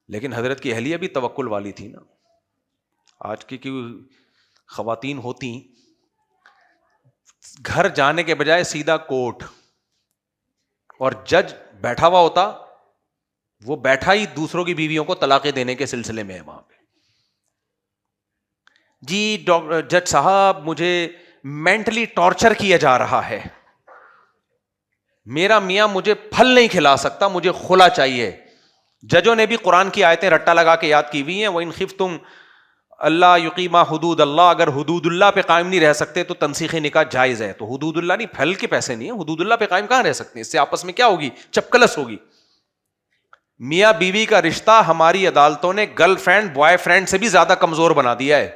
[SPEAKER 1] لیکن حضرت کی اہلیہ بھی توکل والی تھی نا. آج کی خواتین ہوتی گھر جانے کے بجائے سیدھا کورٹ، اور جج بیٹھا ہوا ہوتا، وہ بیٹھا ہی دوسروں کی بیویوں کو طلاقیں دینے کے سلسلے میں ہے وہاں پہ. جی جج صاحب مجھے مینٹلی ٹارچر کیا جا رہا ہے، میرا میاں مجھے پھل نہیں کھلا سکتا، مجھے خلا چاہیے. ججوں نے بھی قرآن کی آیتیں رٹا لگا کے یاد کی ہوئی ہیں. وَإِنْ خِفْتُمْ اللہ یقیما حدود اللہ، اگر حدود اللہ پہ قائم نہیں رہ سکتے تو تنسیخ نکاح جائز ہے. تو حدود اللہ نہیں، پھل کے پیسے نہیں ہیں، حدود اللہ پہ قائم کہاں رہ سکتے ہیں؟ اس سے آپس میں کیا ہوگی؟ چپکلس ہوگی. میاں بیوی کا رشتہ ہماری عدالتوں نے گرل فرینڈ بوائے فرینڈ سے بھی زیادہ کمزور بنا دیا ہے.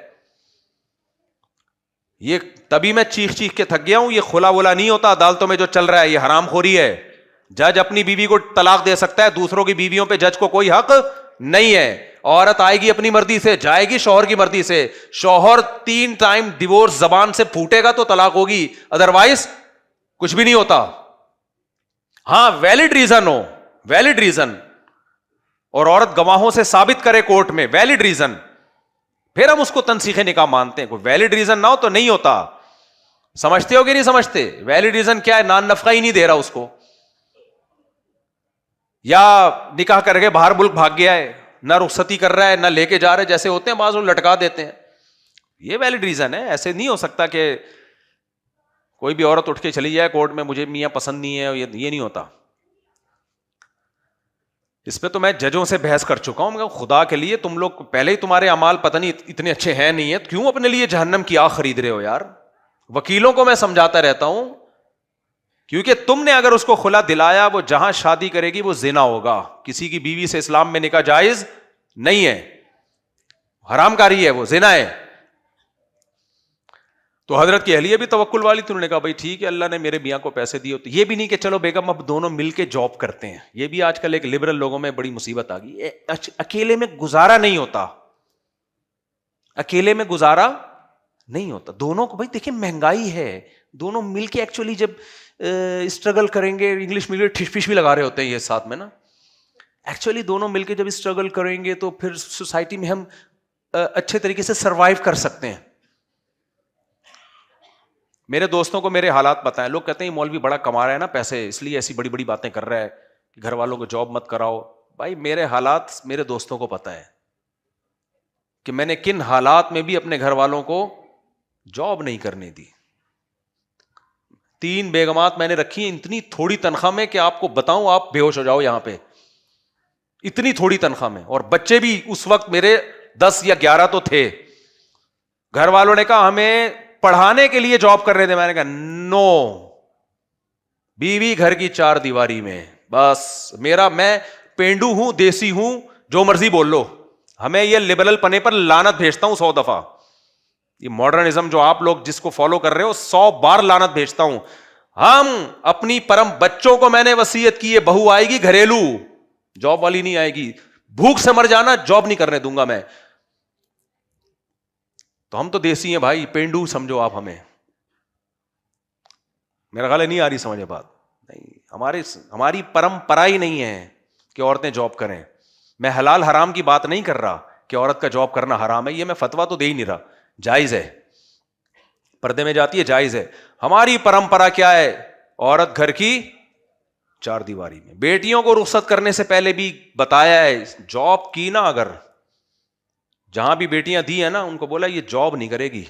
[SPEAKER 1] یہ تبھی میں چیخ چیخ کے تھک گیا ہوں. یہ خلا ولا نہیں ہوتا عدالتوں میں جو چل رہا ہے، یہ حرام خوری ہے. جج اپنی بیوی کو طلاق دے سکتا ہے، دوسروں کی بیویوں پہ جج کو کوئی حق نہیں ہے. عورت آئے گی اپنی مرضی سے، جائے گی شوہر کی مرضی سے. شوہر 3 ٹائم ڈیورس زبان سے پھوٹے گا تو طلاق ہوگی، ادروائز کچھ بھی نہیں ہوتا. ہاں ویلڈ ریزن ہو، ویلڈ ریزن، اور عورت گواہوں سے ثابت کرے کورٹ میں ویلڈ ریزن، پھر ہم اس کو تنسیخ نکاح مانتے ہیں. کوئی ویلڈ ریزن نہ ہو تو نہیں ہوتا. سمجھتے ہو کہ نہیں سمجھتے؟ ویلڈ ریزن کیا ہے؟ نان نفقہ ہی نہیں دے رہا اس کو، یا نکاح کر کے باہر ملک بھاگ گیا ہے، نہ رخصتی کر رہا ہے، نہ لے کے جا رہے، جیسے ہوتے ہیں بعض لوگ لٹکا دیتے ہیں. یہ ویلڈ ریزن ہے. ایسے نہیں ہو سکتا کہ کوئی بھی عورت اٹھ کے چلی جائے کورٹ میں مجھے میاں پسند نہیں ہے، یہ نہیں ہوتا. اس پہ تو میں ججوں سے بحث کر چکا ہوں. مگر خدا کے لیے تم لوگ پہلے ہی تمہارے اعمال پتہ نہیں اتنے اچھے ہیں نہیں ہیں، کیوں اپنے لیے جہنم کی آگ خرید رہے ہو یار؟ وکیلوں کو میں سمجھاتا رہتا ہوں، کیونکہ تم نے اگر اس کو خلا دلایا، وہ جہاں شادی کرے گی وہ زنا ہوگا. کسی کی بیوی سے اسلام میں نکاح جائز نہیں ہے، حرام کاری ہے، وہ زنا ہے. تو حضرت کی اہلیہ بھی توکل والی تھی. انہوں نے کہا بھائی ٹھیک ہے، اللہ نے میرے میاں کو پیسے دیے. تو یہ بھی نہیں کہ چلو بیگم اب دونوں مل کے جاب کرتے ہیں. یہ بھی آج کل ایک لبرل لوگوں میں بڑی مصیبت آ گئی. اکیلے میں گزارا نہیں ہوتا، اکیلے میں گزارا نہیں ہوتا. دونوں کو بھائی دیکھیں مہنگائی ہے، دونوں مل کے ایکچولی جب اسٹرگل کریں گے، انگلش میں ٹھش پش بھی لگا رہے ہوتے ہیں یہ ساتھ میں نا، ایکچولی دونوں مل کے جب اسٹرگل کریں گے تو پھر سوسائٹی میں ہم اچھے طریقے سے سروائیو کر سکتے ہیں. میرے دوستوں کو میرے حالات بتائیں، لوگ کہتے ہیں مولوی بڑا کما رہا ہے نا پیسے، اس لیے ایسی بڑی بڑی باتیں کر رہا ہے کہ گھر والوں کو جاب مت کراؤ. بھائی میرے حالات میرے دوستوں کو پتہ ہے کہ میں نے کن حالات میں بھی اپنے گھر والوں کو جاب نہیں کرنے دی. 3 بیگمات میں نے رکھی ہیں اتنی تھوڑی تنخواہ میں کہ آپ کو بتاؤں آپ بے ہوش ہو جاؤ یہاں پہ، اتنی تھوڑی تنخواہ میں. اور بچے بھی اس وقت میرے 10 یا 11 تو تھے. گھر والوں نے کہا ہمیں پڑھانے کے لیے جاب کر رہے تھے. میں نے کہا نو، بیوی گھر کی چار دیواری میں. بس میں پینڈو ہوں, دیسی ہوں, جو مرضی بول لو, ہمیں یہ لبرل پنے پر لعنت بھیجتا ہوں 100 دفعہ. یہ ماڈرنزم جو آپ لوگ جس کو فالو کر رہے ہو 100 بار لعنت بھیجتا ہوں. ہم اپنی پرم بچوں کو میں نے وصیت کی ہے, بہو آئے گی گھریلو, جاب والی نہیں آئے گی, بھوک سے مر جانا, جاب نہیں کرنے دوں گا میں. تو ہم تو دیسی ہیں بھائی, پینڈو سمجھو آپ ہمیں. میرا خیال ہے نہیں آ رہی سمجھ بات. نہیں, ہماری پرمپرا ہی نہیں ہے کہ عورتیں جاب کریں. میں حلال حرام کی بات نہیں کر رہا کہ عورت کا جاب کرنا حرام ہے, یہ میں فتویٰ تو دے ہی نہیں رہا. جائز ہے, پردے میں جاتی ہے, جائز ہے. ہماری پرمپرا کیا ہے؟ عورت گھر کی چار دیواری میں. بیٹیوں کو رخصت کرنے سے پہلے بھی بتایا ہے, جاب کی نا, اگر جہاں بھی بیٹیاں دی ہیں نا, ان کو بولا یہ جاب نہیں کرے گی,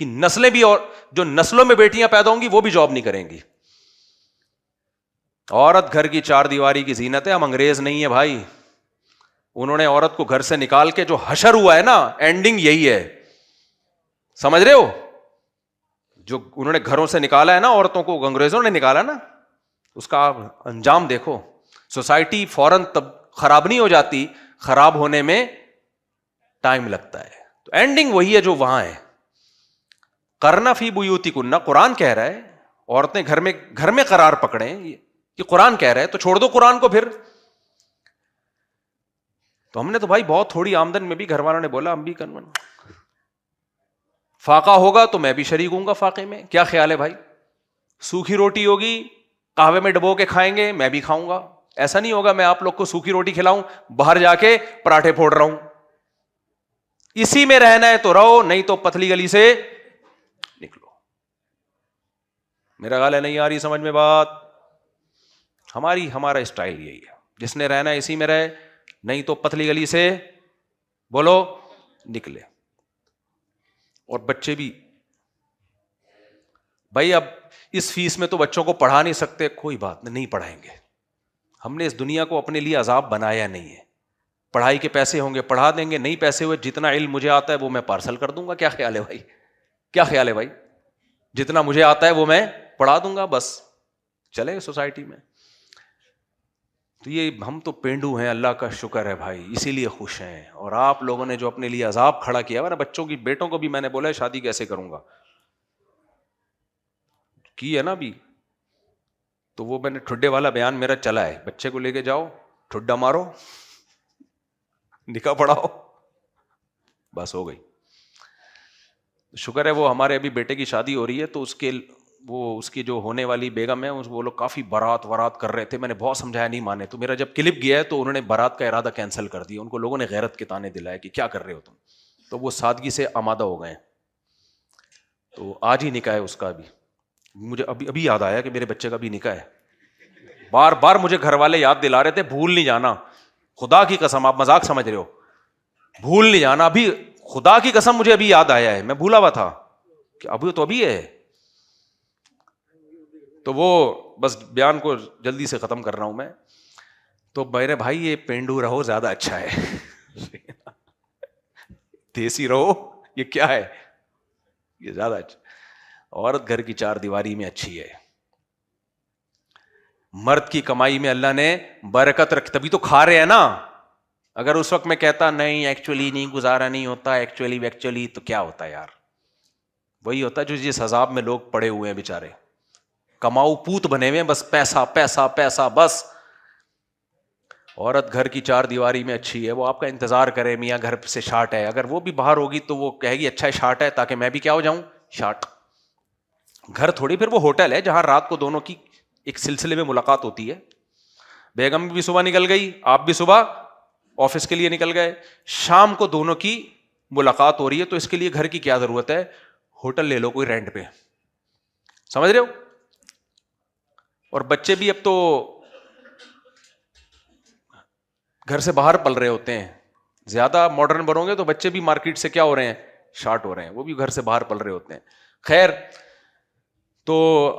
[SPEAKER 1] کہ نسلیں بھی, اور جو نسلوں میں بیٹیاں پیدا ہوں گی وہ بھی جاب نہیں کریں گی. عورت گھر کی چار دیواری کی زینت ہے. ہم انگریز نہیں ہے بھائی. انہوں نے عورت کو گھر سے نکال کے جو حشر ہوا ہے نا, اینڈنگ یہی ہے, سمجھ رہے ہو؟ جو انہوں نے گھروں سے نکالا ہے نا عورتوں کو, انگریزوں نے نکالا نا, اس کا انجام دیکھو. سوسائٹی فوراً تب خراب نہیں ہو جاتی, خراب ہونے میں ٹائم لگتا ہے. تو اینڈنگ وہی ہے جو وہاں ہے. کرنا فی بیوتکن, قرآن کہہ رہا ہے عورتیں گھر میں قرار پکڑیں, یہ قرآن کہہ رہا ہے, تو چھوڑ دو قرآن کو پھر. تو ہم نے تو بھائی بہت تھوڑی آمدن میں بھی گھر والوں نے بولا ہم بھی کرنا, فاقہ ہوگا تو میں بھی شریک ہوں گا فاقے میں. کیا خیال ہے بھائی؟ سوکھی روٹی ہوگی, قہوے میں ڈبو کے کھائیں گے, میں بھی کھاؤں گا. ایسا نہیں ہوگا میں آپ لوگ کو سوکھی روٹی کھلاؤں, باہر جا کے پراٹھے پھوڑ رہا ہوں. اسی میں رہنا ہے تو رہو, نہیں تو پتلی گلی سے نکلو. میرا خیال ہے نہیں آ رہی سمجھ میں بات. ہمارا اسٹائل یہی ہے, جس نے رہنا ہے اسی میں رہے, نہیں تو پتلی گلی سے بولو نکلے. اور بچے بھی بھائی, اب اس فیس میں تو بچوں کو پڑھا نہیں سکتے, کوئی بات نہیں پڑھائیں گے. ہم نے اس دنیا کو اپنے لیے عذاب بنایا نہیں ہے. پڑھائی کے پیسے ہوں گے پڑھا دیں گے, نہیں پیسے ہوئے جتنا علم مجھے آتا ہے وہ میں پارسل کر دوں گا. کیا خیال ہے بھائی؟ کیا خیال ہے بھائی؟ جتنا مجھے آتا ہے وہ میں پڑھا دوں گا, بس چلے سوسائٹی میں. تو یہ ہم تو پینڈو ہیں, اللہ کا شکر ہے بھائی, اسی لیے خوش ہیں. اور آپ لوگوں نے جو اپنے لیے عذاب کھڑا کیا نا, بچوں کی, بیٹوں کو بھی میں نے بولا ہے شادی کیسے کروں گا کی ہے نا ابھی, تو وہ میں نے ٹھڈے والا بیان میرا چلا ہے, بچے کو لے کے جاؤ, ٹھڈا مارو, نکاح پڑھاؤ, بس ہو گئی. شکر ہے وہ ہمارے ابھی بیٹے کی شادی ہو رہی ہے, تو اس کی جو ہونے والی بیگم ہے, وہ لوگ کافی بارات کر رہے تھے. میں نے بہت سمجھایا نہیں مانے, تو میرا جب کلپ گیا ہے تو انہوں نے بارات کا ارادہ کینسل کر دیا. ان کو لوگوں نے غیرت کے تانے دلائے کہ کیا کر رہے ہو تم, تو وہ سادگی سے آمادہ ہو گئے. تو آج ہی نکاح ہے اس کا. مجھے ابھی یاد آیا کہ میرے بچے کا بھی نکاح ہے. بار بار مجھے گھر والے یاد دلا رہے تھے, بھول نہیں جانا, خدا کی قسم, آپ مذاق سمجھ رہے ہو, بھول نہیں جانا. ابھی خدا کی قسم مجھے ابھی یاد آیا ہے, میں بھولا ہوا تھا کہ ابھی ہے. تو وہ بس بیان کو جلدی سے ختم کر رہا ہوں میں. تو میرے بھائی یہ پینڈو رہو زیادہ اچھا ہے, دیسی رہو, یہ کیا ہے, یہ زیادہ اچھا. عورت گھر کی چار دیواری میں اچھی ہے. مرد کی کمائی میں اللہ نے برکت رکھ, تبھی تو کھا رہے ہیں نا. اگر اس وقت میں کہتا نہیں ایکچولی نہیں, گزارا نہیں ہوتا, ایکچولی تو کیا ہوتا یار, وہی ہوتا جو جس عذاب میں لوگ پڑے ہوئے ہیں بیچارے, کماؤ پوت بنے ہوئے, بس پیسہ پیسہ پیسہ بس. عورت گھر کی چار دیواری میں اچھی ہے, وہ آپ کا انتظار کرے, میاں گھر سے شارٹ ہے, اگر وہ بھی باہر ہوگی تو وہ کہے گی اچھا ہے شارٹ ہے, تاکہ میں بھی کیا ہو جاؤں, شارٹ. گھر تھوڑی پھر وہ ہوٹل ہے جہاں رات کو دونوں کی ایک سلسلے میں ملاقات ہوتی ہے. بیگم بھی صبح نکل گئی, آپ بھی صبح آفس کے لیے نکل گئے, شام کو دونوں کی ملاقات ہو رہی ہے, تو اس کے لیے گھر کی کیا ضرورت ہے, ہوٹل لے لو کوئی رینٹ پہ, سمجھ رہے ہو. اور بچے بھی اب تو گھر سے باہر پل رہے ہوتے ہیں, زیادہ ماڈرن بنو گے تو بچے بھی مارکیٹ سے کیا ہو رہے ہیں, شارٹ ہو رہے ہیں, وہ بھی گھر سے باہر پل رہے ہوتے ہیں. خیر, تو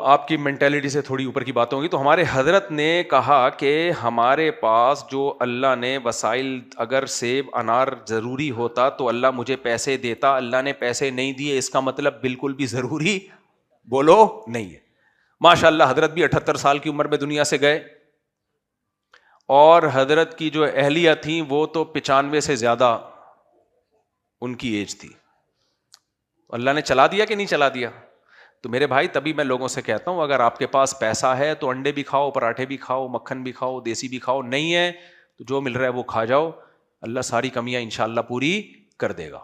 [SPEAKER 1] آپ کی مینٹیلٹی سے تھوڑی اوپر کی باتیں ہوگی. تو ہمارے حضرت نے کہا کہ ہمارے پاس جو اللہ نے وسائل, اگر سیب انار ضروری ہوتا تو اللہ مجھے پیسے دیتا, اللہ نے پیسے نہیں دیے, اس کا مطلب بالکل بھی ضروری بولو نہیں ہے. ماشاء اللہ حضرت بھی 78 سال کی عمر میں دنیا سے گئے، اور حضرت کی جو اہلیہ تھیں وہ تو 95 سے زیادہ ان کی ایج تھی. اللہ نے چلا دیا کہ نہیں چلا دیا؟ تو میرے بھائی تبھی میں لوگوں سے کہتا ہوں اگر آپ کے پاس پیسہ ہے تو انڈے بھی کھاؤ، پراٹھے بھی کھاؤ، مکھن بھی کھاؤ، دیسی بھی کھاؤ. نہیں ہے تو جو مل رہا ہے وہ کھا جاؤ، اللہ ساری کمیاں انشاءاللہ پوری کر دے گا.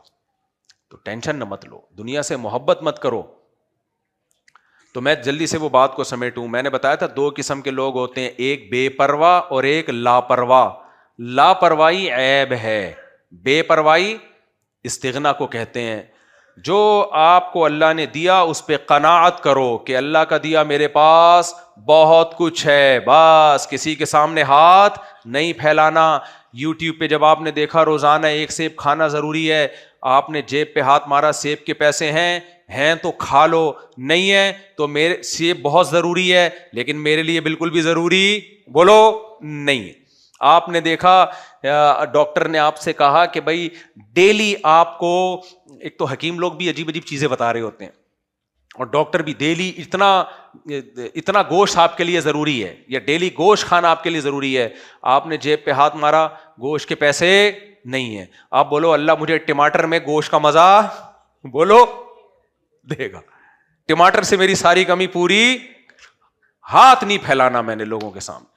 [SPEAKER 1] تو ٹینشن نہ مت لو، دنیا سے محبت مت کرو. تو میں جلدی سے وہ بات کو سمیٹوں. میں نے بتایا تھا 2 قسم کے لوگ ہوتے ہیں، ایک بے پرواہ اور ایک لاپرواہ. لاپرواہی عیب ہے، بے پرواہی استغنا کو کہتے ہیں. جو آپ کو اللہ نے دیا اس پہ قناعت کرو کہ اللہ کا دیا میرے پاس بہت کچھ ہے، بس کسی کے سامنے ہاتھ نہیں پھیلانا. یوٹیوب پہ جب آپ نے دیکھا روزانہ 1 سیب کھانا ضروری ہے، آپ نے جیب پہ ہاتھ مارا، سیب کے پیسے ہیں تو کھا لو، نہیں ہے تو میرے سیب بہت ضروری ہے لیکن میرے لیے بالکل بھی ضروری بولو نہیں ہے. آپ نے دیکھا ڈاکٹر نے آپ سے کہا کہ بھائی ڈیلی آپ کو، ایک تو حکیم لوگ بھی عجیب عجیب چیزیں بتا رہے ہوتے ہیں اور ڈاکٹر بھی، ڈیلی اتنا گوشت آپ کے لیے ضروری ہے یا ڈیلی گوشت کھانا آپ کے لیے ضروری ہے. آپ نے جیب پہ ہاتھ مارا، گوشت کے پیسے نہیں ہیں. آپ بولو اللہ مجھے ٹماٹر میں گوشت کا مزہ بولو دے گا، ٹماٹر سے میری ساری کمی پوری. ہاتھ نہیں پھیلانا میں نے لوگوں کے سامنے.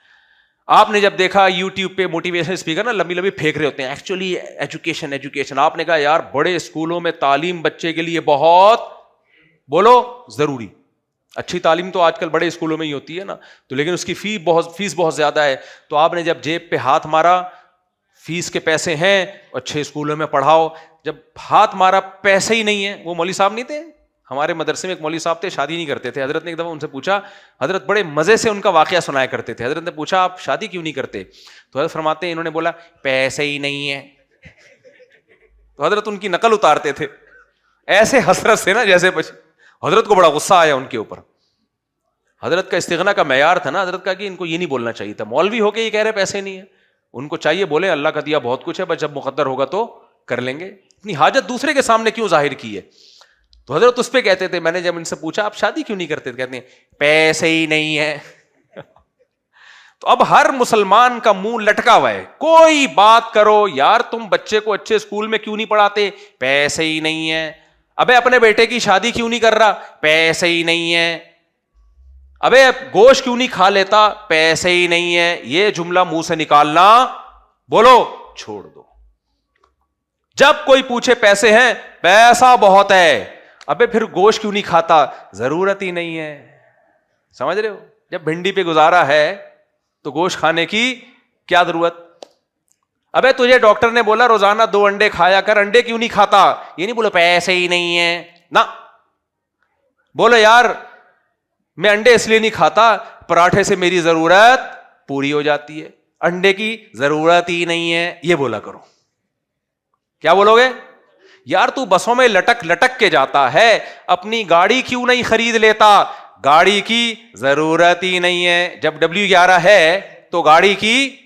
[SPEAKER 1] آپ نے جب دیکھا یوٹیوب پہ موٹیویشن اسپیکر نا لمبی پھینک رہے ہوتے ہیں ایکچولی ایجوکیشن، آپ نے کہا یار بڑے اسکولوں میں تعلیم بچے کے لیے بہت بولو ضروری. اچھی تعلیم تو آج کل بڑے اسکولوں میں ہی ہوتی ہے نا، تو لیکن اس کی فیس بہت زیادہ ہے. تو آپ نے جب جیب پہ ہاتھ مارا، فیس کے پیسے ہیں، اچھے اسکولوں میں پڑھاؤ، جب ہاتھ مارا پیسے ہی نہیں ہے. وہ مولوی صاحب نہیں تھے ہمارے مدرسے میں، ایک مولوی صاحب تھے، شادی نہیں کرتے تھے. حضرت نے ایک دفعہ ان سے پوچھا، حضرت بڑے مزے سے ان کا واقعہ سنایا کرتے تھے. حضرت نے پوچھا آپ شادی کیوں نہیں کرتے؟ تو حضرت فرماتے ہیں انہوں نے بولا پیسے ہی نہیں ہے. تو حضرت ان کی نقل اتارتے تھے ایسے حسرت سے نا جیسے حضرت کو بڑا غصہ آیا ان کے اوپر. حضرت کا استغنا کا معیار تھا نا حضرت کا کہ ان کو یہ نہیں بولنا چاہیے تھا، مولوی ہو کے یہ کہہ رہے پیسے نہیں ہے. ان کو چاہیے بولے اللہ کا دیا بہت کچھ ہے، بس جب مقدر ہوگا تو کر لیں گے. اپنی حاجت دوسرے کے سامنے کیوں ظاہر کی ہے؟ تو حضرت اس پہ کہتے تھے، میں نے جب ان سے پوچھا آپ شادی کیوں نہیں کرتے، کہتے ہیں پیسے ہی نہیں ہے. تو اب ہر مسلمان کا منہ لٹکا ہوا ہے، کوئی بات کرو یار تم بچے کو اچھے اسکول میں کیوں نہیں پڑھاتے، پیسے ہی نہیں ہے. ابے اپنے بیٹے کی شادی کیوں نہیں کر رہا، پیسے ہی نہیں ہے. ابے گوشت کیوں نہیں کھا لیتا، پیسے ہی نہیں ہے. یہ جملہ منہ سے نکالنا بولو چھوڑ دو. جب کوئی پوچھے پیسے ہیں، پیسہ بہت ہے. ابے پھر گوشت کیوں نہیں کھاتا، ضرورت ہی نہیں ہے. سمجھ رہے ہو؟ جب بھنڈی پہ گزارا ہے تو گوشت کھانے کی کیا ضرورت. ابے تجھے ڈاکٹر نے بولا روزانہ 2 انڈے کھایا کر، انڈے کیوں نہیں کھاتا، یہ نہیں بولو پیسے ہی نہیں ہے. نہ بولو یار میں انڈے اس لیے نہیں کھاتا، پراٹھے سے میری ضرورت پوری ہو جاتی ہے، انڈے کی ضرورت ہی نہیں ہے. یہ بولا کرو. کیا بولو گے؟ یار تو بسوں میں لٹک لٹک کے جاتا ہے، اپنی گاڑی کیوں نہیں خرید لیتا، گاڑی کی ضرورت ہی نہیں ہے. جب W11 ہے تو گاڑی کی،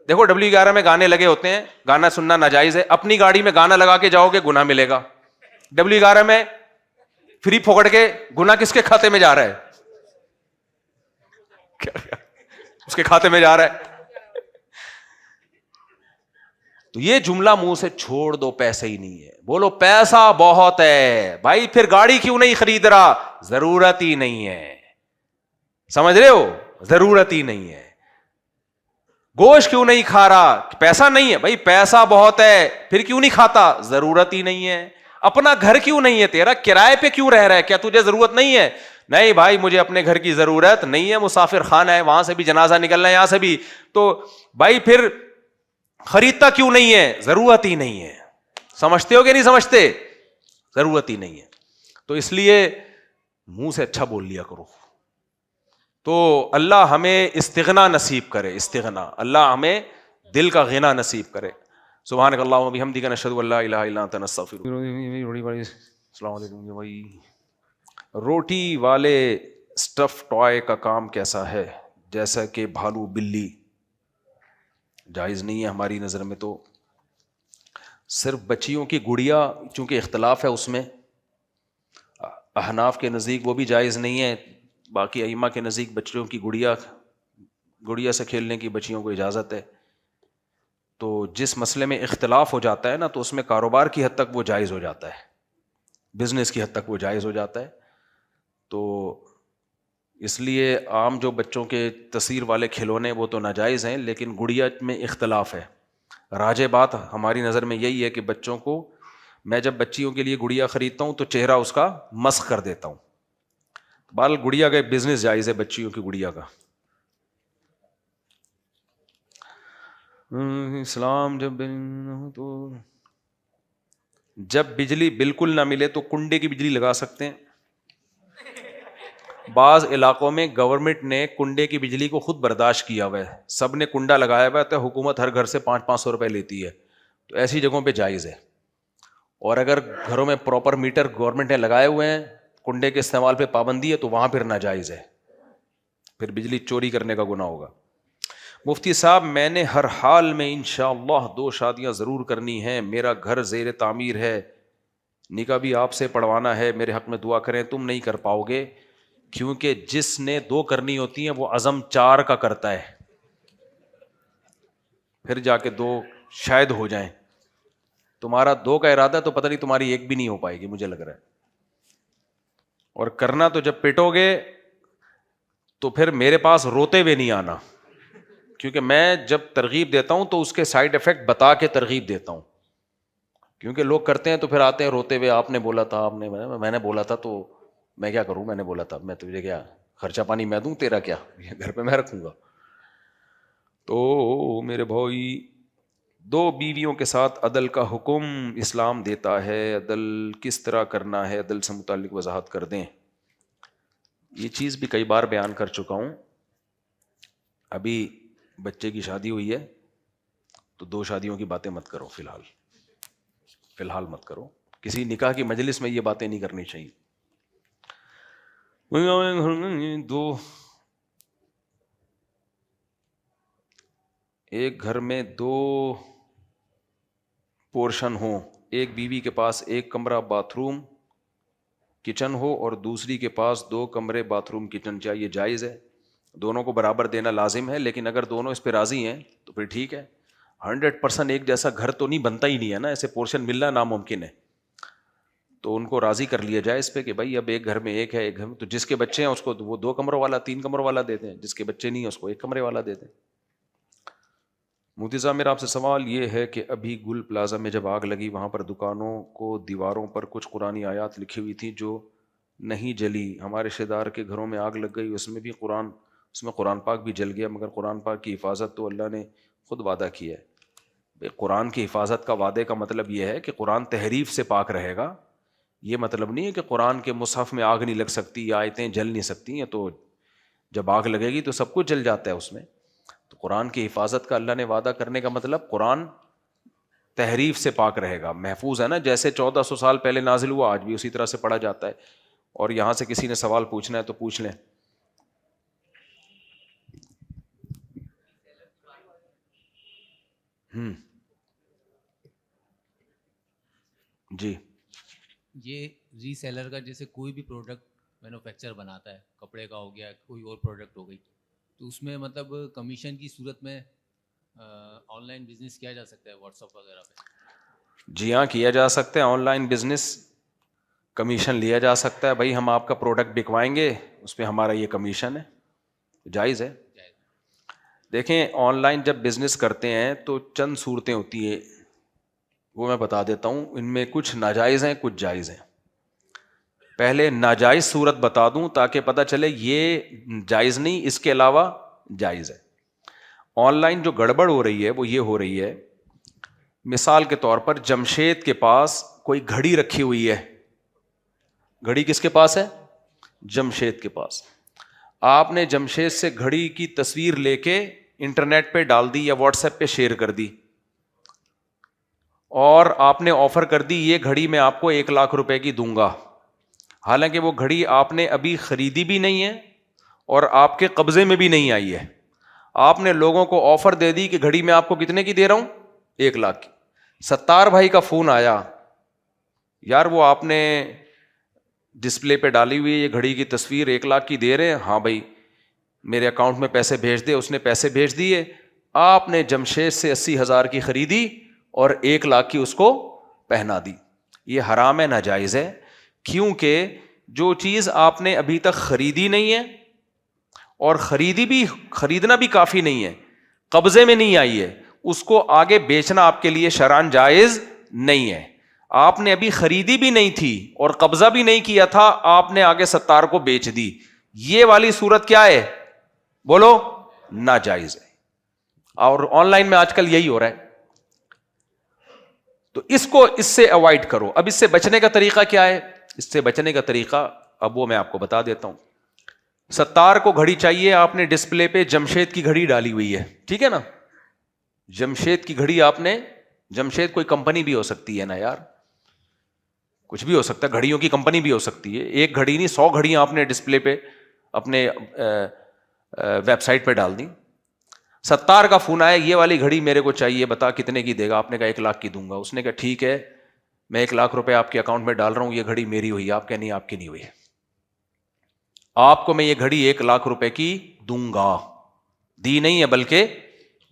[SPEAKER 1] دیکھو W11 میں گانے لگے ہوتے ہیں، گانا سننا ناجائز ہے. اپنی گاڑی میں گانا لگا کے جاؤ گے گناہ ملے گا. W11 میں فری پھوکڑ کے گناہ کس کے کھاتے میں جا رہا ہے؟ اس کے کھاتے میں جا رہا ہے. تو یہ جملہ منہ سے چھوڑ دو، پیسے ہی نہیں ہے. بولو پیسہ بہت ہے. بھائی پھر گاڑی کیوں نہیں خرید رہا، ضرورت ہی نہیں ہے. سمجھ رہے ہو؟ ضرورت ہی نہیں ہے. گوشت کیوں نہیں کھا رہا، پیسہ نہیں ہے. بھائی پیسہ بہت ہے، پھر کیوں نہیں کھاتا، ضرورت ہی نہیں ہے. اپنا گھر کیوں نہیں ہے تیرا، کرائے پہ کیوں رہ رہا ہے، کیا تجھے ضرورت نہیں ہے؟ نہیں بھائی مجھے اپنے گھر کی ضرورت نہیں ہے، مسافر خانہ ہے، وہاں سے بھی جنازہ نکلنا ہے، یہاں سے بھی. تو بھائی پھر خریدتا کیوں نہیں ہے، ضرورت ہی نہیں ہے. سمجھتے ہو کہ نہیں سمجھتے؟ ضرورت ہی نہیں ہے. تو اس لیے منہ سے اچھا بول لیا کرو. تو اللہ ہمیں استغنا نصیب کرے، استغنا، اللہ ہمیں دل کا غنا نصیب کرے. سبحانک اللہم و بحمدک، نشہد ان لا الہ الا انت، نستغفرک. السلام علیکم بھائی. روٹی والے اسٹف ٹوائے کا کام کیسا ہے، جیسا کہ بھالو بلی؟ جائز نہیں ہے ہماری نظر میں. تو صرف بچیوں کی گڑیا، چونکہ اختلاف ہے اس میں، احناف کے نزدیک وہ بھی جائز نہیں ہے. باقی ائمہ کے نزدیک بچوں کی گڑیا سے کھیلنے کی بچیوں کو اجازت ہے. تو جس مسئلے میں اختلاف ہو جاتا ہے نا، تو اس میں کاروبار کی حد تک وہ جائز ہو جاتا ہے، بزنس کی حد تک وہ جائز ہو جاتا ہے. تو اس لیے عام جو بچوں کے تصویر والے کھلونے وہ تو ناجائز ہیں، لیکن گڑیا میں اختلاف ہے. راجح بات ہماری نظر میں یہی ہے کہ بچوں کو، میں جب بچیوں کے لیے گڑیا خریدتا ہوں تو چہرہ اس کا مسخ کر دیتا ہوں. بال گڑیا کا بزنس جائز ہے، بچیوں کی گڑیا کا. اسلام جب بجلی بالکل نہ ملے تو کنڈے کی بجلی لگا سکتے ہیں. بعض علاقوں میں گورنمنٹ نے کنڈے کی بجلی کو خود برداشت کیا ہوا ہے، سب نے کنڈا لگایا ہوا ہے تو حکومت ہر گھر سے 500 روپے لیتی ہے، تو ایسی جگہوں پہ جائز ہے. اور اگر گھروں میں پراپر میٹر گورنمنٹ نے لگائے ہوئے ہیں، کنڈے کے استعمال پہ پابندی ہے، تو وہاں پھر ناجائز ہے، پھر بجلی چوری کرنے کا گناہ ہوگا. مفتی صاحب میں نے ہر حال میں انشاءاللہ 2 شادیاں ضرور کرنی ہیں، میرا گھر زیر تعمیر ہے، نکاح بھی آپ سے پڑھوانا ہے، میرے حق میں دعا کریں. تم نہیں کر پاؤ گے، کیونکہ جس نے 2 کرنی ہوتی ہیں وہ عزم 4 کا کرتا ہے، پھر جا کے 2 شاید ہو جائیں. تمہارا 2 کا ارادہ تو پتہ نہیں تمہاری 1 بھی نہیں ہو پائے گی، مجھے لگ رہا ہے. اور کرنا تو جب پٹو گے تو پھر میرے پاس روتے ہوئے نہیں آنا، کیونکہ میں جب ترغیب دیتا ہوں تو اس کے سائڈ افیکٹ بتا کے ترغیب دیتا ہوں. کیونکہ لوگ کرتے ہیں تو پھر آتے ہیں روتے ہوئے، آپ نے بولا تھا، میں نے بولا تھا، تو میں کیا کروں، میں نے بولا تھا، میں تجھے کیا خرچہ پانی میں دوں، تیرا کیا، گھر پہ میں رکھوں گا. تو میرے بھائی، 2 بیویوں کے ساتھ عدل کا حکم اسلام دیتا ہے، عدل کس طرح کرنا ہے، عدل سے متعلق وضاحت کر دیں. یہ چیز بھی کئی بار بیان کر چکا ہوں. ابھی بچے کی شادی ہوئی ہے تو 2 شادیوں کی باتیں مت کرو، فی الحال مت کرو. کسی نکاح کی مجلس میں یہ باتیں نہیں کرنی چاہیے. ایک گھر میں 2 پورشن ہوں، ایک بیوی کے پاس 1 کمرہ باتھ روم کچن ہو اور دوسری کے پاس 2 کمرے باتھ روم کچن، چاہیے جائز ہے. دونوں کو برابر دینا لازم ہے، لیکن اگر دونوں اس پہ راضی ہیں تو پھر ٹھیک ہے. 100% ایک جیسا گھر تو نہیں بنتا ہی نہیں ہے نا، ایسے پورشن ملنا ناممکن ہے. تو ان کو راضی کر لیا جائے اس پہ کہ بھائی اب ایک گھر میں ایک ہے، ایک گھر میں تو جس کے بچے ہیں اس کو وہ 2 کمروں والا 3 کمروں والا دے دیں، جس کے بچے نہیں ہیں اس کو 1 کمرے والا دے دیں. مفتی صاحب میرا آپ سے سوال یہ ہے کہ ابھی گل پلازا میں جب آگ لگی، وہاں پر دکانوں کو دیواروں پر کچھ قرآنی آیات لکھی ہوئی تھی جو نہیں جلی. ہمارے رشتے دار کے گھروں میں آگ لگ گئی، اس میں قرآن پاک بھی جل گیا، مگر قرآن پاک کی حفاظت تو اللہ نے خود وعدہ کیا ہے. قرآن کی حفاظت کا وعدے کا مطلب یہ ہے کہ قرآن تحریف سے پاک رہے گا. یہ مطلب نہیں ہے کہ قرآن کے مصحف میں آگ نہیں لگ سکتی یا آیتیں جل نہیں سکتی ہیں، تو جب آگ لگے گی تو سب کچھ جل جاتا ہے اس میں. تو قرآن کی حفاظت کا اللہ نے وعدہ کرنے کا مطلب قرآن تحریف سے پاک رہے گا، محفوظ ہے نا. جیسے 1400 سال پہلے نازل ہوا، آج بھی اسی طرح سے پڑھا جاتا ہے. اور یہاں سے کسی نے سوال پوچھنا ہے تو پوچھ لیں. جی،
[SPEAKER 2] یہ ری سیلر کا، جیسے کوئی بھی پروڈکٹ مینوفیکچر بناتا ہے، کپڑے کا ہو گیا، کوئی اور پروڈکٹ ہو گئی، تو اس میں مطلب کمیشن کی صورت میں آن لائن بزنس کیا جا سکتا ہے واٹس ایپ وغیرہ پہ؟
[SPEAKER 1] جی ہاں، کیا جا سکتا ہے. آن لائن بزنس کمیشن لیا جا سکتا ہے. بھائی ہم آپ کا پروڈکٹ بکوائیں گے، اس پہ ہمارا یہ کمیشن ہے، جائز ہے. دیکھیں آن لائن جب بزنس کرتے ہیں تو چند صورتیں ہوتی ہیں، وہ میں بتا دیتا ہوں. ان میں کچھ ناجائز ہیں، کچھ جائز ہیں. پہلے ناجائز صورت بتا دوں تاکہ پتہ چلے یہ جائز نہیں، اس کے علاوہ جائز ہے. آن لائن جو گڑبڑ ہو رہی ہے وہ یہ ہو رہی ہے، مثال کے طور پر جمشید کے پاس کوئی گھڑی رکھی ہوئی ہے. گھڑی کس کے پاس ہے؟ جمشید کے پاس. آپ نے جمشید سے گھڑی کی تصویر لے کے انٹرنیٹ پہ ڈال دی یا واٹس ایپ پہ شیئر کر دی، اور آپ نے آفر کر دی یہ گھڑی میں آپ کو 1,00,000 روپے کی دوں گا. حالانکہ وہ گھڑی آپ نے ابھی خریدی بھی نہیں ہے اور آپ کے قبضے میں بھی نہیں آئی ہے. آپ نے لوگوں کو آفر دے دی کہ گھڑی میں آپ کو کتنے کی دے رہا ہوں؟ 1,00,000 کی. 70 بھائی کا فون آیا، یار وہ آپ نے ڈسپلے پہ ڈالی ہوئی یہ گھڑی کی تصویر 1 لاکھ کی دے رہے ہیں, ہاں بھائی میرے اکاؤنٹ میں پیسے بھیج دے, اس نے پیسے بھیج دیے, آپ نے جمشید سے 80,000 کی خریدی اور 1 لاکھ کی اس کو پہنا دی. یہ حرام ہے, ناجائز ہے, کیونکہ جو چیز آپ نے ابھی تک خریدی نہیں ہے اور خریدنا بھی کافی نہیں ہے, قبضے میں نہیں آئی ہے, اس کو آگے بیچنا آپ کے لیے شرعاً جائز نہیں ہے. آپ نے ابھی خریدی بھی نہیں تھی اور قبضہ بھی نہیں کیا تھا, آپ نے آگے ستار کو بیچ دی, یہ والی صورت کیا ہے, بولو, ناجائز ہے. اور آن لائن میں آج کل یہی ہو رہا ہے, تو اس سے اوائڈ کرو. اب اس سے بچنے کا طریقہ کیا ہے؟ اس سے بچنے کا طریقہ اب وہ میں آپ کو بتا دیتا ہوں. ستار کو گھڑی چاہیے, آپ نے ڈسپلے پہ جمشید کی گھڑی ڈالی ہوئی ہے, ٹھیک ہے نا, جمشید کی گھڑی آپ نے, جمشید کوئی کمپنی بھی ہو سکتی ہے نا یار, کچھ بھی ہو سکتا ہے, گھڑیوں کی کمپنی بھی ہو سکتی ہے, ایک گھڑی نہیں 100 گھڑیاں آپ نے ڈسپلے پہ اپنے ویب سائٹ پہ ڈال دی. ستار کا فون آیا, یہ والی گھڑی میرے کو چاہیے, بتا کتنے کی دے گا؟ آپ نے کہا 1 لاکھ کی دوں گا. اس نے کہا ٹھیک ہے, میں 1 لاکھ روپے آپ کے اکاؤنٹ میں ڈال رہا ہوں, یہ گھڑی میری ہوئی. آپ کہ نہیں, آپ کی نہیں ہوئی, آپ کو میں یہ گھڑی 1 لاکھ روپے کی دوں گا, دی نہیں ہے بلکہ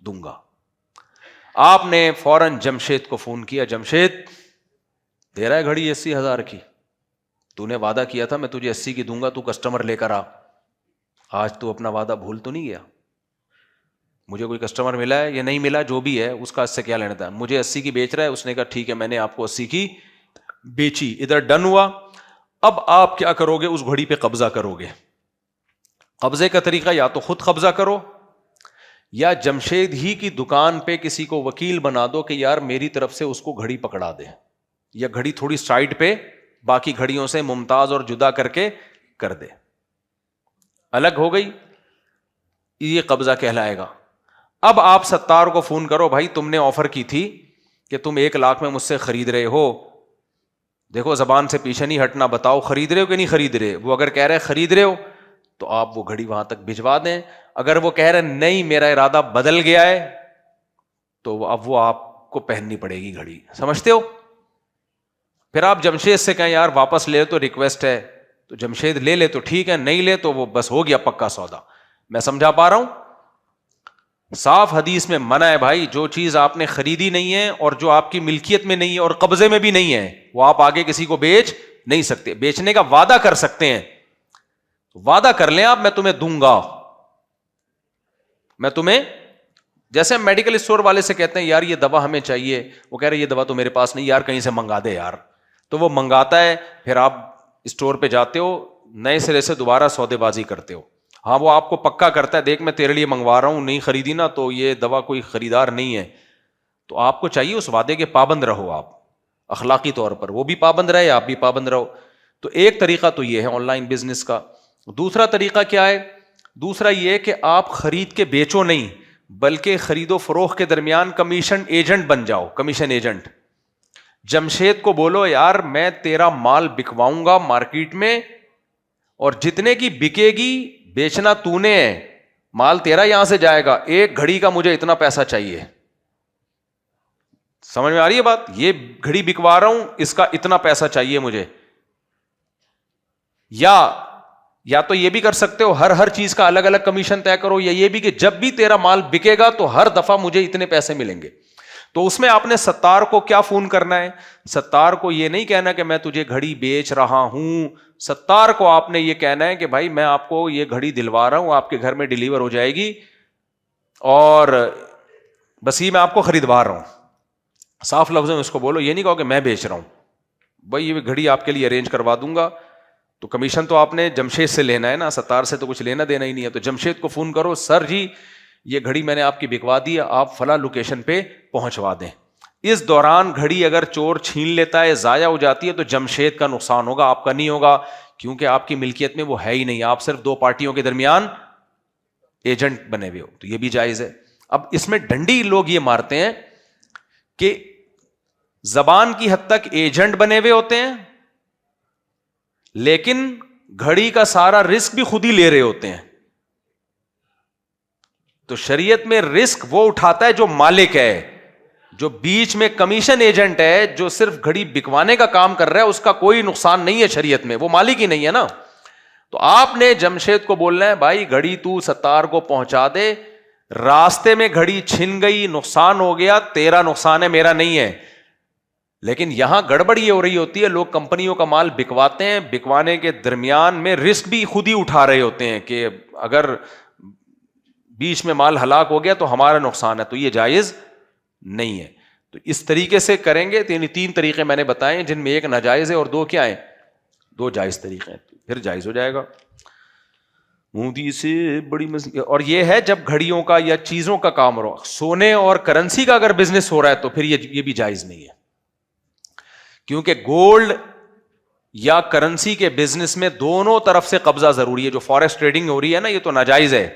[SPEAKER 1] دوں گا. آپ نے فوراً جمشید کو فون کیا, جمشید دے رہا ہے گھڑی 80,000 کی, تو نے وعدہ کیا تھا میں تجھے 80 کی دوں گا, تو کسٹمر لے کر آ, آج تو اپنا وعدہ بھول تو نہیں گیا؟ مجھے کوئی کسٹمر ملا ہے یا نہیں ملا, جو بھی ہے اس کا اس سے کیا لینا تھا, مجھے 80 کی بیچ رہا ہے. اس نے کہا ٹھیک ہے, میں نے آپ کو 80 کی بیچی, ادھر ڈن ہوا. اب آپ کیا کرو گے؟ اس گھڑی پہ قبضہ کرو گے. قبضے کا طریقہ یا تو خود قبضہ کرو, یا جمشید ہی کی دکان پہ کسی کو وکیل بنا دو کہ یار میری طرف سے اس کو گھڑی پکڑا دے, یا گھڑی تھوڑی سائڈ پہ باقی گھڑیوں سے ممتاز اور جدا کر کے کر دے, الگ ہو گئی, یہ قبضہ کہلائے گا. اب آپ ستار کو فون کرو, بھائی تم نے آفر کی تھی کہ تم 1 لاکھ میں مجھ سے خرید رہے ہو, دیکھو زبان سے پیچھے نہیں ہٹنا, بتاؤ خرید رہے ہو کہ نہیں خرید رہے؟ وہ اگر کہہ رہے خرید رہے ہو تو آپ وہ گھڑی وہاں تک بھجوا دیں. اگر وہ کہہ رہے نہیں میرا ارادہ بدل گیا ہے, تو اب وہ آپ کو پہننی پڑے گی گھڑی, سمجھتے ہو؟ پھر آپ جمشید سے کہیں یار واپس لے تو ریکویسٹ ہے, تو جمشید لے لے تو ٹھیک ہے, نہیں لے تو وہ بس ہو گیا پکا سودا. میں سمجھا پا رہا ہوں؟ صاف حدیث میں منع ہے بھائی, جو چیز آپ نے خریدی نہیں ہے اور جو آپ کی ملکیت میں نہیں ہے اور قبضے میں بھی نہیں ہے, وہ آپ آگے کسی کو بیچ نہیں سکتے. بیچنے کا وعدہ کر سکتے ہیں, وعدہ کر لیں آپ, میں تمہیں دوں گا, میں تمہیں, جیسے ہم میڈیکل اسٹور والے سے کہتے ہیں یار یہ دوا ہمیں چاہیے, وہ کہہ رہے یہ دوا تو میرے پاس نہیں, یار کہیں سے منگا دے یار, تو وہ منگاتا ہے, پھر آپ اسٹور پہ جاتے ہو, نئے سرے سے دوبارہ سودے بازی کرتے ہو. ہاں وہ آپ کو پکا کرتا ہے, دیکھ میں تیرے لیے منگوا رہا ہوں, نہیں خریدی نا تو یہ دوا کوئی خریدار نہیں ہے. تو آپ کو چاہیے اس وعدے کے پابند رہو, آپ اخلاقی طور پر, وہ بھی پابند رہے, آپ بھی پابند رہو. تو ایک طریقہ تو یہ ہے آن لائن بزنس کا. دوسرا طریقہ کیا ہے؟ دوسرا یہ کہ آپ خرید کے بیچو نہیں, بلکہ خرید و فروخت کے درمیان کمیشن ایجنٹ بن جاؤ. کمیشن ایجنٹ, جمشید کو بولو یار میں تیرا مال بکواؤں گا مارکیٹ میں, اور جتنے کی بکے گی بیچنا تو نے ہے, مال تیرا یہاں سے جائے گا, 1 گھڑی کا مجھے اتنا پیسہ چاہیے. سمجھ میں آ رہی ہے بات؟ یہ گھڑی بکوا رہا ہوں, اس کا اتنا پیسہ چاہیے مجھے. یا تو یہ بھی کر سکتے ہو, ہر چیز کا الگ الگ کمیشن طے کرو, یا یہ بھی کہ جب بھی تیرا مال بکے گا تو ہر دفعہ مجھے اتنے پیسے ملیں گے. تو اس میں آپ نے ستار کو کیا فون کرنا ہے؟ ستار کو یہ نہیں کہنا کہ میں تجھے گھڑی بیچ رہا ہوں, ستار کو آپ نے یہ کہنا ہے کہ بھائی میں آپ کو یہ گھڑی دلوا رہا ہوں, آپ کے گھر میں ڈیلیور ہو جائے گی, اور بس یہ میں آپ کو خریدوا رہا ہوں. صاف لفظوں میں اس کو بولو, یہ نہیں کہو کہ میں بیچ رہا ہوں, بھائی یہ گھڑی آپ کے لیے ارینج کروا دوں گا. تو کمیشن تو آپ نے جمشید سے لینا ہے نا, ستار سے تو کچھ لینا دینا ہی نہیں ہے. تو جمشید کو فون کرو, سر جی یہ گھڑی میں نے آپ کی بکوا دی, آپ فلاں لوکیشن پہ پہنچوا دیں. اس دوران گھڑی اگر چور چھین لیتا ہے, ضائع ہو جاتی ہے, تو جمشید کا نقصان ہوگا, آپ کا نہیں ہوگا, کیونکہ آپ کی ملکیت میں وہ ہے ہی نہیں, آپ صرف 2 پارٹیوں کے درمیان ایجنٹ بنے ہوئے ہو. تو یہ بھی جائز ہے. اب اس میں ڈنڈی لوگ یہ مارتے ہیں کہ زبان کی حد تک ایجنٹ بنے ہوئے ہوتے ہیں, لیکن گھڑی کا سارا رسک بھی خود ہی لے رہے ہوتے ہیں. تو شریعت میں رسک وہ اٹھاتا ہے جو مالک ہے, جو بیچ میں کمیشن ایجنٹ ہے جو صرف گھڑی بکوانے کا کام کر رہا ہے اس کا کوئی نقصان نہیں ہے شریعت میں, وہ مالک ہی نہیں ہے نا. تو آپ نے جمشید کو بولنا ہے بھائی گھڑی تو ستار کو پہنچا دے, راستے میں گھڑی چھن گئی, نقصان ہو گیا, تیرا نقصان ہے میرا نہیں ہے. لیکن یہاں گڑبڑ یہ ہو رہی ہوتی ہے, لوگ کمپنیوں کا مال بکواتے ہیں, بکوانے کے درمیان میں رسک بھی خود ہی اٹھا رہے ہوتے ہیں کہ اگر بیچ میں مال ہلاک ہو گیا تو ہمارا نقصان ہے, تو یہ جائز نہیں ہے. تو اس طریقے سے کریں گے. تین طریقے میں نے بتائے جن میں ایک ناجائز ہے اور دو کیا ہیں, دو جائز طریقے ہیں, پھر جائز ہو جائے گا. مودی سے بڑی اور یہ ہے جب گھڑیوں کا یا چیزوں کا کام ہو رہا, سونے اور کرنسی کا اگر بزنس ہو رہا ہے تو پھر یہ بھی جائز نہیں ہے, کیونکہ گولڈ یا کرنسی کے بزنس میں دونوں طرف سے قبضہ ضروری ہے. جو فارکس ٹریڈنگ ہو رہی ہے نا یہ تو ناجائز ہے.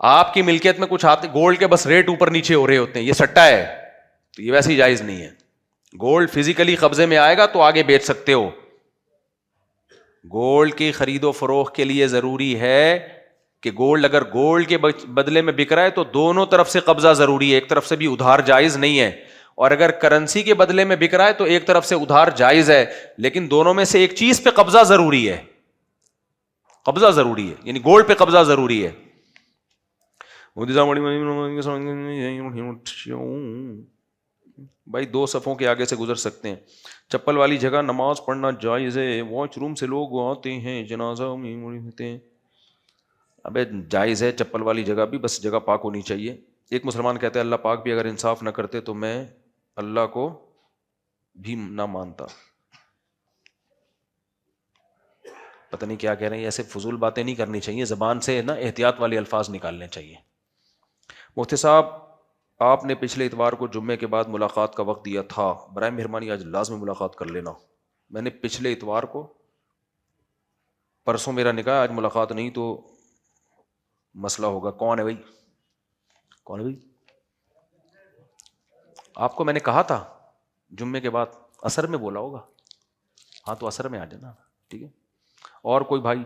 [SPEAKER 1] آپ کی ملکیت میں کچھ آتے گولڈ کے بس ریٹ اوپر نیچے ہو رہے ہوتے ہیں, یہ سٹا ہے, تو یہ ویسے ہی جائز نہیں ہے. گولڈ فزیکلی قبضے میں آئے گا تو آگے بیچ سکتے ہو. گولڈ کی خرید و فروخت کے لیے ضروری ہے کہ گولڈ اگر گولڈ کے بدلے میں بک رہا ہے تو دونوں طرف سے قبضہ ضروری ہے, ایک طرف سے بھی ادھار جائز نہیں ہے. اور اگر کرنسی کے بدلے میں بک رہا ہے تو ایک طرف سے ادھار جائز ہے, لیکن دونوں میں سے ایک چیز پہ قبضہ ضروری ہے, قبضہ ضروری ہے, یعنی گولڈ پہ قبضہ ضروری ہے. بھائی 2 صفوں کے آگے سے گزر سکتے ہیں. چپل والی جگہ نماز پڑھنا جائز ہے, واش روم سے لوگ آتے ہیں جنازہ میں ہوتے ہیں. ابے جائز ہے چپل والی جگہ بھی, بس جگہ پاک ہونی چاہیے. ایک مسلمان کہتا ہے اللہ پاک بھی اگر انصاف نہ کرتے تو میں اللہ کو بھی نہ مانتا. پتہ نہیں کیا کہہ رہے ہیں, ایسے فضول باتیں نہیں کرنی چاہیے, زبان سے نا احتیاط والے الفاظ نکالنے چاہیے. مفتی صاحب آپ نے پچھلے اتوار کو جمعے کے بعد ملاقات کا وقت دیا تھا, برائے مہربانی آج لازمی ملاقات کر لینا. میں نے پچھلے اتوار کو, پرسوں میرا نکاح, آج ملاقات نہیں تو مسئلہ ہوگا. کون ہے بھائی, کون ہے بھائی؟ آپ کو میں نے کہا تھا جمعے کے بعد, عصر میں بولا ہوگا. ہاں تو عصر میں آ جانا, ٹھیک ہے. اور کوئی بھائی؟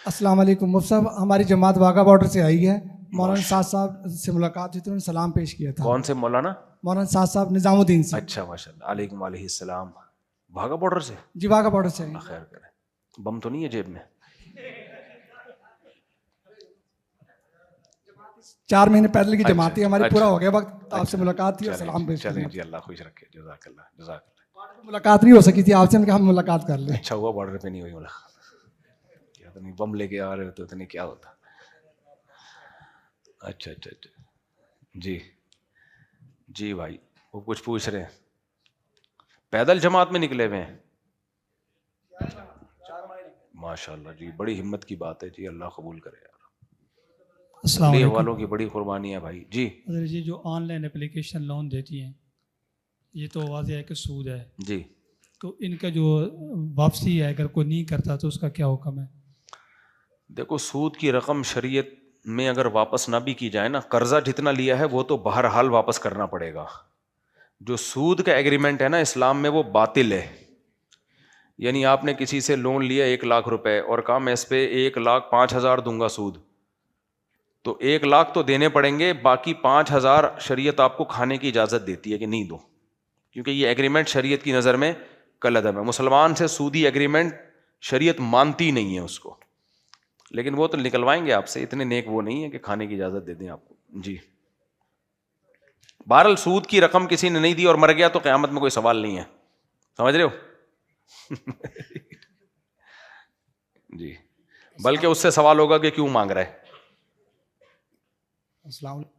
[SPEAKER 3] السلام علیکم مفتی صاحب, ہماری جماعت واگا بارڈر سے آئی ہے. مولانا سعد صاحب سے ملاقات ہوئی تو انہوں نے سلام پیش کیا تھا.
[SPEAKER 1] کون سے مولانا؟
[SPEAKER 3] مولانا سعد صاحب نظام الدین سے.
[SPEAKER 1] اچھا ماشاء اللہ, علیکم وعلیہ السلام. بھاگا بارڈر سے؟
[SPEAKER 3] جی واگا بارڈر سے.
[SPEAKER 1] اللہ خیر کرے. بم تو نہیں ہے جیب میں؟
[SPEAKER 3] 4 مہینے پہلے کی جماعت تھی ہماری,
[SPEAKER 1] اچھا.
[SPEAKER 3] پورا ہو گیا وقت, آپ سے ملاقات تھی اور سلام پیش
[SPEAKER 1] چلیں
[SPEAKER 3] کیا.
[SPEAKER 1] جی, اللہ خوش رکھے, جزاک اللہ, جزاک اللہ.
[SPEAKER 3] ملاقات نہیں ہو سکی تھی آپ سے, ہم کہا ہم ملاقات کر لیں.
[SPEAKER 1] اچھا ہوا بارڈر پہ نہیں ہوئی ملاقات, کیا تو نہیں بم لے کے آ رہے ہوتے تو نہیں کیا ہوتا. اچھا اچھا اچھا, جی جی بھائی وہ کچھ پوچھ رہے ہیں. پیدل جماعت میں نکلے ہوئے ہیں؟ ماشاء اللہ جی, بڑی ہمت کی بات ہے جی, اللہ قبول کرے یار.
[SPEAKER 4] السلام
[SPEAKER 1] لیے
[SPEAKER 4] علیکم.
[SPEAKER 1] والوں کی بڑی قربانی ہے بھائی. جی
[SPEAKER 4] جی جو آن لائن اپلیکیشن لون دیتی ہیں یہ تو واضح ہے کہ سود ہے,
[SPEAKER 1] جی.
[SPEAKER 4] تو ان کا جو واپسی ہے اگر کوئی نہیں کرتا تو اس کا کیا حکم ہے؟
[SPEAKER 1] دیکھو سود کی رقم شریعت میں اگر واپس نہ بھی کی جائے نا, قرضہ جتنا لیا ہے وہ تو بہرحال واپس کرنا پڑے گا. جو سود کا ایگریمنٹ ہے نا اسلام میں وہ باطل ہے. یعنی آپ نے کسی سے لون لیا 1 لاکھ روپے اور کہا میں اس پہ 1,05,000 دوں گا سود, تو 1 لاکھ تو دینے پڑیں گے, باقی 5,000 شریعت آپ کو کھانے کی اجازت دیتی ہے کہ نہیں دو, کیونکہ یہ ایگریمنٹ شریعت کی نظر میں کالعدم ہے. مسلمان سے سودی ایگریمنٹ شریعت مانتی نہیں ہے اس کو, لیکن وہ تو نکلوائیں گے آپ سے, اتنے نیک وہ نہیں ہے کہ کھانے کی اجازت دے دیں آپ کو. جی بہرحال سود کی رقم کسی نے نہیں دی اور مر گیا تو قیامت میں کوئی سوال نہیں ہے, سمجھ رہے ہو؟ جی, بلکہ اس سے سوال ہوگا کہ کیوں مانگ رہا ہے.
[SPEAKER 3] السلام علیکم.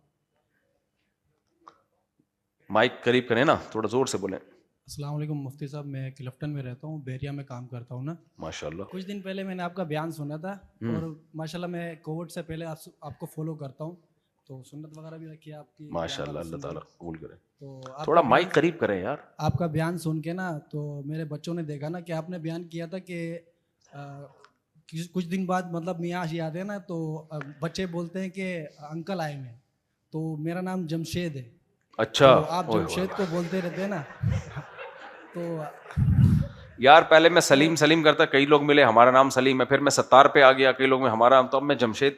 [SPEAKER 1] مائک قریب کریں نا, تھوڑا زور سے بولیں.
[SPEAKER 5] السلام علیکم مفتی صاحب, میں کلفٹن میں رہتا ہوں, بیریا میں کام کرتا ہوں نا.
[SPEAKER 1] ماشاء اللہ.
[SPEAKER 5] کچھ دن پہلے میں نے آپ کا بیان سنا تھا اور ماشاء اللہ میں کووڈ سے پہلے آپ کو فالو کرتا ہوں, تو سنت وغیرہ بھی رکھی ہے آپ کی.
[SPEAKER 1] ماشاء اللہ, اللہ تعالیٰ قبول کرے.
[SPEAKER 5] تو
[SPEAKER 1] تھوڑا مائک قریب کریں یار.
[SPEAKER 5] آپ کا بیان سن کے نا تو میرے بچوں نے دیکھا نا کہ آپ نے بیان کیا تھا کہ کچھ دن بعد مطلب میاں یاد ہے نا, تو بچے بولتے ہیں کہ انکل آئے ہوئے, تو میرا نام جمشید ہے.
[SPEAKER 1] اچھا,
[SPEAKER 5] آپ جمشید کو بولتے رہتے ہیں نا, تو
[SPEAKER 1] یار پہلے میں سلیم کرتا, کئی لوگ ملے ہمارا نام سلیم ہے, پھر میں ستار پہ آ گیا, کئی لوگ میں ہمارا, تو اب میں جمشید.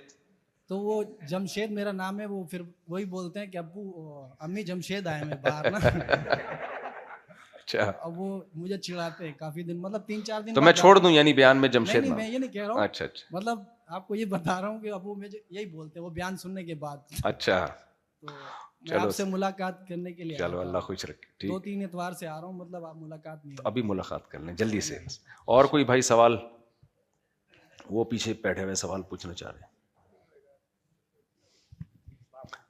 [SPEAKER 5] تو وہ جمشید میرا نام ہے, وہ پھر وہی بولتے ہیں کہ ابو امی جمشید آئے ہیں باہر نا.
[SPEAKER 1] اچھا
[SPEAKER 5] اب وہ مجھے چڑھاتے ہیں کافی دن, مطلب 3-4 دن
[SPEAKER 1] تو میں چھوڑ دوں یعنی بیان میں جمشید
[SPEAKER 5] نہیں
[SPEAKER 1] نام؟
[SPEAKER 5] میں یہ نہیں کہہ رہا ہوں,
[SPEAKER 1] اچھا اچھا
[SPEAKER 5] مطلب آپ کو یہ بتا رہا ہوں کہ ابو مجھے یہی بولتے ہیں وہ بیان سننے کے بعد.
[SPEAKER 1] اچھا
[SPEAKER 5] تو میں آپ سے ملاقات کرنے کے لیے
[SPEAKER 1] چلو اللہ خوش رکھے. ٹھیک
[SPEAKER 5] 2-3 اتوار سے آ رہا ہوں, مطلب آپ ملاقات نہیں.
[SPEAKER 1] ابھی ملاقات کر لیں جلدی سے. اور کوئی بھائی سوال؟ وہ پیچھے بیٹھے ہوئے سوال پوچھنا چاہ رہے ہیں.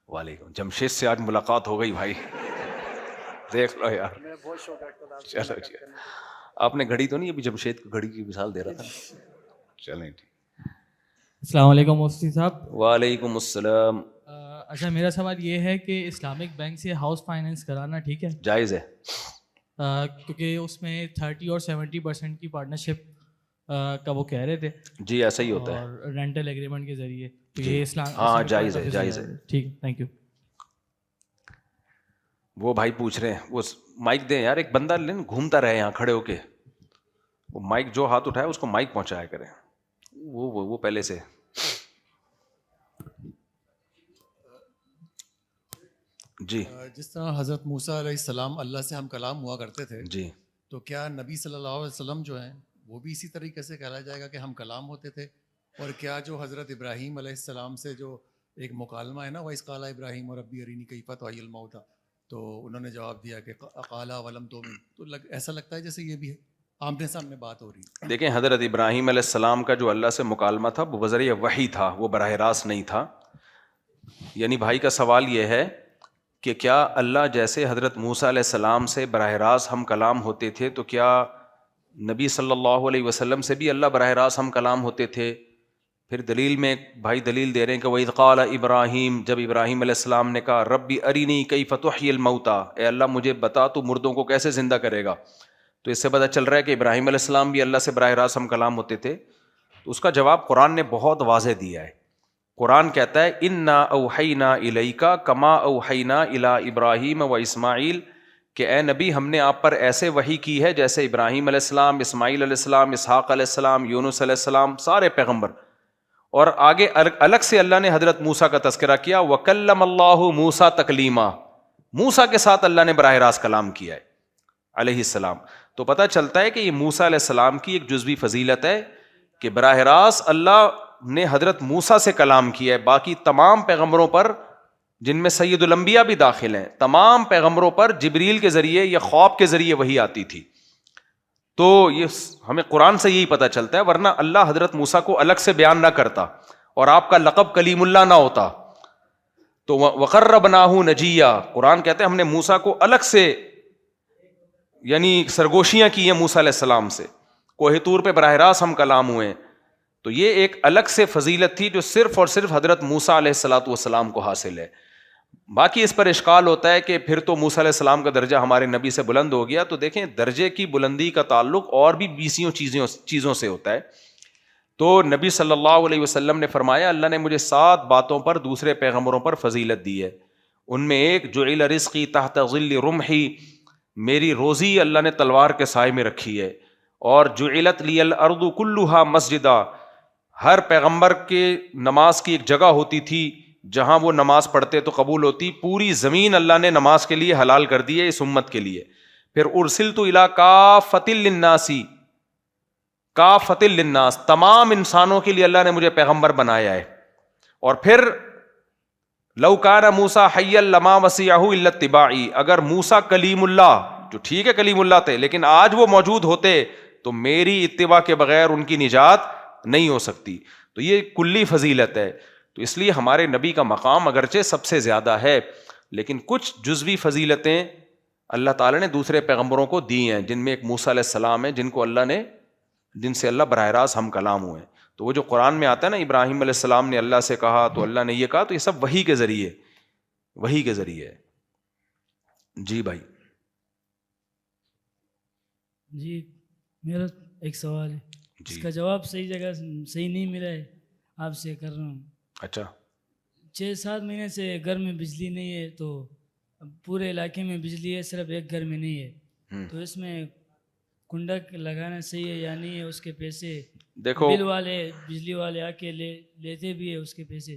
[SPEAKER 1] وعلیکم. جمشید سے آج ملاقات ہو گئی بھائی, دیکھ لو یار. چلو جی, آپ نے گھڑی تو نہیں ابھی جمشید کو گھڑی کی مثال دے رہا تھا. چلیں ٹھیک.
[SPEAKER 6] السلام علیکم مفتی صاحب.
[SPEAKER 1] وعلیکم السلام.
[SPEAKER 6] اچھا میرا سوال یہ ہے کہ اسلامک بینک سے ہاؤس فائنینس کرانا ٹھیک ہے؟
[SPEAKER 1] جائز ہے
[SPEAKER 6] کیونکہ اس میں 30 اور 70% کی پارٹنرشپ کا وہ کہہ رہے تھے.
[SPEAKER 1] جی ایسا ہی ہوتا ہے.
[SPEAKER 6] اور رینٹل ایگریمنٹ کے ذریعے تو یہ اسلام
[SPEAKER 1] ہاں جائز ہے جائز ہے.
[SPEAKER 6] ٹھیک, تھینک یو.
[SPEAKER 1] وہ بھائی پوچھ رہے ہیں, وہ مائک دیں یار, ایک بندہ گھومتا رہے یہاں کھڑے ہو کے, وہ مائک جو ہاتھ اٹھائے اس کو مائک پہنچایا کریں. وہ پہلے سے. جی
[SPEAKER 7] جس طرح حضرت موسیٰ علیہ السلام اللہ سے ہم کلام ہوا کرتے تھے,
[SPEAKER 1] جی
[SPEAKER 7] تو کیا نبی صلی اللہ علیہ وسلم جو ہیں وہ بھی اسی طریقے سے کہا جائے گا کہ ہم کلام ہوتے تھے؟ اور کیا جو حضرت ابراہیم علیہ السلام سے جو ایک مکالمہ ہے نا, وَإِذْ قَالَ إِبْرَاهِيمُ رَبِّ أَرِنِي كَيْفَ تُحْيِي الْمَوْتَى, تو انہوں نے جواب دیا کہ قَالَ وَلَمْ تُؤْمِن, تو ایسا لگتا ہے جیسے یہ بھی ہے آمنے سامنے بات ہو رہی ہے.
[SPEAKER 1] دیکھیں حضرت ابراہیم علیہ السلام کا جو اللہ سے مکالمہ تھا وہ بذریعہ وحی تھا, وہ براہ راست نہیں تھا. یعنی بھائی کا سوال یہ ہے کہ کیا اللہ جیسے حضرت موسیٰ علیہ السلام سے براہ راست ہم کلام ہوتے تھے, تو کیا نبی صلی اللہ علیہ وسلم سے بھی اللہ براہ راست ہم کلام ہوتے تھے؟ پھر دلیل میں بھائی دلیل دے رہے ہیں کہ وَإِذْ قَالَ ابراہیم, جب ابراہیم علیہ السلام نے کہا ربی ارینی کیف تحیی الموتیٰ, اے اللہ مجھے بتا تو مردوں کو کیسے زندہ کرے گا. تو اس سے پتہ چل رہا ہے کہ ابراہیم علیہ السلام بھی اللہ سے براہ راست ہم کلام ہوتے تھے. تو اس کا جواب قرآن نے بہت واضح دیا ہے. قرآن کہتا ہے انا اوحینا الیک کما اوحینا الی ابراہیم و اسماعیل, کہ اے نبی ہم نے آپ پر ایسے وحی کی ہے جیسے ابراہیم علیہ السلام, اسماعیل علیہ السلام, اسحاق علیہ السلام, یونس علیہ السلام, سارے پیغمبر. اور آگے الگ سے اللہ نے حضرت موسیٰ کا تذکرہ کیا, وکلم اللہ موسیٰ تکلیما, موسیٰ کے ساتھ اللہ نے براہ راست کلام کیا ہے علیہ السلام. تو پتہ چلتا ہے کہ یہ موسیٰ علیہ السلام کی ایک جزوی فضیلت ہے کہ براہ راست اللہ نے حضرت موسیٰ سے کلام کیا ہے. باقی تمام پیغمبروں پر, جن میں سید الانبیاء بھی داخل ہیں, تمام پیغمبروں پر جبریل کے ذریعے یا خواب کے ذریعے وحی آتی تھی. تو یہ ہمیں قرآن سے یہی پتہ چلتا ہے, ورنہ اللہ حضرت موسیٰ کو الگ سے بیان نہ کرتا اور آپ کا لقب کلیم اللہ نہ ہوتا. تو وقربناہ نجیہ, قرآن کہتے ہیں ہم نے موسیٰ کو الگ سے یعنی سرگوشیاں کی ہیں موسیٰ علیہ السلام سے, کوہ طور پہ براہ راست ہم کلام ہوئے. تو یہ ایک الگ سے فضیلت تھی جو صرف اور صرف حضرت موسیٰ علیہ الصلوۃ والسلام کو حاصل ہے. باقی اس پر اشکال ہوتا ہے کہ پھر تو موسیٰ علیہ السلام کا درجہ ہمارے نبی سے بلند ہو گیا. تو دیکھیں درجے کی بلندی کا تعلق اور بھی 20 چیزوں سے ہوتا ہے. تو نبی صلی اللہ علیہ وسلم نے فرمایا اللہ نے مجھے 7 باتوں پر دوسرے پیغمبروں پر فضیلت دی ہے. ان میں ایک جعل رزقی تحت ظل رمحی, میری روزی اللہ نے تلوار کے سائے میں رکھی ہے. اور جعلت لی الارض کلھا مسجدا, ہر پیغمبر کے نماز کی ایک جگہ ہوتی تھی جہاں وہ نماز پڑھتے تو قبول ہوتی. پوری زمین اللہ نے نماز کے لیے حلال کر دی ہے اس امت کے لیے. پھر ارسلت الی کافۃ للناس, کافۃ للناس, تمام انسانوں کے لیے اللہ نے مجھے پیغمبر بنایا ہے. اور پھر لو کان موسیٰ حیا لما وسعہ الا اتباعی, اگر موسیٰ کلیم اللہ, جو ٹھیک ہے کلیم اللہ تھے, لیکن آج وہ موجود ہوتے تو میری اتباع کے بغیر ان کی نجات نہیں ہو سکتی. تو یہ کلی فضیلت ہے. تو اس لیے ہمارے نبی کا مقام اگرچہ سب سے زیادہ ہے, لیکن کچھ جزوی فضیلتیں اللہ تعالیٰ نے دوسرے پیغمبروں کو دی ہیں, جن میں ایک موسیٰ علیہ السلام ہے جن سے اللہ براہ راست ہم کلام ہوئے. تو وہ جو قرآن میں آتا ہے نا ابراہیم علیہ السلام نے اللہ سے کہا تو اللہ نے یہ کہا, تو یہ سب وحی کے ذریعے. جی بھائی.
[SPEAKER 8] جی میرا ایک سوال ہے, اس کا جواب صحیح جگہ صحیح نہیں ملا ہے, آپ سے کر رہا ہوں.
[SPEAKER 1] اچھا.
[SPEAKER 8] 6-7 مہینے سے گھر میں بجلی نہیں ہے, تو پورے علاقے میں بجلی ہے, صرف ایک گھر میں نہیں ہے. تو اس میں کنڈا لگانا صحیح ہے یا نہیں ہے؟ اس کے پیسے
[SPEAKER 1] دیکھو
[SPEAKER 8] بل والے بجلی والے آ کے لیتے بھی ہے اس کے پیسے,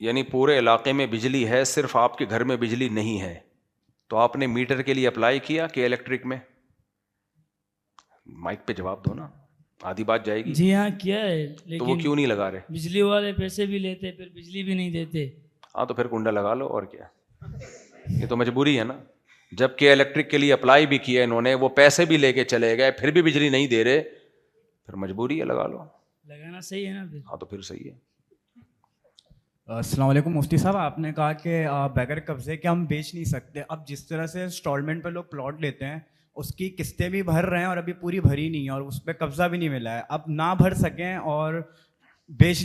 [SPEAKER 1] یعنی پورے علاقے میں بجلی ہے, صرف آپ کے گھر میں بجلی نہیں ہے, تو آپ نے میٹر کے لیے اپلائی کیا کہ الیکٹرک میں؟ مائک پہ جواب دو نا, آدھی بات جائے گی.
[SPEAKER 8] جی ہاں کیا ہے,
[SPEAKER 1] تو وہ
[SPEAKER 8] لیکن
[SPEAKER 1] کیوں نہیں لگا رہے؟
[SPEAKER 8] بجلی والے پیسے بھی لیتے پھر بجلی بھی نہیں دیتے.
[SPEAKER 1] ہاں تو پھر کنڈا لگا لو, اور کیا, یہ تو مجبوری ہے نا. جب کہ الیکٹرک کے لیے اپلائی بھی کیا انہوں نے, وہ پیسے بھی لے کے چلے گئے, پھر بھی بجلی نہیں دے رہے, پھر مجبوری ہے, لگا لو.
[SPEAKER 8] لگانا صحیح ہے نا پھر.
[SPEAKER 1] ہاں تو پھر صحیح ہے.
[SPEAKER 9] السلام علیکم مفتی صاحب, آپ نے کہا کہ بغیر قبضے کے ہم بیچ نہیں سکتے. اب جس طرح سے انسٹالمنٹ پہ لوگ پلاٹ لیتے ہیں, اس کی قسطیں بھی بھر رہے ہیں اور ابھی پوری بھری نہیں ہے اور اس پہ قبضہ بھی نہیں ملا ہے. اب نہ بھر سکیں اور بیچ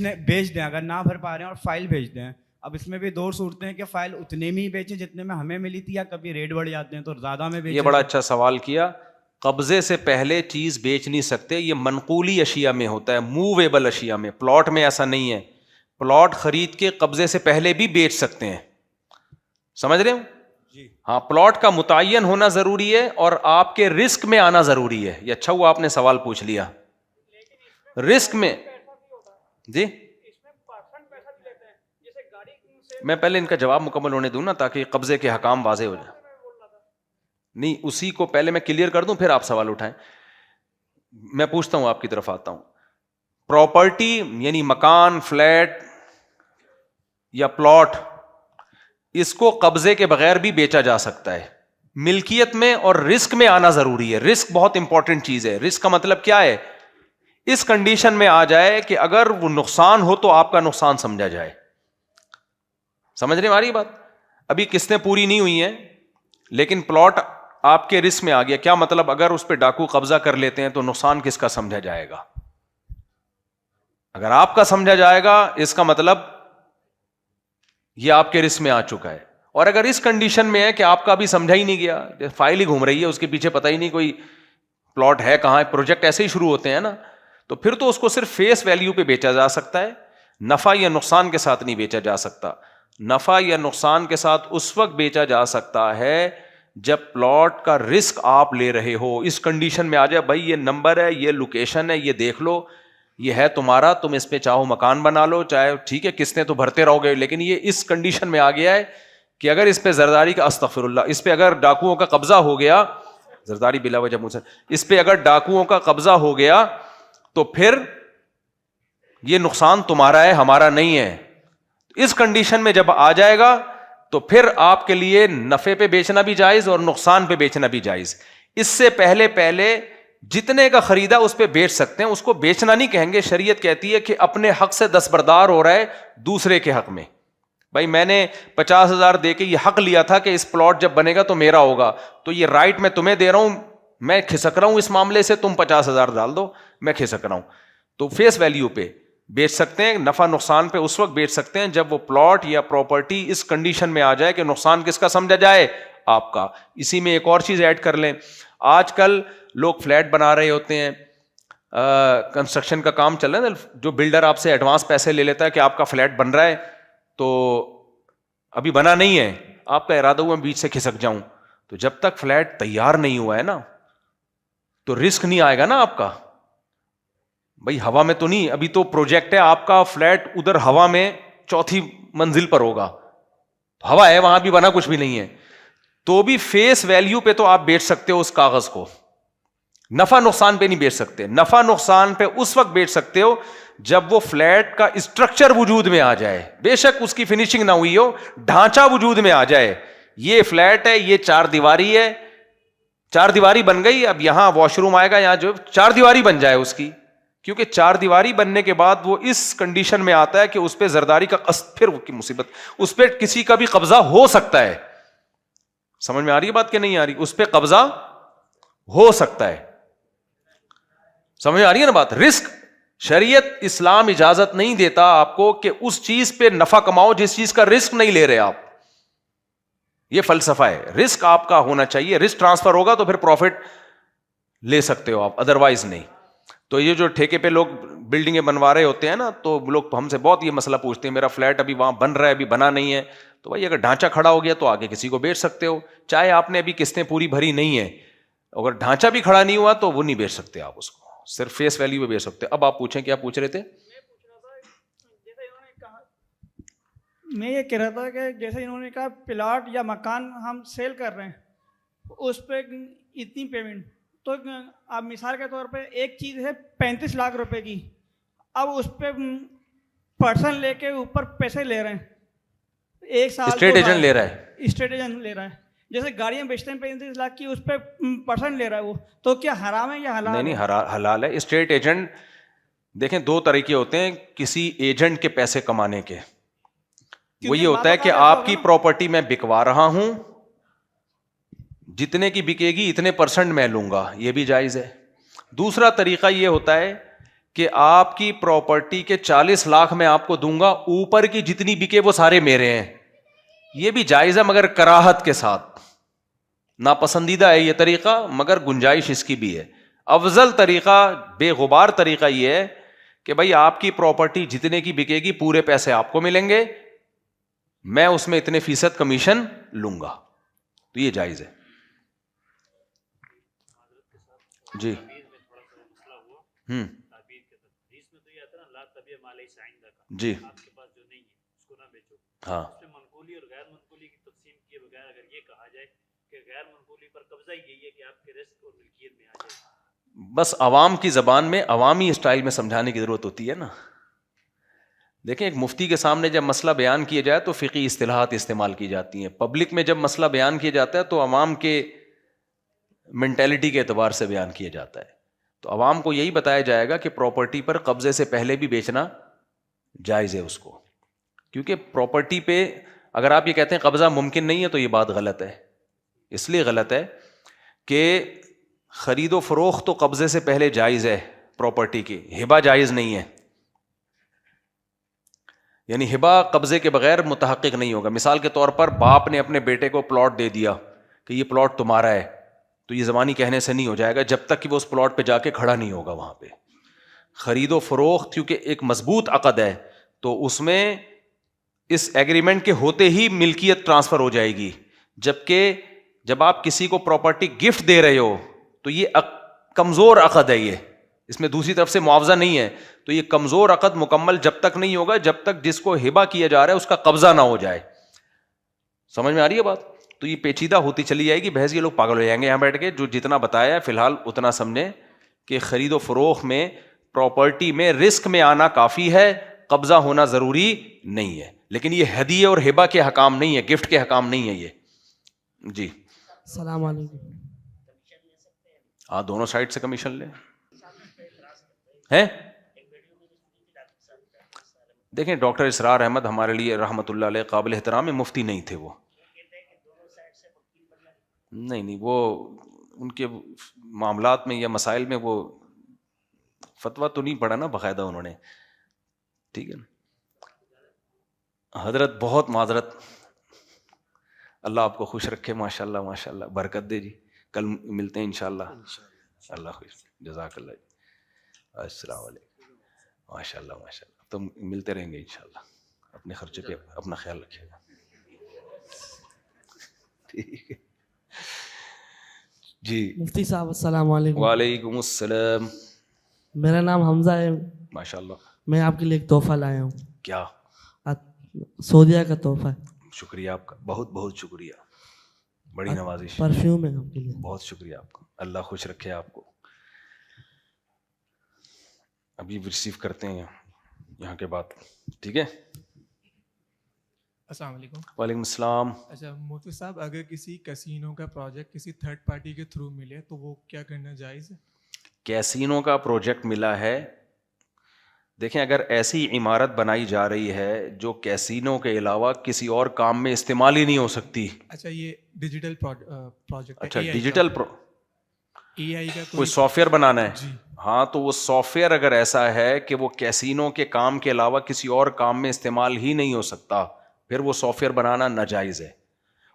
[SPEAKER 9] دیں, اگر نہ بھر پا رہے ہیں اور فائل بھیج دیں. اب اس میں بھی دو صورتیں ہیں کہ فائل اتنے میں ہی بیچیں جتنے میں ہمیں ملی تھی, یا کبھی ریٹ بڑھ جاتے ہیں تو زیادہ میں بیچیں.
[SPEAKER 1] یہ بڑا اچھا سوال کیا. قبضے سے پہلے چیز بیچ نہیں سکتے, یہ منقولی اشیاء میں ہوتا ہے, موویبل اشیاء میں. پلاٹ میں ایسا نہیں ہے. پلاٹ خرید کے قبضے سے پہلے بھی بیچ سکتے ہیں, سمجھ رہے ہو جی؟ ہاں, پلاٹ کا متعین ہونا ضروری ہے اور آپ کے رسک میں آنا ضروری ہے. یہ اچھا ہوا آپ نے سوال پوچھ لیا. رسک میں جی, میں پہلے ان کا جواب مکمل ہونے دوں نا تاکہ قبضے کے حکام واضح ہو جائیں. نہیں, اسی کو پہلے میں کلیئر کر دوں پھر آپ سوال اٹھائیں. میں پوچھتا ہوں, آپ کی طرف آتا ہوں. پراپرٹی یعنی مکان, فلیٹ یا پلاٹ, اس کو قبضے کے بغیر بھی بیچا جا سکتا ہے. ملکیت میں اور رسک میں آنا ضروری ہے. رسک بہت امپورٹنٹ چیز ہے. رسک کا مطلب کیا ہے؟ اس کنڈیشن میں آ جائے کہ اگر وہ نقصان ہو تو آپ کا نقصان سمجھا جائے. سمجھ رہے ہماری بات؟ ابھی قسطیں پوری نہیں ہوئی ہیں لیکن پلاٹ آپ کے رسک میں آ گیا. کیا مطلب؟ اگر اس پہ ڈاکو قبضہ کر لیتے ہیں تو نقصان کس کا سمجھا جائے گا؟ اگر آپ کا سمجھا جائے گا, اس کا مطلب یہ آپ کے رسک میں آ چکا ہے. اور اگر اس کنڈیشن میں ہے کہ آپ کا بھی سمجھا ہی نہیں گیا, فائل ہی گھوم رہی ہے, اس کے پیچھے پتہ ہی نہیں کوئی پلاٹ ہے کہاں, پروجیکٹ ایسے ہی شروع ہوتے ہیں نا, تو پھر تو اس کو صرف فیس ویلیو پہ بیچا جا سکتا ہے. نفع یا نقصان کے ساتھ نہیں بیچا جا سکتا. نفع یا نقصان کے ساتھ اس وقت بیچا جا سکتا ہے جب پلاٹ کا رسک آپ لے رہے ہو. اس کنڈیشن میں آ جائے, بھائی یہ نمبر ہے, یہ لوکیشن ہے, یہ دیکھ لو, یہ ہے تمہارا, تم اس پہ چاہو مکان بنا لو, چاہے ٹھیک ہے قسطیں تو بھرتے رہو گے, لیکن یہ اس کنڈیشن میں آ گیا ہے کہ اگر اس پہ زرداری کا, استغفر اللہ, اس پہ اگر ڈاکوؤں کا قبضہ ہو گیا, زرداری بلا وجہ منہ سے, اس پہ اگر ڈاکوؤں کا قبضہ ہو گیا تو پھر یہ نقصان تمہارا ہے, ہمارا نہیں ہے. اس کنڈیشن میں جب آ جائے گا تو پھر آپ کے لیے نفع پہ بیچنا بھی جائز اور نقصان پہ بیچنا بھی جائز. اس سے پہلے جتنے کا خریدا اس پہ بیچ سکتے ہیں, اس کو بیچنا نہیں کہیں گے. شریعت کہتی ہے کہ اپنے حق سے دستبردار ہو رہا ہے دوسرے کے حق میں. بھائی میں نے 50,000 دے کے یہ حق لیا تھا کہ اس پلاٹ جب بنے گا تو میرا ہوگا, تو یہ رائٹ میں تمہیں دے رہا ہوں, میں کھسک رہا ہوں اس معاملے سے, تم 50,000 ڈال دو, میں کھسک رہا ہوں. تو فیس ویلیو پہ بیچ سکتے ہیں. نفع نقصان پہ اس وقت بیچ سکتے ہیں جب وہ پلاٹ یا پراپرٹی اس کنڈیشن میں آ جائے کہ نقصان کس کا سمجھا جائے, آپ کا. اسی میں ایک اور چیز ایڈ کر لیں, آج کل لوگ فلیٹ بنا رہے ہوتے ہیں, کنسٹرکشن کا کام چل رہا ہے, جو بلڈر آپ سے ایڈوانس پیسے لے لیتا ہے کہ آپ کا فلیٹ بن رہا ہے, تو ابھی بنا نہیں ہے, آپ کا ارادہ ہوا بیچ سے کھسک جاؤں, تو جب تک فلیٹ تیار نہیں ہوا ہے نا تو رسک نہیں آئے گا نا آپ کا. بھائی ہوا میں تو نہیں, ابھی تو پروجیکٹ ہے آپ کا, فلیٹ ادھر ہوا میں 4تھی منزل پر ہوگا, ہوا ہے وہاں بھی, بنا کچھ بھی نہیں ہے, تو بھی فیس ویلیو پہ تو آپ بیچ سکتے ہو اس کاغذ کو. نفع نقصان پہ نہیں بیچ سکتے. نفع نقصان پہ اس وقت بیچ سکتے ہو جب وہ فلیٹ کا اسٹرکچر وجود میں آ جائے, بے شک اس کی فنیشنگ نہ ہوئی ہو, ڈھانچہ وجود میں آ جائے. یہ فلیٹ ہے, یہ 4 دیواری ہے, 4 دیواری بن گئی, اب یہاں واش روم آئے گا, یہاں جو 4 دیواری بن جائے اس کی, کیونکہ 4 دیواری بننے کے بعد وہ اس کنڈیشن میں آتا ہے کہ اس پہ زرداری کا قصد, پھر کی مصیبت, اس پہ کسی کا بھی قبضہ ہو سکتا ہے. سمجھ میں آ رہی ہے بات کہ نہیں آ رہی؟ اس پہ قبضہ ہو سکتا ہے. سمجھ میں آ رہی ہے نا بات؟ رسک, شریعت اسلام اجازت نہیں دیتا آپ کو کہ اس چیز پہ نفع کماؤ جس چیز کا رسک نہیں لے رہے آپ. یہ فلسفہ ہے. رسک آپ کا ہونا چاہیے, رسک ٹرانسفر ہوگا تو پھر پروفٹ لے سکتے ہو آپ, ادروائز نہیں. تو یہ جو ٹھیکے پہ لوگ بلڈنگیں بنوا رہے ہوتے ہیں نا, تو لوگ ہم سے بہت یہ مسئلہ پوچھتے ہیں, میرا فلیٹ ابھی وہاں بن رہا ہے, ابھی بنا نہیں ہے. تو بھائی اگر ڈھانچہ کھڑا ہو گیا تو آگے کسی کو بیچ سکتے ہو, چاہے آپ نے ابھی قسطیں پوری بھری نہیں ہے. اگر ڈھانچہ بھی کھڑا نہیں ہوا تو وہ نہیں بیچ سکتے آپ اس کو, صرف فیس ویلیو پہ بیچ سکتے. اب آپ پوچھیں, کیا پوچھ رہے تھے؟
[SPEAKER 10] میں پوچھ رہا تھا, جیسے انہوں نے کہا میں یہ کہہ رہا تھا کہ جیسے انہوں نے کہا پلاٹ یا مکان ہم سیل کر رہے ہیں اس پہ اتنی پیمنٹ، تو اب مثال کے طور پہ ایک چیز ہے 35 لاکھ روپے کی، اب اس پہ پرسن لے کے اوپر پیسے لے رہے ہیں، ایک سال
[SPEAKER 1] اسٹیٹ ایجنٹ لے رہا ہے،
[SPEAKER 10] اسٹیٹ ایجنٹ لے رہا ہے، جیسے گاڑیاں بیچتے ہیں 35 لاکھ کی، اس پہ پرسن لے رہا ہے وہ، تو کیا حرام ہے یا حلال ہے؟
[SPEAKER 1] نہیں حلال ہے. اسٹیٹ ایجنٹ دیکھیں دو طریقے ہوتے ہیں کسی ایجنٹ کے پیسے کمانے کے. وہ یہ ہوتا ہے کہ آپ کی پراپرٹی میں بکوا رہا ہوں، جتنے کی بکے گی اتنے % میں لوں گا، یہ بھی جائز ہے. دوسرا طریقہ یہ ہوتا ہے کہ آپ کی پراپرٹی کے 40 لاکھ میں آپ کو دوں گا، اوپر کی جتنی بکے وہ سارے میرے ہیں، یہ بھی جائز ہے مگر کراہت کے ساتھ. ناپسندیدہ ہے یہ طریقہ مگر گنجائش اس کی بھی ہے. افضل طریقہ بے غبار طریقہ یہ ہے کہ بھائی آپ کی پراپرٹی جتنے کی بکے گی پورے پیسے آپ کو ملیں گے، میں اس میں اتنے % کمیشن لوں گا، تو یہ جائز ہے. جی جی ہاں بس عوام کی زبان میں عوامی اسٹائل میں سمجھانے کی ضرورت ہوتی ہے نا. دیکھیں ایک مفتی کے سامنے جب مسئلہ بیان کیا جائے تو فقہی اصطلاحات استعمال کی جاتی ہیں، پبلک میں جب مسئلہ بیان کیا جاتا ہے تو عوام کے مینٹیلٹی کے اعتبار سے بیان کیا جاتا ہے. تو عوام کو یہی بتایا جائے گا کہ پراپرٹی پر قبضے سے پہلے بھی بیچنا جائز ہے اس کو، کیونکہ پراپرٹی پہ اگر آپ یہ کہتے ہیں قبضہ ممکن نہیں ہے تو یہ بات غلط ہے. اس لیے غلط ہے کہ خرید و فروخت تو قبضے سے پہلے جائز ہے پراپرٹی کی، ہبہ جائز نہیں ہے. یعنی ہبہ قبضے کے بغیر متحقق نہیں ہوگا. مثال کے طور پر باپ نے اپنے بیٹے کو پلاٹ دے دیا کہ یہ پلاٹ تمہارا ہے، تو یہ زبانی کہنے سے نہیں ہو جائے گا جب تک کہ وہ اس پلاٹ پہ جا کے کھڑا نہیں ہوگا. وہاں پہ خرید و فروخت کیونکہ ایک مضبوط عقد ہے تو اس میں اس ایگریمنٹ کے ہوتے ہی ملکیت ٹرانسفر ہو جائے گی. جبکہ جب آپ کسی کو پراپرٹی گفٹ دے رہے ہو تو یہ کمزور عقد ہے، یہ اس میں دوسری طرف سے معاوضہ نہیں ہے، تو یہ کمزور عقد مکمل جب تک نہیں ہوگا جب تک جس کو ہبہ کیا جا رہا ہے اس کا قبضہ نہ ہو جائے. سمجھ میں آ رہی ہے بات؟ تو یہ پیچیدہ ہوتی چلی جائے گی. بحث یہ لوگ پاگل ہو جائیں گے یہاں بیٹھ کے. جو جتنا بتایا ہے فی الحال اتنا سمجھیں کہ خرید و فروخت میں پراپرٹی میں رسک میں آنا کافی ہے، قبضہ ہونا ضروری نہیں ہے. لیکن یہ ہدیے اور ہبہ کے حکام نہیں ہے، گفٹ کے حکام نہیں ہے یہ. جی
[SPEAKER 11] السلام علیکم.
[SPEAKER 1] ہاں دونوں سائڈ سے کمیشن لیں ہیں. دیکھیں ڈاکٹر اسرار احمد ہمارے لیے رحمۃ اللہ علیہ قابل احترام مفتی نہیں تھے. وہ نہیں وہ ان کے معاملات میں یا مسائل میں وہ فتویٰ تو نہیں پڑھا نا باقاعدہ انہوں نے. ٹھیک ہے نا حضرت، بہت معذرت، اللہ آپ کو خوش رکھے. ماشاء اللہ ماشاء اللہ، برکت دے جی. کل ملتے ہیں انشاءاللہ. اللہ خوش، جزاک اللہ جی. السلام علیکم. ماشاء اللہ ماشاء اللہ، تو ملتے رہیں گے انشاءاللہ. اپنے خرچے پہ اپنا خیال رکھیے گا. ٹھیک ہے جی.
[SPEAKER 11] مفتی صاحب السلام علیکم.
[SPEAKER 1] وعلیکم السلام.
[SPEAKER 11] میرا نام حمزہ ہے.
[SPEAKER 1] ماشاء اللہ.
[SPEAKER 11] میں آپ کے لیے ایک تحفہ لایا ہوں.
[SPEAKER 1] کیا؟
[SPEAKER 11] سعودیہ کا تحفہ ہے.
[SPEAKER 1] شکریہ آپ کا، بہت بہت شکریہ، بڑی نوازش.
[SPEAKER 11] پرفیوم ہے آپ کے لیے.
[SPEAKER 1] بہت شکریہ آپ کا، اللہ خوش رکھے آپ کو. ابھی ریسیو کرتے ہیں یہاں کے بعد. ٹھیک ہے.
[SPEAKER 12] السلام علیکم.
[SPEAKER 1] وعلیکم السلام.
[SPEAKER 12] اچھا مفتی صاحب، اگر کسی کسینو کا پروجیکٹ کسی تھرڈ پارٹی کے تھرو ملے تو وہ کیا کرنا جائز ہے؟
[SPEAKER 1] کیسینو کا پروجیکٹ ملا ہے، دیکھیں اگر ایسی عمارت بنائی جا رہی ہے جو کیسینو کے علاوہ کسی اور کام میں استعمال ہی نہیں ہو سکتی.
[SPEAKER 12] اچھا یہ ڈیجیٹل پروجیکٹ.
[SPEAKER 1] اچھا ڈیجیٹل
[SPEAKER 12] AI کا
[SPEAKER 1] کوئی سافٹ ویئر بنانا ہے.
[SPEAKER 12] جی
[SPEAKER 1] ہاں تو وہ سافٹ ویئر اگر ایسا ہے کہ وہ کیسینو کے کام کے علاوہ کسی اور کام میں استعمال ہی نہیں ہو سکتا، پھر وہ سافٹ ویئر بنانا ناجائز ہے.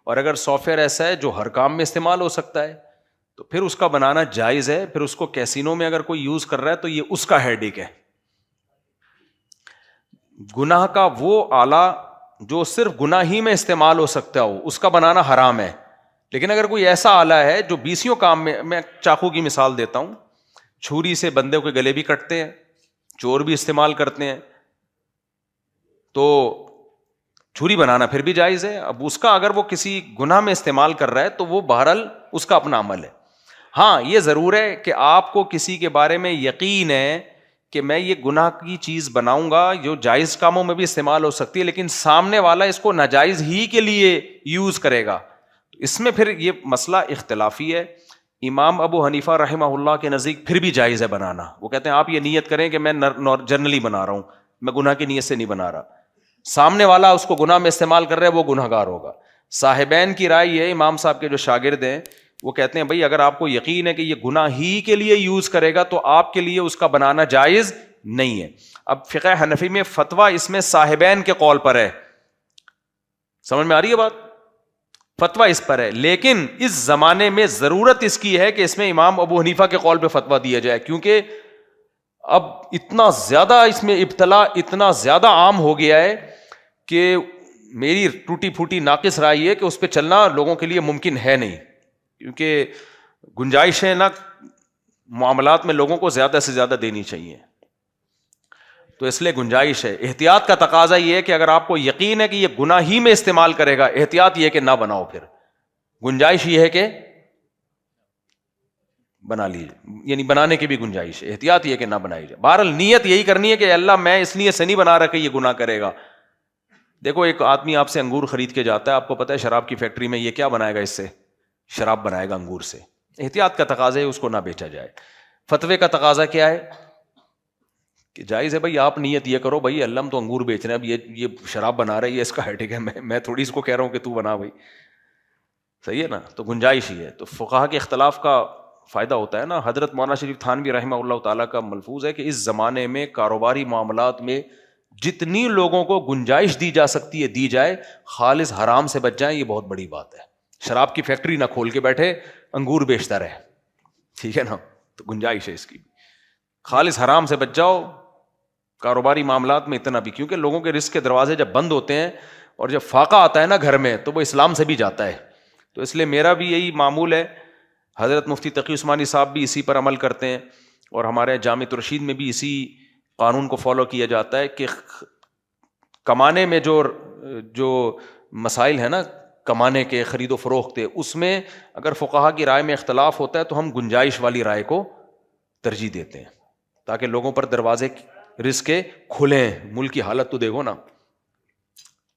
[SPEAKER 1] اور اگر سافٹ ویئر ایسا ہے جو ہر کام میں استعمال ہو سکتا ہے تو پھر اس کا بنانا جائز ہے. پھر اس کو کیسینو میں اگر کوئی یوز کر رہا ہے تو یہ اس کا ہیڈیک ہے. گناہ کا وہ آلہ جو صرف گناہ ہی میں استعمال ہو سکتا ہو اس کا بنانا حرام ہے. لیکن اگر کوئی ایسا آلہ ہے جو 20 کام میں چاقو کی مثال دیتا ہوں، چھری سے بندے کے گلے بھی کٹتے ہیں، چور بھی استعمال کرتے ہیں، تو چھری بنانا پھر بھی جائز ہے. اب اس کا اگر وہ کسی گناہ میں استعمال کر رہا ہے تو وہ بہرحال اس کا اپنا عمل ہے. ہاں یہ ضرور ہے کہ آپ کو کسی کے بارے میں یقین ہے کہ میں یہ گناہ کی چیز بناؤں گا جو جائز کاموں میں بھی استعمال ہو سکتی ہے, لیکن سامنے والا اس کو ناجائز ہی کے لیے یوز کرے گا, اس میں پھر یہ مسئلہ اختلافی ہے. امام ابو حنیفہ رحمہ اللہ کے نزدیک پھر بھی جائز ہے بنانا. وہ کہتے ہیں آپ یہ نیت کریں کہ میں جنرلی بنا رہا ہوں, میں گناہ کی نیت سے نہیں بنا رہا. سامنے والا اس کو گناہ میں استعمال کر رہا ہے, وہ گناہ گار ہوگا. صاحبین کی رائے یہ ہے, امام صاحب کے جو شاگرد ہیں وہ کہتے ہیں بھائی اگر آپ کو یقین ہے کہ یہ گناہ ہی کے لیے یوز کرے گا تو آپ کے لیے اس کا بنانا جائز نہیں ہے. اب فقہ حنفی میں فتویٰ اس میں صاحبین کے قول پر ہے, سمجھ میں آ رہی ہے بات, فتویٰ اس پر ہے. لیکن اس زمانے میں ضرورت اس کی ہے کہ اس میں امام ابو حنیفہ کے قول پہ فتویٰ دیا جائے, کیونکہ اب اتنا زیادہ اس میں ابتلا اتنا زیادہ عام ہو گیا ہے کہ میری ٹوٹی پھوٹی ناقص رائے یہ کہ اس پہ چلنا لوگوں کے لیے ممکن ہے نہیں, کیونکہ گنجائشیں نا معاملات میں لوگوں کو زیادہ سے زیادہ دینی چاہیے, تو اس لیے گنجائش ہے. احتیاط کا تقاضا یہ ہے کہ اگر آپ کو یقین ہے کہ یہ گناہ ہی میں استعمال کرے گا, احتیاط یہ ہے کہ نہ بناؤ. پھر گنجائش یہ ہے کہ بنا لیجیے, یعنی بنانے کی بھی گنجائش ہے, احتیاط یہ ہے کہ نہ بنائی جائے. بہرحال نیت یہی کرنی ہے کہ اللہ میں اس لیے سے نہیں بنا رہا کہ یہ گناہ کرے گا. دیکھو ایک آدمی آپ سے انگور خرید کے جاتا ہے, آپ کو پتا ہے شراب کی فیکٹری میں یہ کیا بنائے گا, اس سے شراب بنائے گا انگور سے. احتیاط کا تقاضا ہے اس کو نہ بیچا جائے. فتوے کا تقاضا کیا ہے کہ جائز ہے بھائی آپ نیت یہ کرو بھائی اللہ ہم تو انگور بیچ رہے ہیں, اب یہ شراب بنا رہا ہے, یہ اس کا ہیڈک ہے, میں تھوڑی اس کو کہہ رہا ہوں کہ تو بنا بھائی, صحیح ہے نا. تو گنجائش ہی ہے. تو فقہا کے اختلاف کا فائدہ ہوتا ہے نا. حضرت مولانا شریف تھانوی رحمہ اللہ تعالیٰ کا ملفوظ ہے کہ اس زمانے میں کاروباری معاملات میں جتنی لوگوں کو گنجائش دی جا سکتی ہے دی جائے, خالص حرام سے بچ جائیں, یہ بہت بڑی بات ہے. شراب کی فیکٹری نہ کھول کے بیٹھے, انگور بیچتا رہے, ٹھیک ہے نا, تو گنجائش ہے اس کی. خالص حرام سے بچ جاؤ کاروباری معاملات میں اتنا بھی, کیونکہ لوگوں کے رزق کے دروازے جب بند ہوتے ہیں اور جب فاقہ آتا ہے نا گھر میں تو وہ اسلام سے بھی جاتا ہے. تو اس لیے میرا بھی یہی معمول ہے, حضرت مفتی تقی عثمانی صاحب بھی اسی پر عمل کرتے ہیں, اور ہمارے جامع رشید میں بھی اسی قانون کو فالو کیا جاتا ہے کہ کمانے میں جو مسائل ہیں نا, کمانے کے خرید و فروخت کے, اس میں اگر فقہا کی رائے میں اختلاف ہوتا ہے تو ہم گنجائش والی رائے کو ترجیح دیتے ہیں, تاکہ لوگوں پر دروازے رزق کے کھلیں. ملک کی حالت تو دیکھو نا.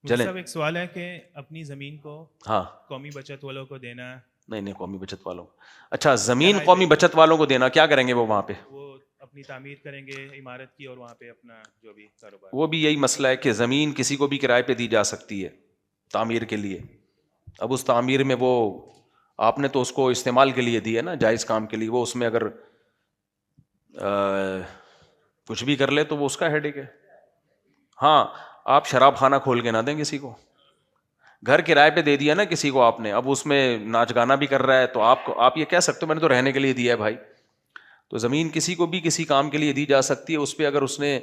[SPEAKER 1] چلیں,
[SPEAKER 13] ایک سوال ہے کہ اپنی زمین کو
[SPEAKER 1] ہاں
[SPEAKER 13] قومی بچت والوں کو دینا.
[SPEAKER 1] نہیں قومی بچت والوں, اچھا زمین قومی بچت والوں کو دینا, کیا کریں گے وہ وہاں پہ؟
[SPEAKER 13] وہ اپنی تعمیر کریں گے عمارت کی, اور وہاں پہ اپنا جو بھی کاروبار.
[SPEAKER 1] وہ بھی یہی مسئلہ ہے کہ زمین کسی کو بھی کرائے پہ دی جا سکتی ہے تعمیر کے لیے. اب اس تعمیر میں وہ آپ نے تو اس کو استعمال کے لیے دی ہے نا, جائز کام کے لیے, وہ اس میں اگر کچھ بھی کر لے تو وہ اس کا ہیڈک ہے. ہاں آپ شراب خانہ کھول کے نہ دیں کسی کو, گھر کرائے پہ دے دیا نا کسی کو آپ نے, اب اس میں ناچ گانا بھی کر رہا ہے, تو آپ یہ کہہ سکتے ہو میں نے تو رہنے کے لیے دیا ہے بھائی. تو زمین کسی کو بھی کسی کام کے لیے دی جا سکتی ہے, اس پہ اگر اس نے,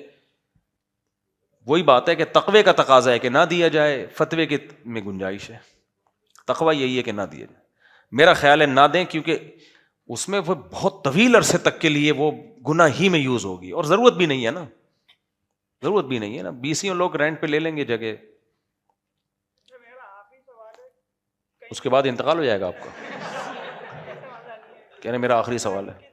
[SPEAKER 1] وہی بات ہے کہ تقوی کا تقاضا ہے کہ نہ دیا جائے, فتوے کے میں گنجائش ہے. تقوی یہی ہے کہ نہ دیا جائے. میرا خیال ہے نہ دیں, کیونکہ اس میں وہ بہت طویل عرصے تک کے لیے وہ گناہ ہی میں یوز ہوگی, اور ضرورت بھی نہیں ہے نا, ضرورت بھی نہیں ہے نا. 20 لوگ رینٹ پہ لے لیں گے جگہ, اس کے بعد انتقال ہو جائے گا آپ کا. کہنے میرا آخری سوال ہے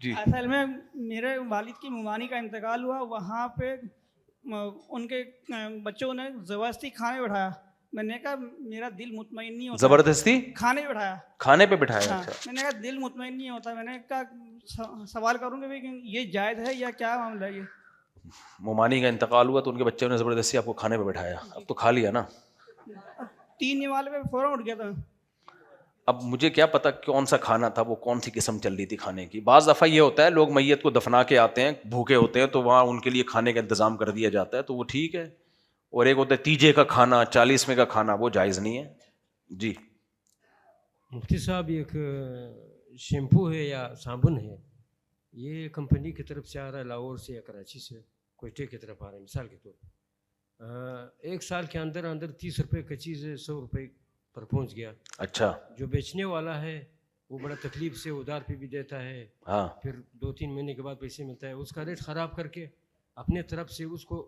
[SPEAKER 1] جی.
[SPEAKER 10] اصل میں میرے والد کی ممانی کا انتقال ہوا, وہاں پہ ان کے بچوں نے زبردستی کھانے بٹھایا. میں نے کہا میرا دل مطمئن نہیں ہوتا.
[SPEAKER 1] زبردستی
[SPEAKER 10] کھانے بٹھایا,
[SPEAKER 1] کھانے پہ بٹھایا؟
[SPEAKER 10] ہاں. میں نے کہا دل مطمئن نہیں ہوتا. میں نے کہا سوال کروں گا کہ یہ جائز ہے یا کیا معاملہ ہے؟ یہ
[SPEAKER 1] ممانی کا انتقال ہوا تو ان کے بچوں نے زبردستی آپ کو کھانے پہ بٹھایا, اب تو کھا لیا نا.
[SPEAKER 10] 3 نوالے پہ فوراً اٹھ گیا تھا.
[SPEAKER 1] اب مجھے کیا پتا کون سا کھانا تھا, وہ کون سی قسم چل رہی تھی کھانے کی. بعض دفعہ یہ ہوتا ہے لوگ میت کو دفنا کے آتے ہیں, بھوکے ہوتے ہیں, تو وہاں ان کے لیے کھانے کا انتظام کر دیا جاتا ہے, تو وہ ٹھیک ہے. اور ایک ہوتا ہے 30 کا کھانا, 40 کا کھانا, وہ جائز نہیں ہے. جی
[SPEAKER 14] مفتی صاحب, ایک شیمپو ہے یا صابن ہے, یہ کمپنی کی طرف سے آ رہا ہے, لاہور سے یا کراچی سے کوئٹے کی طرف آ رہا ہے مثال کے طور پر. 1 سال کے اندر 30 روپے کا چیز 100 روپے پر پہنچ گیا.
[SPEAKER 1] اچھا,
[SPEAKER 14] جو بیچنے والا ہے وہ بڑا تکلیف سے ادھار پہ بھی دیتا ہے,
[SPEAKER 1] ہاں,
[SPEAKER 14] پھر 2-3 مہینے کے بعد پیسے ملتا ہے. اس کا ریٹ خراب کر کے اپنے طرف سے اس کو